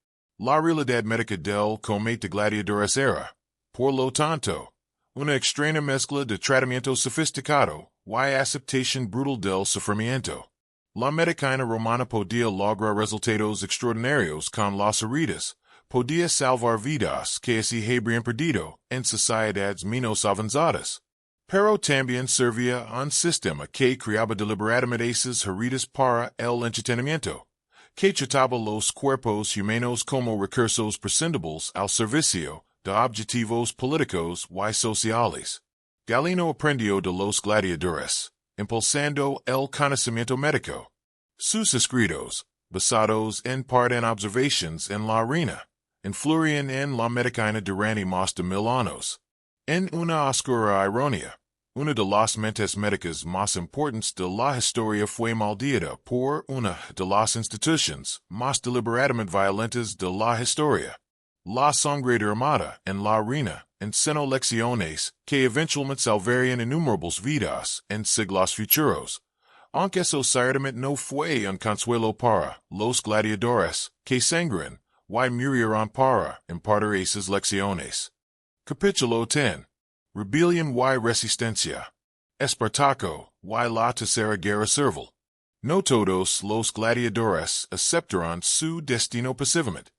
A: La realidad médica del comité de gladiadores era, por lo tanto, una extraña mezcla de tratamiento sofisticado y aceptación brutal del sufrimiento. La medicina romana podía lograr resultados extraordinarios con las heridas, podía salvar vidas que se habrían perdido en sociedades menos avanzadas. Pero también servía un sistema que creaba deliberadamente esas heridas para el entretenimiento, que trataba los cuerpos humanos como recursos prescindibles al servicio de objetivos políticos y sociales. Galeno aprendió de los gladiadores, impulsando el conocimiento médico. Sus escritos, basados en parte en observaciones en la arena, influían en la medicina durante más de 1000 años. En una oscura ironía, una de las mentes médicas más importantes de la historia fue maldita por una de las instituciones más deliberadamente violentas de la historia. La sangriento armada en la arena enseñó lecciones que eventualmente salvarían innumerables vidas en siglos futuros. Aunque eso ciertamente no fue un consuelo para los gladiadores que sangran y murieron para impartir esas lecciones. Capítulo 10. Rebelión y resistencia. Espartaco y la tercera guerra civil. No todos los gladiadores aceptaron su destino pasivamente.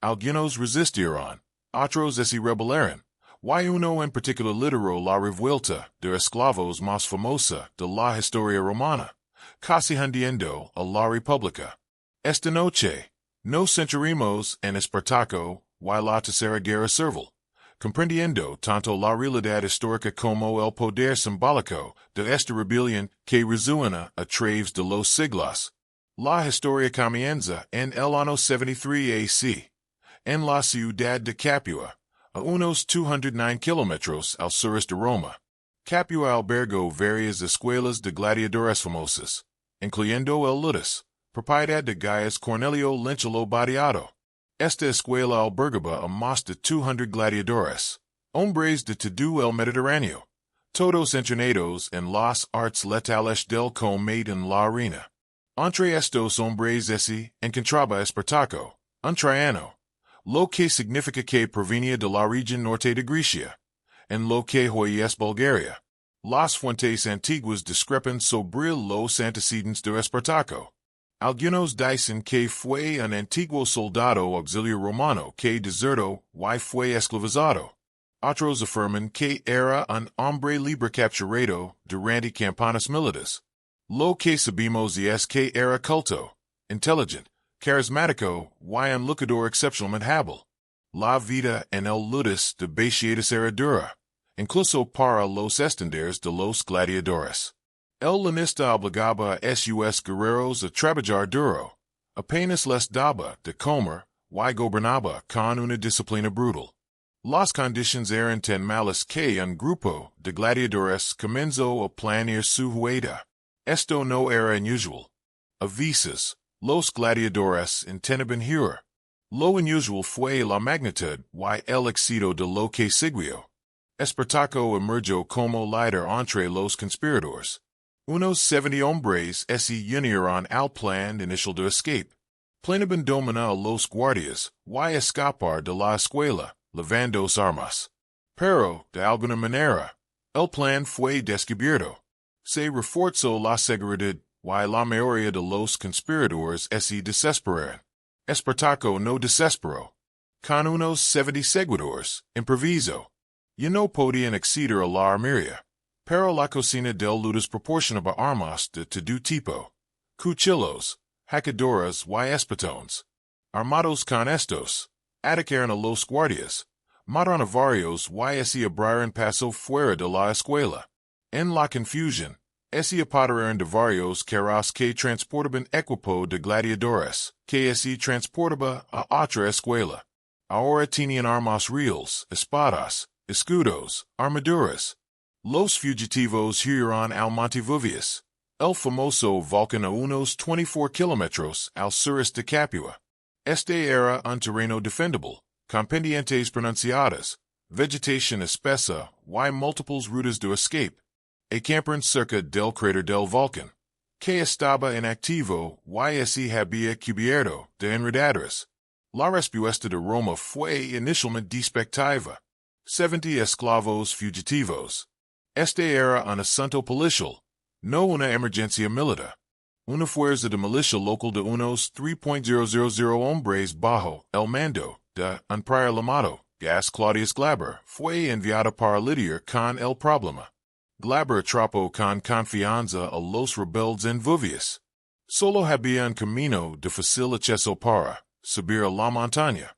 A: Algunos resistieron, otros se rebelaron, y uno en particular lideró la revuelta de esclavos más famosa de la historia romana, casi hundiendo a la república. Esta noche, nos centraremos en Espartaco y la tercera guerra civil, comprendiendo tanto la realidad histórica como el poder simbólico de esta rebelión que resuena a través de los siglos. La historia comienza en el año 73 AC, en la ciudad de Capua, a unos 209 kilómetros al sureste de Roma. Capua albergó varias escuelas de gladiadores famosas, incluyendo el Ludus, propiedad de Gaius Cornelio Lincelo Badiato. Esta escuela albergaba a más de 200 gladiadores, hombres de todo el Mediterráneo, todos entrenados en las artes letales del combate en la arena. Entre estos hombres se encontraba Espartaco, un troyano, lo que significa que provenía de la región norte de Grecia, en lo que hoy es Bulgaria. Las fuentes antiguas discrepan sobre los antecedentes de Espartaco. Algunos dicen que fue un antiguo soldado auxiliar romano que desertó y fue esclavizado. Otros afirman que era un hombre libre capturado durante campañas militares. Lo que sabemos es que era culto, inteligente, carismático y un luchador excepcionalmente hábil. La vida en el Ludus de Batiatus era dura, incluso para los estandartes de los gladiadores. El lanista obligaba a sus guerreros a trabajar duro, apenas les daba de comer y gobernaba con una disciplina brutal. Las condiciones eran tan malas que un grupo de gladiadores comenzó a planear su huida. Esto no era inusual. A veces, los gladiadores intentaban huir. Lo inusual fue la magnitud y el éxito de lo que siguió. Espartaco emergió como líder entre los conspiradores. Unos 70 hombres se unieron al plan inicial de escape. Planeaban dominar a los guardias y escapar de la escuela, levando armas. Pero, de alguna manera, el plan fue descubierto. Se reforzó la seguridad y la mayoría de los conspiradores se desesperaron. Espartaco no desesperó. Con unos 70 seguidores, improvisó. Y no podían acceder a la armería. Pero la cocina del Ludus proporcionaba armas de todo tipo. Cuchillos, hachadoras y espetones. Armados con estos, atacaron a los guardias, mataron a varios y se abrieron paso fuera de la escuela. En la confusión, se apoderaron de varios carros que transportaban equipo de gladiadores, que se transportaba a otra escuela. ahora tenían armas reales, espadas, escudos, armaduras. Los fugitivos huyeron al Montevivius, el famoso volcán a unos 24 kilómetros al sur de Capua. Este era un terreno defendable, con pendientes pronunciadas, vegetación espesa, y múltiples rutas de escape. Acamparon cerca del cráter del volcán, que estaba inactivo y se había cubierto de enredaderas. La respuesta de Roma fue inicialmente despectiva. 70 esclavos fugitivos. Este era un asunto policial, no una emergencia militar. Una fuerza de milicia local de unos 3,000 hombres bajo el mando de un prior llamado Gas Claudius Glaber fue enviada para lidiar con el problema. Glaber atrapó con confianza a los rebeldes en Vuvius. Solo había un camino de fácil acceso para subir a la montaña,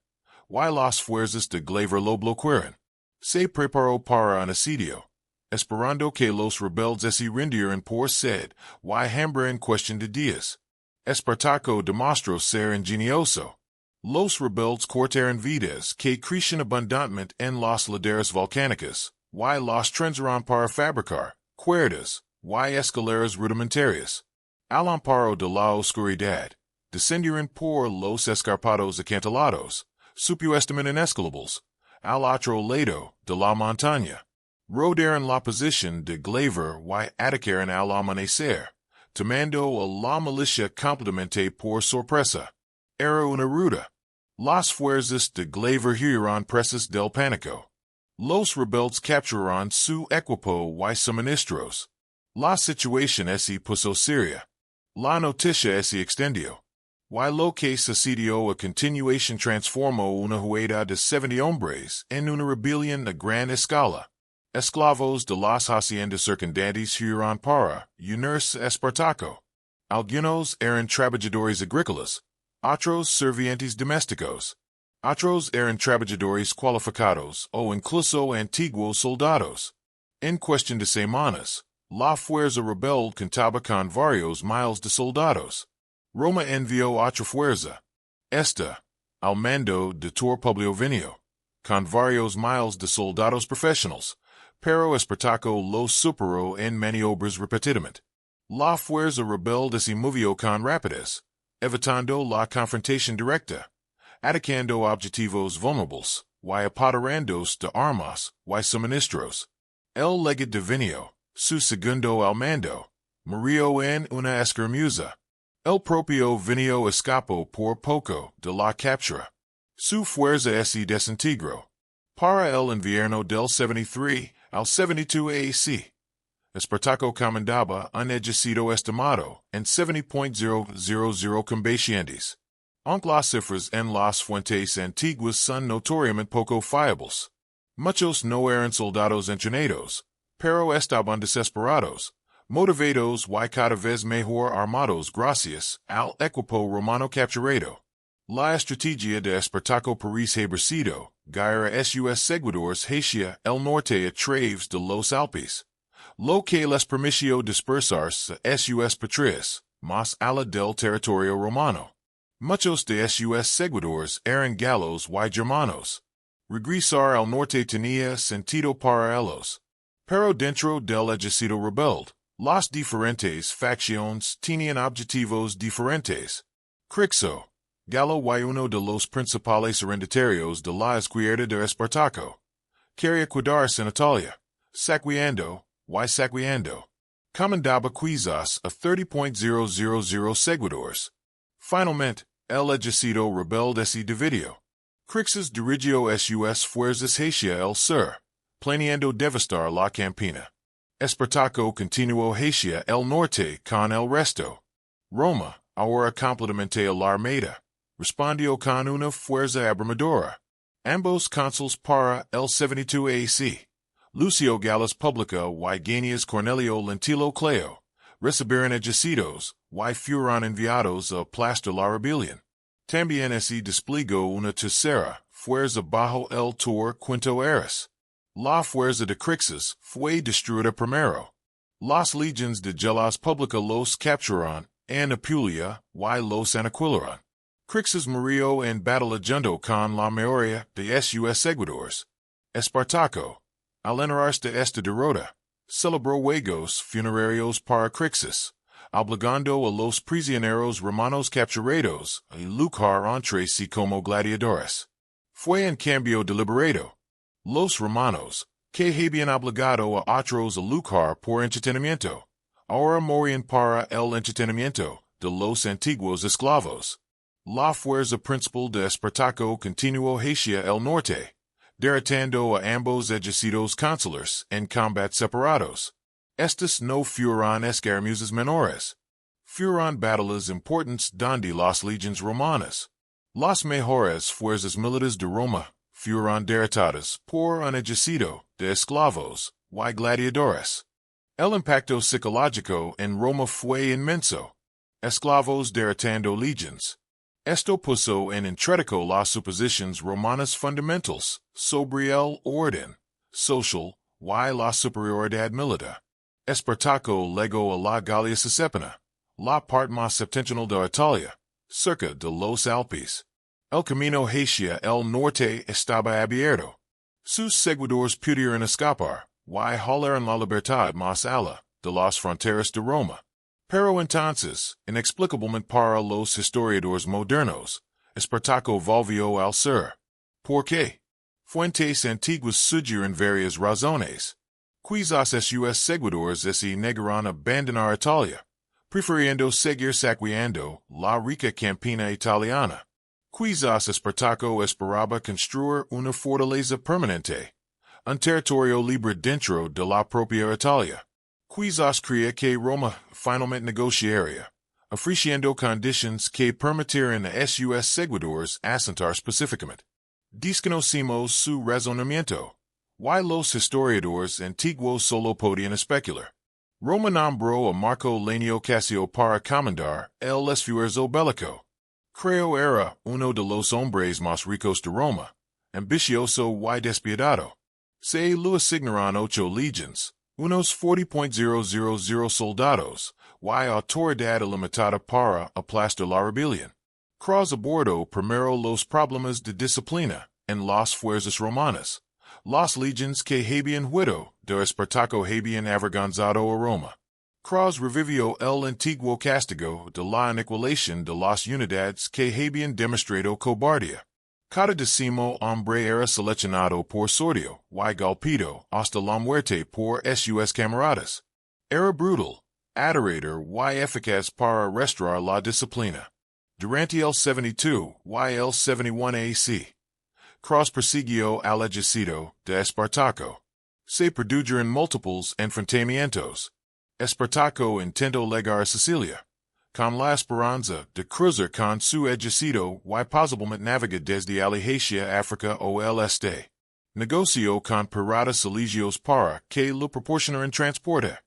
A: y las fuerzas de Glaber lo bloquearon. Se preparó para un asedio, esperando que los rebeldes se rindieran por sed y hambre en cuestión de días. Espartaco demostró ser ingenioso. Los rebeldes cortaron vidas que crecían abundantemente en las laderas volcánicas, y las trenzaron para fabricar cuerdas y escaleras rudimentarias. Al amparo de la oscuridad, descendieron por los escarpados acantilados, supuestamente inescalables, al otro lado de la montaña. Rodearon la posición de Glaber y atacaron al amanecer, tomando a la milicia completamente por sorpresa. Era una ruta. Las fuerzas de Glaber huyeron presas del pánico. Los rebeldes capturaron su equipo y suministros. La situación se puso seria. La noticia se extendió. Y lo que sucedió a continuación transformó una huida de 70 hombres en una rebelión a gran escala. Esclavos de las haciendas circundantes huyeron para unirse a Espartaco. Algunos eran trabajadores agrícolas, otros sirvientes domésticos, otros eran trabajadores cualificados o incluso antiguos soldados. En cuestión de semanas, la fuerza rebelde contaba con varios miles de soldados. Roma envió otra fuerza, esta, al mando de Publio Vinio, con varios miles de soldados profesionales, pero Espartaco los superó en maniobras repetidamente. La fuerza rebelde se movió con rapidez, evitando la confrontación directa, atacando objetivos vulnerables, y apoderándose de armas y suministros. El legate de Vinio, su segundo al mando, murió en una escaramuza. El propio Vinio escapó por poco de la captura. Su fuerza se desintegró. Para el invierno del 73 al 72 AC, Espartaco comandaba un ejército estimado en 70,000 combatientes. Aunque las cifras en las fuentes antiguas son notoriamente poco fiables. Muchos no eran soldados entrenados, pero estaban desesperados, motivados y cada vez mejor armados gracias al equipo romano capturado. La estrategia de Espartaco París ejercido, guerra sus seguidores hacia el norte a través de los Alpes, lo que les permitió dispersarse a sus patrias, más allá del territorio romano. Muchos de sus seguidores eran galos y germanos. Regresar al norte tenía sentido para ellos. Pero dentro del ejército rebelde, las diferentes facciones tenían objetivos diferentes. Crixo, Galo y uno de los principales arrendatarios de la izquierda de Espartaco, quería quedarse en Italia, saqueando, comandaba quizás a 30,000 seguidores. Finalmente, el ejército rebelde se dividió. Crixus dirigió sus fuerzas hacia el sur, planeando devastar la campina. Espartaco continuó hacia el norte con el resto. Roma, ahora completamente alarmada, respondió con una fuerza abrumadora. Ambos cónsules para el 72 AC, Lucio Gallus Publica y Ganius Cornelio Lentilo Cleo, recibieron ejércitos y fueron enviados a aplastar la rebelión. También se desplegó una tercera fuerza bajo el Quinto Eras. La fuerza de Crixus fue destruida primero. Las legions de Gallus Publica los capturaron en Apulia y los aniquilaron. Crixus Murillo en battle junto con la mayoría de sus seguidores. Espartaco, al enterarse de esta derrota, celebró juegos funerarios para Crixus, obligando a los prisioneros romanos capturados a luchar entre sí como gladiadores. Fue en cambio deliberado. Los romanos, que habían obligado a otros a luchar por entretenimiento, ahora morían para el entretenimiento de los antiguos esclavos. La fuerza principal de Espartaco continuó hacia el norte, derrotando a ambos ejércitos consulares en combates separados. Estos no fueron escaramuzas menores. Fueron batallas importantes donde las legions romanas, las mejores fuerzas militares de Roma, fueron derrotadas por un ejército de esclavos y gladiadores. El impacto psicológico en Roma fue inmenso. Esclavos derrotando legions. Esto puso en entredicho las suposiciones romanas fundamentals sobre el orden social y la superioridad militar. Espartaco legó a la Galia Cisalpina, la parte más septentrional de Italia, cerca de los Alpes. El camino hacia el norte estaba abierto. Sus seguidores pudieron escapar y jalaron la libertad más allá de las fronteras de Roma. Pero entonces, inexplicablemente para los historiadores modernos, Espartaco volvió al sur. ¿Por qué? Fuentes antiguas sugieren varias razones. Quizás sus seguidores se negaron a abandonar Italia, prefiriendo seguir saqueando la rica campina italiana. Quizás Espartaco esperaba construir una fortaleza permanente, un territorio libre dentro de la propia Italia. Quizás creía que Roma finalmente negociaría, ofreciendo condiciones que permitieran a sus seguidores asentar específicamente. Desconocemos su razonamiento. Y los historiadores antiguos solo podían especular. Roma nombró a Marco Linneo Cassio para comandar el esfuerzo bélico. Creo era uno de los hombres más ricos de Roma, ambicioso y despiadado. Se le asignaron 8 legions, unos 40.000 soldados, y autoridad ilimitada para aplastar la rebelión. Cross abordó primero los problemas de disciplina en las fuerzas romanas. Las legions que habían huido de Espartaco habían avergonzado a Roma. Cross revivió el antiguo castigo de la aniquilación de las unidades que habían demostrado cobardía. Cada 10º hombre era seleccionado por sorteo y golpeado hasta la muerte por sus camaradas. Era brutal, aterrador y eficaz para restaurar la disciplina. Durante el 72 y el 71 AC, Cross persiguió al ejército de Espartaco. Se produjeron múltiples enfrentamientos. Espartaco intentó llegar a Sicilia, con la esperanza de cruzar con su ejército y posiblemente navegar desde allí hacia África o el este. Negoció con piratas elegios para que le proporcionaran transporte,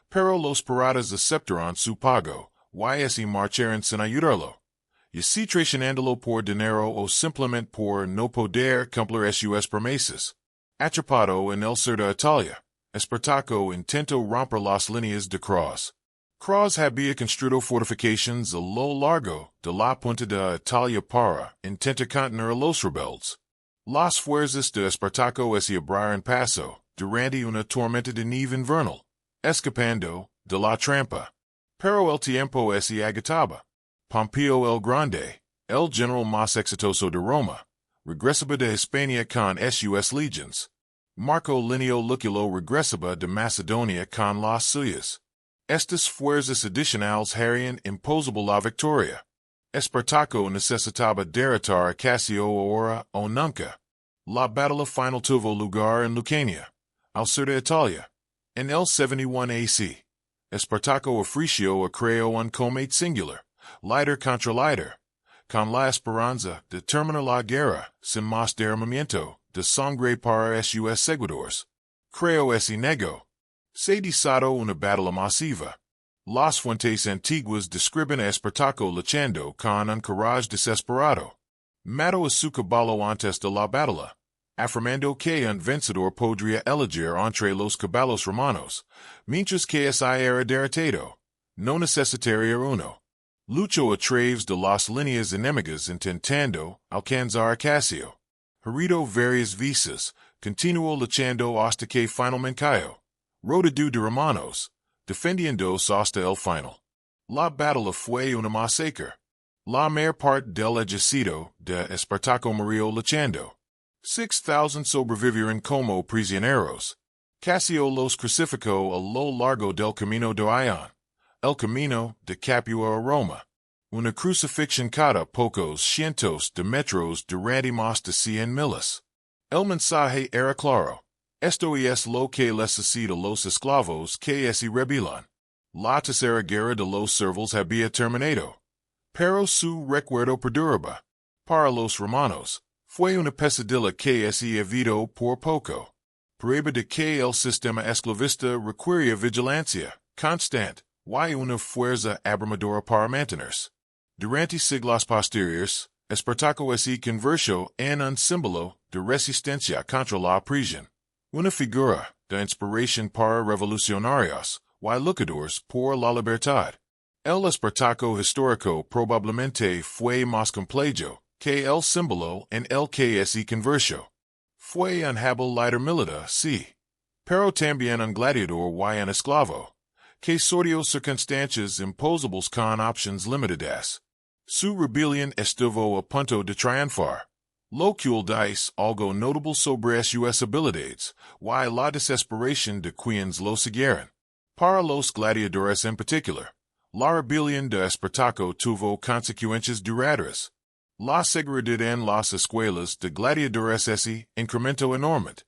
A: pero los piratas aceptaron su pago y así marcharon sin ayudarlo. Y si traicionándolo por dinero o simplemente por no poder cumplir sus promesas. Atrapado en el sur de Italia, Espartaco intentó romper las líneas de Cross. Cross había construido fortificaciones a lo largo de la punta de Italia para intentar contener a los rebeldes. Las fuerzas de Espartaco se abrieron paso durante una tormenta de nieve invernal, escapando de la trampa. Pero el tiempo se agotaba. Pompeo el Grande, el general más exitoso de Roma, regresaba de Hispania con sus legions. Marco Linneo Lucullo regresaba de Macedonia con las suyas. Estas fuerzas adicionales harían imposible la victoria. Espartaco necesitaba derrotar a Cassio ahora o nunca. La batalla final tuvo lugar en Lucania, al sur de Italia. En el 71 AC, Espartaco ofreció a Creo un combate singular, líder contra líder, con la esperanza de terminar la guerra sin más derramamiento de sangre para sus seguidores. Creo se negó. Se desató una batalla masiva. Las fuentes antiguas describen a Espartaco luchando con un coraje desesperado. Mató a su caballo antes de la batalla, afirmando que un vencedor podría elegir entre los caballos romanos, mientras que ese era derrotado. No necesitaría uno. Lucho a través de las líneas enemigas intentando alcanzar Casio. Herido varias veces, continuó luchando hasta que finalmente cayó. Rodado de Romanos, defendiéndose hasta el final. La batalla fue una masacre. La mayor parte del ejército de Espartaco murió luchando. 6,000 sobrevivieron como prisioneros. Casio los crucificó a lo largo del camino de Ion, el camino de Capua a Roma. Una crucifixión cada pocos cientos de metros durante más de 100 miles. El mensaje era claro. Esto es lo que les sucede a los esclavos que se rebelan. La tercera guerra de los servos había terminado. Pero su recuerdo perduraba. Para los romanos, fue una pesadilla que se evitó por poco. Prueba de que el sistema esclavista requería vigilancia constante y una fuerza abrumadora para mantenerse. Durante siglos posteriores, Espartaco se convirtió en un símbolo de resistencia contra la prisión. Una figura de inspiración para revolucionarios y luchadores por la libertad. El Espartaco histórico probablemente fue más complejo que el símbolo en el que se convirtió. Fue un hábil líder militar, sí, pero también un gladiador y un esclavo, que sortió circunstancias imposibles con opciones limitadas. Su rebelión estuvo a punto de triunfar. Lo cual dice algo notable sobre sus habilidades, y la desesperación de quienes lo siguieron. Para los gladiadores en particular, la rebelión de Espartaco tuvo consecuencias duraderas. La seguridad en las escuelas de gladiadores se incrementó enormemente.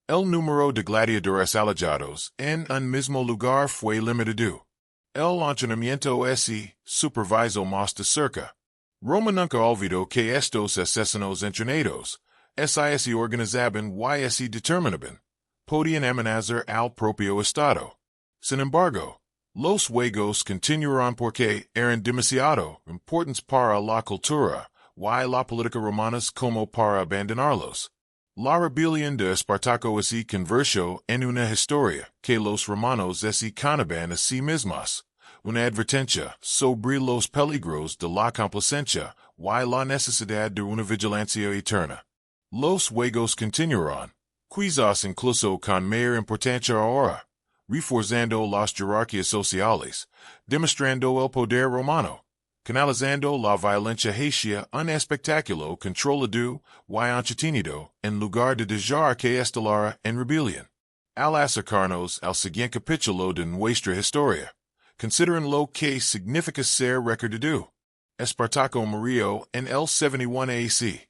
A: El número de gladiadores alojados en un mismo lugar fue limitado. El entrenamiento se supervisó más de cerca. Roma nunca olvidó que estos asesinos entrenados, se organizaban y se determinaban, podían amenazar al propio Estado. Sin embargo, los juegos continuaron porque eran demasiado importantes para la cultura y la política romanas como para abandonarlos. La rebelión de Espartaco se convirtió en una historia que los romanos se contaban a sí mismos, una advertencia sobre los peligros de la complacencia y la necesidad de una vigilancia eterna. Los juegos continuaron, quizás incluso con mayor importancia ahora, reforzando las jerarquías sociales, demostrando el poder romano, canalizando la violencia hacia un espectáculo controlado y entretenido en lugar de dejar que estelara en rebelión. Al acercarnos al siguiente capítulo de nuestra historia, consideren lo que significa ser recordado. Espartaco murió en el 71 AC,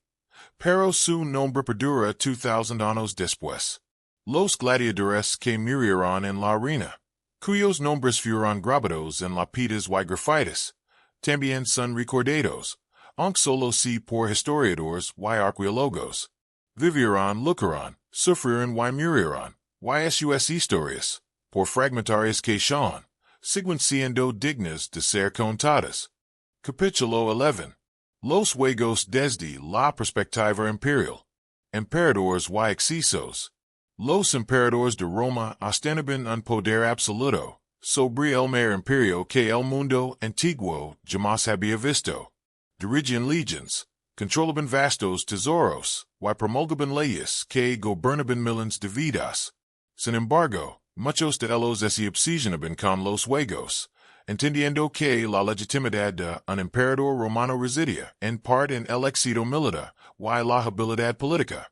A: pero su nombre perdura 2000 años después. Los gladiadores que murieron en la arena, cuyos nombres fueron grabados en lápidas y grafitis, también son recordados, aunque solo si por historiadores y arqueólogos. Vivieron, lucharon, sufrieron y murieron, y sus historias, por fragmentarias que son, siguen siendo dignas de ser contadas. Capítulo 11. Los juegos desde la perspectiva imperial. Emperadores y excesos. Los emperadores de Roma ostentaban un poder absoluto sobre el mayor imperio que el mundo antiguo jamás había visto. Dirigían legions, controlaban vastos tesoros, y promulgaban leyes que gobernaban millones de vidas. Sin embargo, muchos de ellos se obsesionaban con los juegos, entendiendo que la legitimidad de un emperador romano residía en parte en el éxito militar y la habilidad política,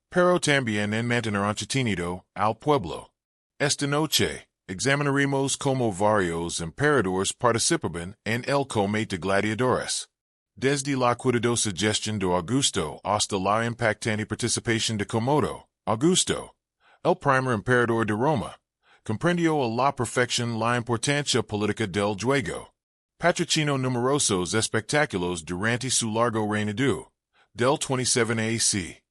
A: pero también en mantener entretenido al pueblo. Esta noche, examinaremos cómo varios emperadores participaban en el combate de gladiadores. Desde la cuidadosa gestión de Augusto hasta la impactante participación de Comodo, Augusto, el primer emperador de Roma, comprendió a la perfección la importancia política del juego. Patrocinó numerosos espectáculos durante su largo reinado, del 27 AC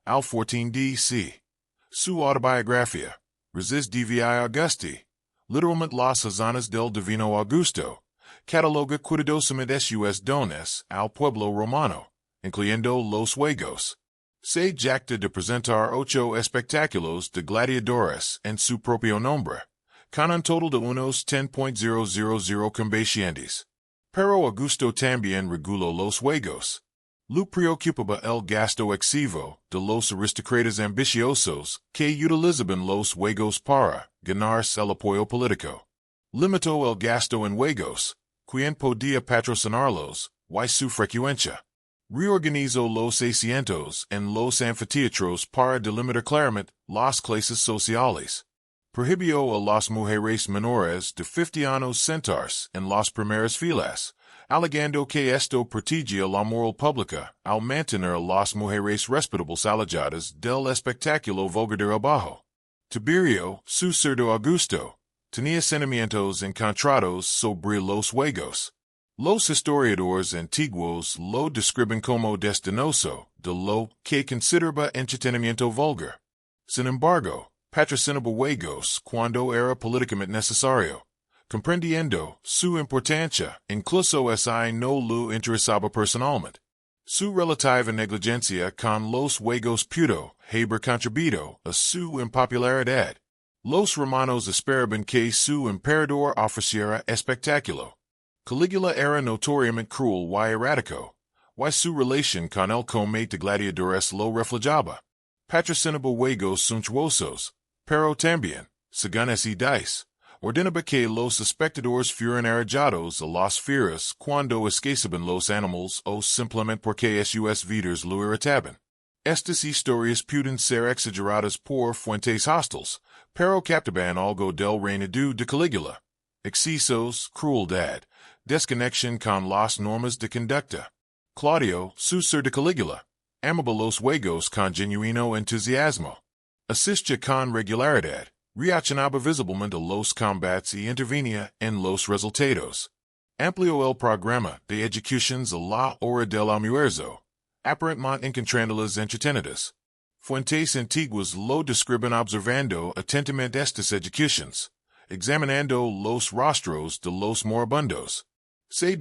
A: al 14 DC. Su autobiografía, Resist Divi Augusti, literalmente las hazanas del Divino Augusto, cataloga cuidadosamente sus dones al pueblo romano, incluyendo los juegos. Se jacta de presentar 8 espectáculos de gladiadores en su propio nombre, con un total de unos 10.000 combatientes. pero Augusto también reguló los juegos. Lu preocupaba el gasto excesivo de los aristócratas ambiciosos que utilizaban los juegos para ganarse el apoyo político. Limitó el gasto en juegos, quien podía patrocinarlos, y su frecuencia. Reorganizó los asientos en los anfiteatros para delimitar claramente las clases sociales. Prohibió a las mujeres menores de 50 años sentarse en las primeras filas, alegando que esto protegía la moral pública al mantener a las mujeres respetables alejadas del espectáculo vulgar de abajo. Tiberio, sucesor Augusto, tenía sentimientos encontrados sobre los juegos. Los historiadores antiguos lo describen como destinoso de lo que consideraba entretenimiento vulgar. Sin embargo, patrocinaba juegos cuando era políticamente necesario. Comprendiendo su importancia, incluso si no lo interesaba personalmente. Su relativa negligencia con los juegos pudo haber contribuido a su impopularidad. Los romanos esperaban que su emperador ofreciera espectáculo. Caligula era notoriamente cruel y errático, y su relación con el comité de gladiadores lo reflejaba. Patrocinaba juegos suntuosos, pero también, según ese dice, ordenaba que los espectadores fueran arrojados a las fieras cuando escapaban los animales o simplemente porque sus vidas lo irritaban. Estas historias pueden ser exageradas por fuentes hostiles, pero captaban algo del reinado de Caligula. Excesos, crueldad, desconexión con las normas de conducta. Claudio, sucesor de Caligula, amaba los juegos con genuino entusiasmo. Asistía con regularidad, reaccionaba visiblemente a los combates y intervenía en los resultados. Amplió el programa de ejecuciones a la hora del almuerzo, aparentemente encontrándolas entretenidas. Fuentes antiguas lo describen observando atentamente estas ejecuciones, examinando los rostros de los moribundos. Se